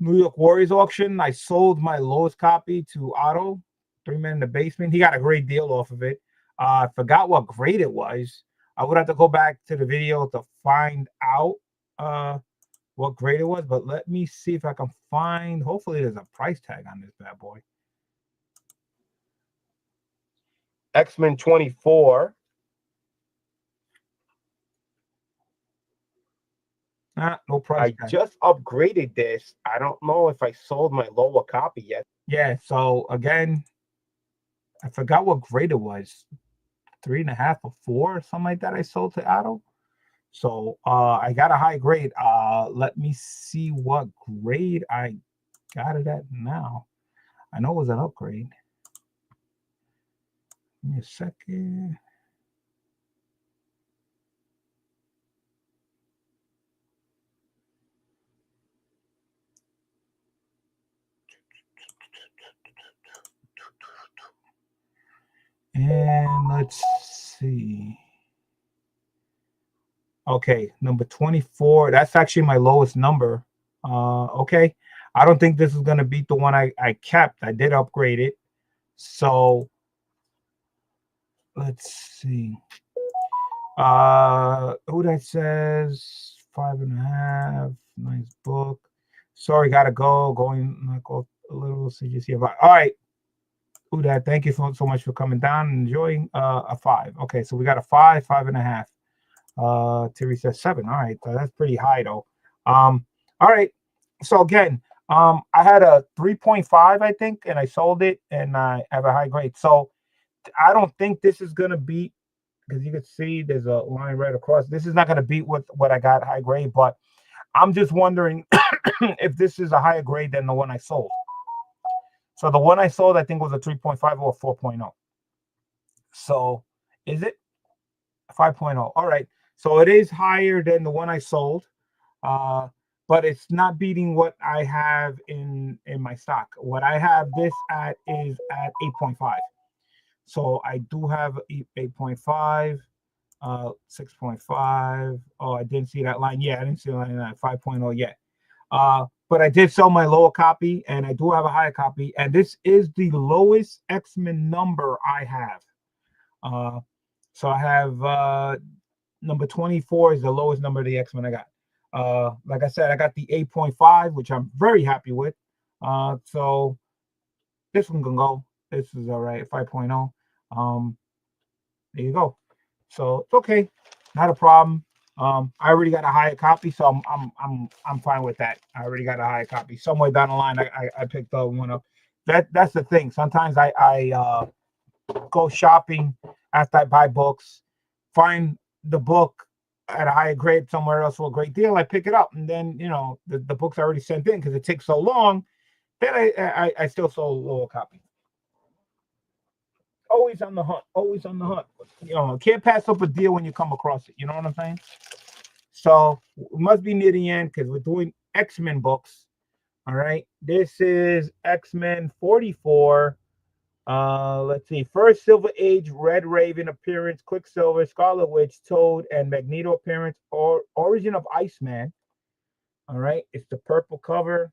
New York Warriors auction. I sold my lowest copy to Otto, 3 Men in the Basement. He got a great deal off of it. I forgot what grade it was. I would have to go back to the video to find out what grade it was, but let me see if I can find. Hopefully, there's a price tag on this bad boy. X-Men 24. No price tag. I just upgraded this. I don't know if I sold my lower copy yet. Yeah, so again, I forgot what grade it was. 3.5 or 4 or something like that I sold to Otto. So I got a high grade. Let me see what grade I got it at now. I know it was an upgrade. Give me a second. And let's see. Okay, number 24. That's actually my lowest number. Okay. I don't think this is going to beat the one I kept. I did upgrade it. So let's see. Who that says 5.5. Nice book. Sorry, gotta go. Going a little CGC here. All right. Who that? Thank you so much for coming down and enjoying a 5. Okay, so we got a 5, 5.5. Terry says 7. All right, so that's pretty high though. All right. So again, I had a 3.5, I think, and I sold it, and I have a high grade. So I don't think this is gonna beat, because you can see there's a line right across. This is not gonna beat what I got high grade, but I'm just wondering if this is a higher grade than the one I sold. So the one I sold, I think, was a 3.5 or 4.0. So is it 5.0? All right. So it is higher than the one I sold. Uh, but it's not beating what I have in my stock. What I have this at is at 8.5. So I do have 8.5, 6.5. Oh, I didn't see that line. Yeah, I didn't see the line at 5.0 yet. But I did sell my lower copy, and I do have a higher copy, and this is the lowest X-Men number I have. Uh, so I have number 24 is the lowest number of the X-Men I got. Like I said, I got the 8.5, which I'm very happy with. So this one can go. This is all right, 5.0. There you go. So it's okay, not a problem. I already got a higher copy, so I'm fine with that. I already got a higher copy. Somewhere down the line, I picked up one up. That's the thing. Sometimes I go shopping after I buy books, find the book at a higher grade somewhere else for a great deal. I pick it up, and then the book's already sent in because it takes so long. Then I still sold a lower copy. Always on the hunt. Always on the hunt. Can't pass up a deal when you come across it. You know what I'm saying? So we must be near the end because we're doing X-Men books. All right. This is X-Men 44. Let's see. First Silver Age, Red Raven appearance, Quicksilver, Scarlet Witch, Toad, and Magneto appearance, or Origin of Iceman. All right. It's the purple cover.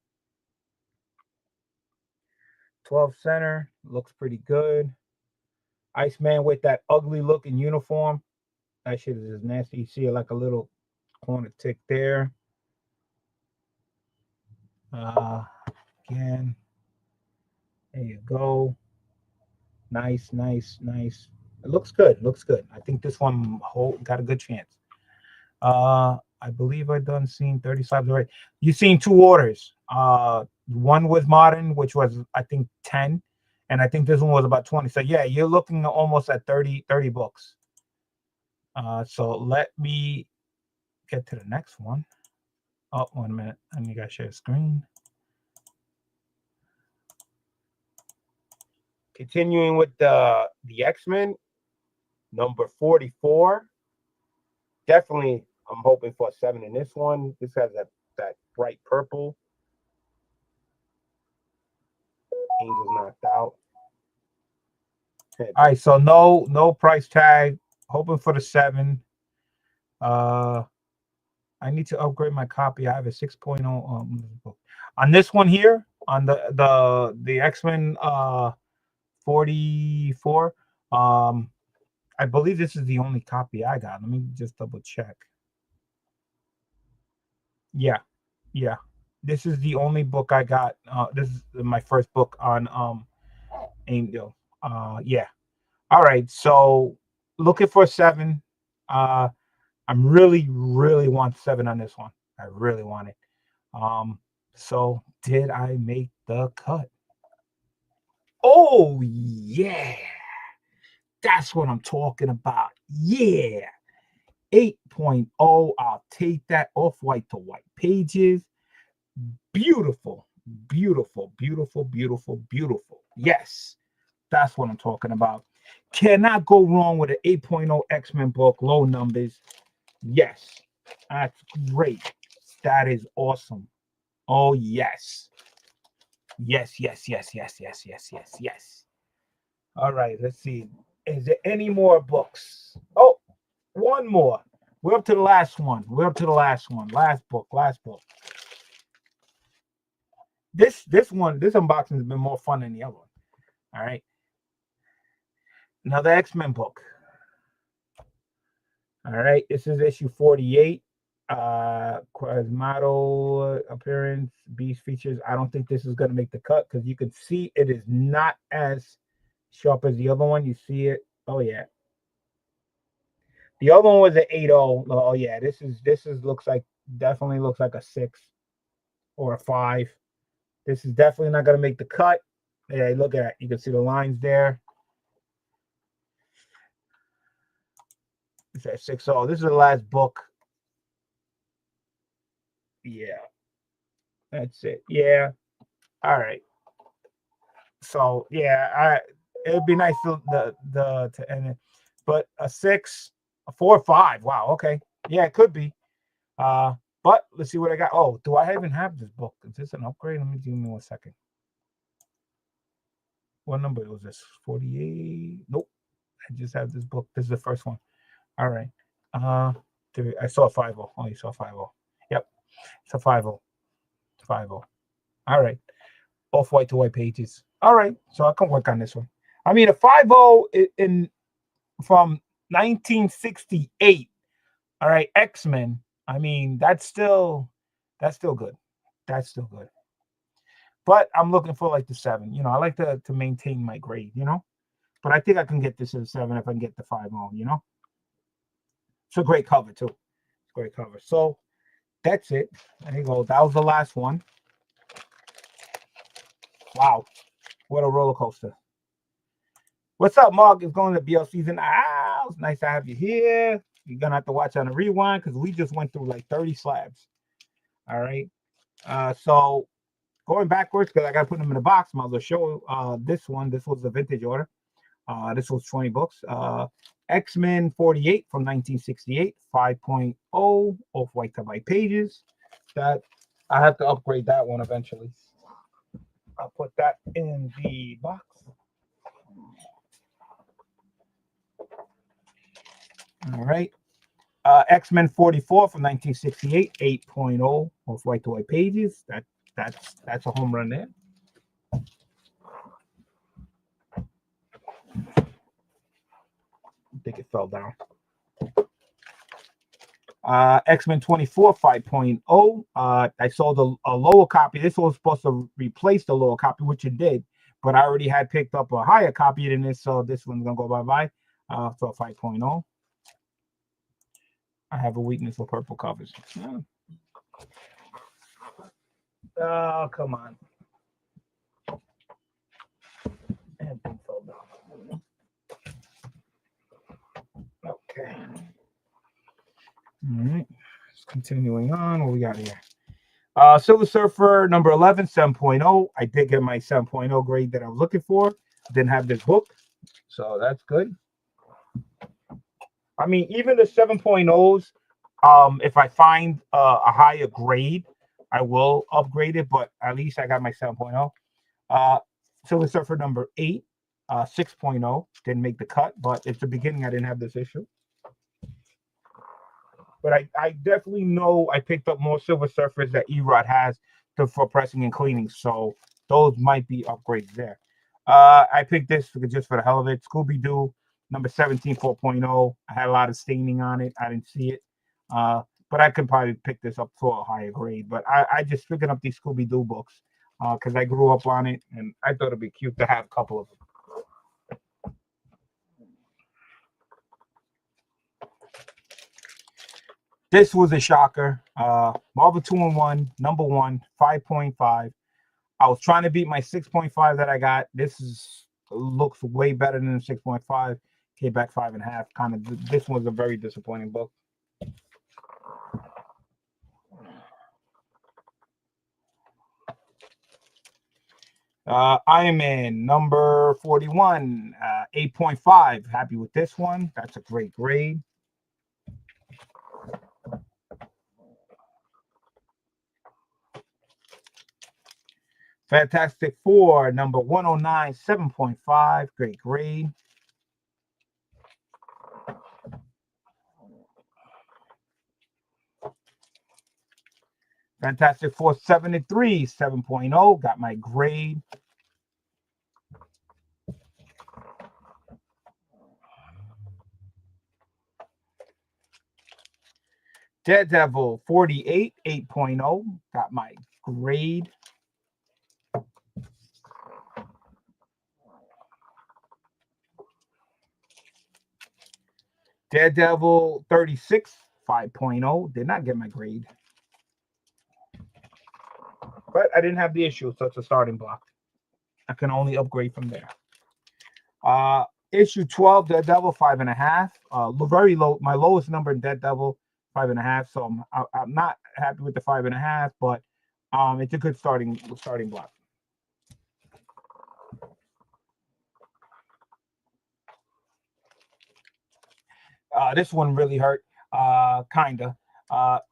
12 center. Looks pretty good. Iceman with that ugly looking uniform. That shit is just nasty. You see it like a little corner tick there. Uh, Again, there you go. Nice, nice, nice. It looks good. Looks good. I think this one got a good chance. I believe I done seen 30 subs already. You seen two orders. One was modern, which was I think 10, and I think this one was about 20. So yeah, you're looking almost at 30 books. So let me get to the next one. Oh, 1 minute. And you gotta share the screen. Continuing with the X-Men, number 44. Definitely, I'm hoping for a 7 in this one. This has that bright purple. Angel's knocked out. All right, so no price tag. Hoping for the 7. I need to upgrade my copy. I have a 6.0 book. On this one here, on the X-Men 44. I believe this is the only copy I got. Let me just double check. Yeah, yeah. This is the only book I got. This is my first book on Angel. Yeah. All right. So looking for 7. Uh, I'm really want 7 on this one. I really want it. So did I make the cut? Oh yeah. That's what I'm talking about. Yeah. 8.0. I'll take that off white to white pages. Beautiful, beautiful, beautiful, beautiful, beautiful. Yes, that's what I'm talking about. Cannot go wrong with an 8.0 X-Men book, low numbers. Yes, that's great. That is awesome. Oh, yes. Yes, yes, yes, yes, yes, yes, yes, yes. All right, let's see. Is there any more books? Oh, one more. We're up to the last one. We're up to the last one. Last book, last book. This unboxing has been more fun than the other one. All right. Another X-Men book. All right. This is issue 48. Quasimodo appearance, Beast features. I don't think this is going to make the cut because you can see it is not as sharp as the other one. You see it. Oh, yeah. The other one was an 8.0. Oh, yeah. This is looks like, definitely looks like a 6. or a 5. This is definitely not going to make the cut. Yeah, look at it. You can see the lines there. It's at 6-0. This is the last book. Yeah, that's it. Yeah. All right. So yeah, it'd be nice to end it, but a 6, a 4, 5. Wow. Okay. Yeah, it could be. Uh, but let's see what I got. Oh, do I even have this book? Is this an upgrade? Give me 1 second. What number was this? 48. Nope. I just have this book. This is the first one. All right. Uh, I saw 50. Oh, you saw 50. Yep. It's a 50. 50. All right. Off white to white pages. All right. So I can work on this one. I mean, a 50 in from 1968. All right. X-Men. I mean, that's still good. That's still good. But I'm looking for like the 7. I like to maintain my grade. But I think I can get this at a 7 if I can get the 50. It's a great cover too. It's a great cover. So that's it. There you go. That was the last one. Wow. What a roller coaster. What's up, Mark? It's going to BL season. It's nice to have you here. You're going to have to watch on a rewind because we just went through like 30 slabs. All right. So going backwards, because I got to put them in the box, might as well show this one. This was the vintage order. This was 20 books. X-Men 48 from 1968, 5.0 off white to white pages. That I have to upgrade that one eventually. I'll put that in the box. All right. X-Men 44 from 1968, 8.0 off white to white pages. That's a home run there. I think it fell down. X-Men 24 5.0. I sold a lower copy. This was supposed to replace the lower copy, which it did, but I already had picked up a higher copy than this, so this one's gonna go bye-bye. So 5.0. I have a weakness for purple covers. Oh, come on. Everything fell down. Okay. All right. Continuing on, what we got here? Silver Surfer number 11, 7.0. I did get my 7.0 grade that I was looking for. Didn't have this book, so that's good. I mean, even the 7.0s, if I find a higher grade, I will upgrade it, but at least I got my 7.0. Silver Surfer number 8, 6.0. Didn't make the cut, but it's the beginning. I didn't have this issue. But I definitely know I picked up more Silver Surfers that Erod has for pressing and cleaning. So those might be upgrades there. I picked this just for the hell of it. Scooby-Doo, number 17, 4.0. I had a lot of staining on it. I didn't see it. But I could probably pick this up for a higher grade. But I just picking up these Scooby-Doo books because I grew up on it. And I thought it'd be cute to have a couple of them. This was a shocker. Marvel 2-in-1, number 1, 5.5. I was trying to beat my 6.5 that I got. This looks way better than the 6.5. Came back 5.5. Kind of. This was a very disappointing book. Iron Man number 41, 8.5. Happy with this one. That's a great grade. Fantastic Four, number 109, 7.5. Great grade. Fantastic Four 73, 7.0. Got my grade. Daredevil 48, 8.0. Got my grade. Daredevil 36, 5.0. Did not get my grade. I didn't have the issue, so it's a starting block. I can only upgrade from there. Uh, issue 12, Dead Devil 5.5. Very low. My lowest number in Dead Devil 5.5. So I'm not happy with the 5.5, but it's a good starting block. This one really hurt. Kinda.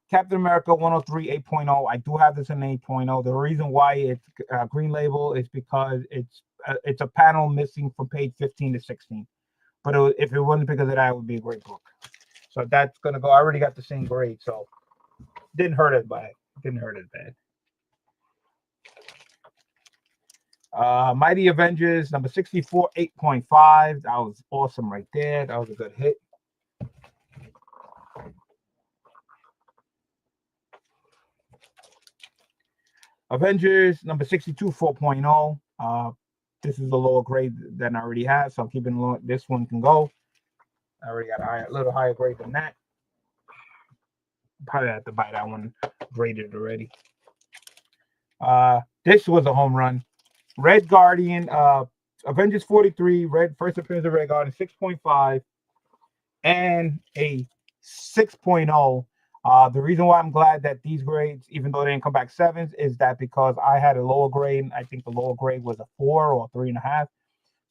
Captain America 103 8.0. I do have this in 8.0. The reason why it's green label is because it's a panel missing from page 15 to 16. But if it wasn't because of that, it would be a great book. So that's gonna go. I already got the same grade, so didn't hurt it bad. Didn't hurt it bad. Mighty Avengers number 64 8.5. That was awesome right there. That was a good hit. Avengers number 62 4.0. This is a lower grade than I already have, so I'm keeping low. This one can go. I already got a little higher grade than that. Probably have to buy that one graded already. This was a home run. Red Guardian, Avengers 43, first appearance of Red Guardian 6.5, and a 6.0. The reason why I'm glad that these grades, even though they didn't come back sevens, is that because I had a lower grade. I think the lower grade was a 4 or 3.5.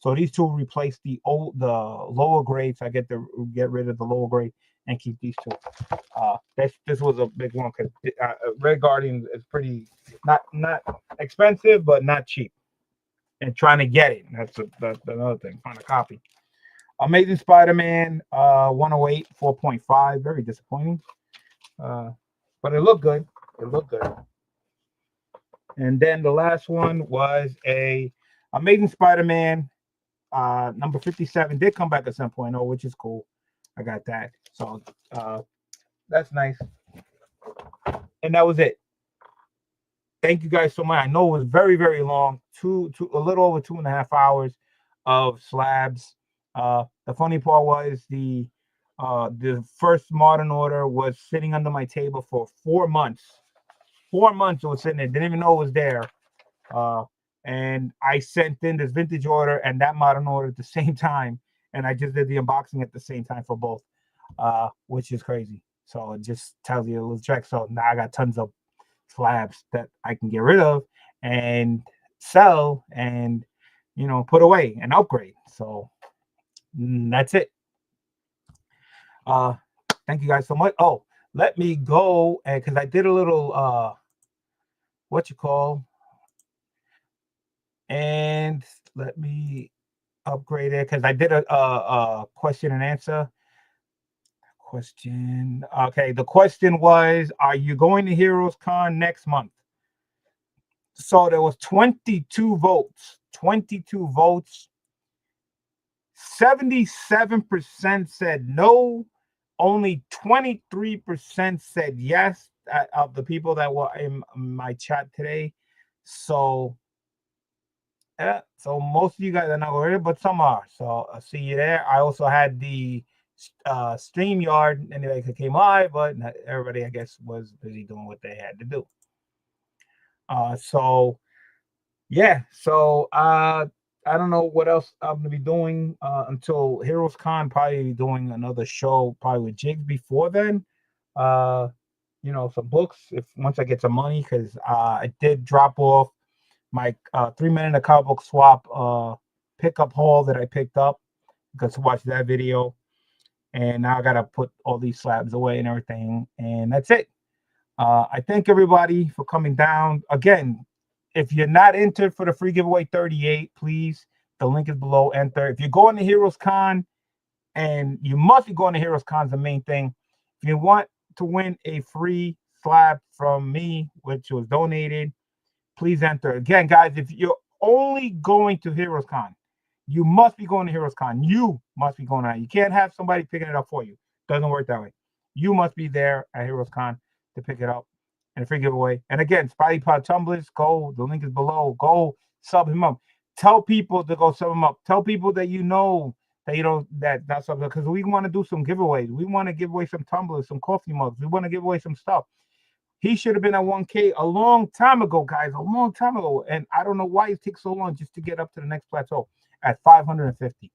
So these two replace the lower grades. So I get rid of the lower grade and keep these two. This was a big one because Red Guardian is pretty not expensive, but not cheap. And trying to get it, that's another thing. Find a copy. Amazing Spider-Man 108 4.5. Very disappointing. But it looked good. And then the last one was a Amazing Spider-Man number 57. Did come back at 7.0, which is cool. I got that. So that's nice. And that was it. Thank you guys so much. I know it was very, very long. A little over 2.5 hours of slabs. The funny part was the first Modern Order was sitting under my table for 4 months. 4 months it was sitting there. Didn't even know it was there. And I sent in this vintage order and that Modern Order at the same time. And I just did the unboxing at the same time for both, which is crazy. So it just tells you a little trick. So now I got tons of slabs that I can get rid of and sell and, put away and upgrade. So that's it. Thank you guys so much. Oh, let me go, and because I did a little and let me upgrade it because I did a question and answer question. Okay, the question was, are you going to Heroes Con next month? So there was 22 votes. 77% said no. Only 23% said yes of the people that were in my chat today. So, so most of you guys are not worried, but some are. So I'll see you there. I also had the StreamYard, anybody that came live, but everybody, I guess, was busy doing what they had to do. So I don't know what else I'm gonna be doing until Heroes Con. Probably doing another show, probably with Jigs before then. Some books once I get some money, because I did drop off my 3-minute comic book swap pickup haul that I picked up. Because to watch that video, and now I gotta put all these slabs away and everything, and that's it. I thank everybody for coming down again. If you're not entered for the free giveaway 38, please, the link is below. Enter. If you're going to Heroes Con, and you must be going to Heroes Con, is the main thing. If you want to win a free slab from me, which was donated, please enter. Again, guys, if you're only going to Heroes Con, you must be going to Heroes Con. You must be going on. You can't have somebody picking it up for you. Doesn't work that way. You must be there at Heroes Con to pick it up. And a free giveaway. And again, Spidey Pod Tumblers, go. The link is below. Go sub him up. Tell people to go sub him up. Tell people that that's something, because we want to do some giveaways. We want to give away some tumblers, some coffee mugs. We want to give away some stuff. He should have been at 1K a long time ago, guys, a long time ago. And I don't know why it takes so long just to get up to the next plateau at 550.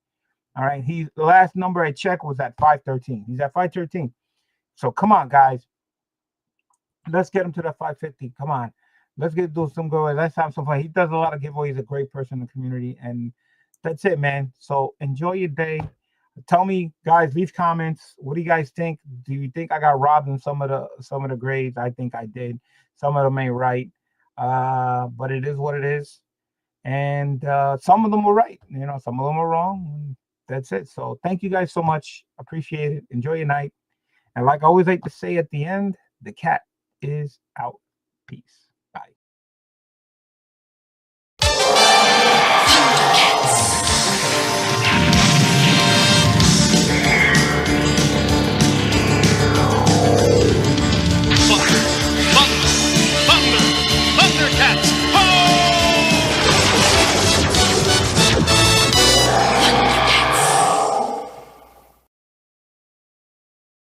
All right. The last number I checked was at 513. He's at 513. So come on, guys. Let's get him to that 550. Come on. Let's do some giveaways. Let's have some fun. He does a lot of giveaways. He's a great person in the community. And that's it, man. So enjoy your day. Tell me, guys, leave comments. What do you guys think? Do you think I got robbed in some of the grades? I think I did. Some of them ain't right. But it is what it is. And some of them were right. Some of them were wrong. That's it. So thank you guys so much. Appreciate it. Enjoy your night. And like I always like to say at the end, the cat is out. Peace.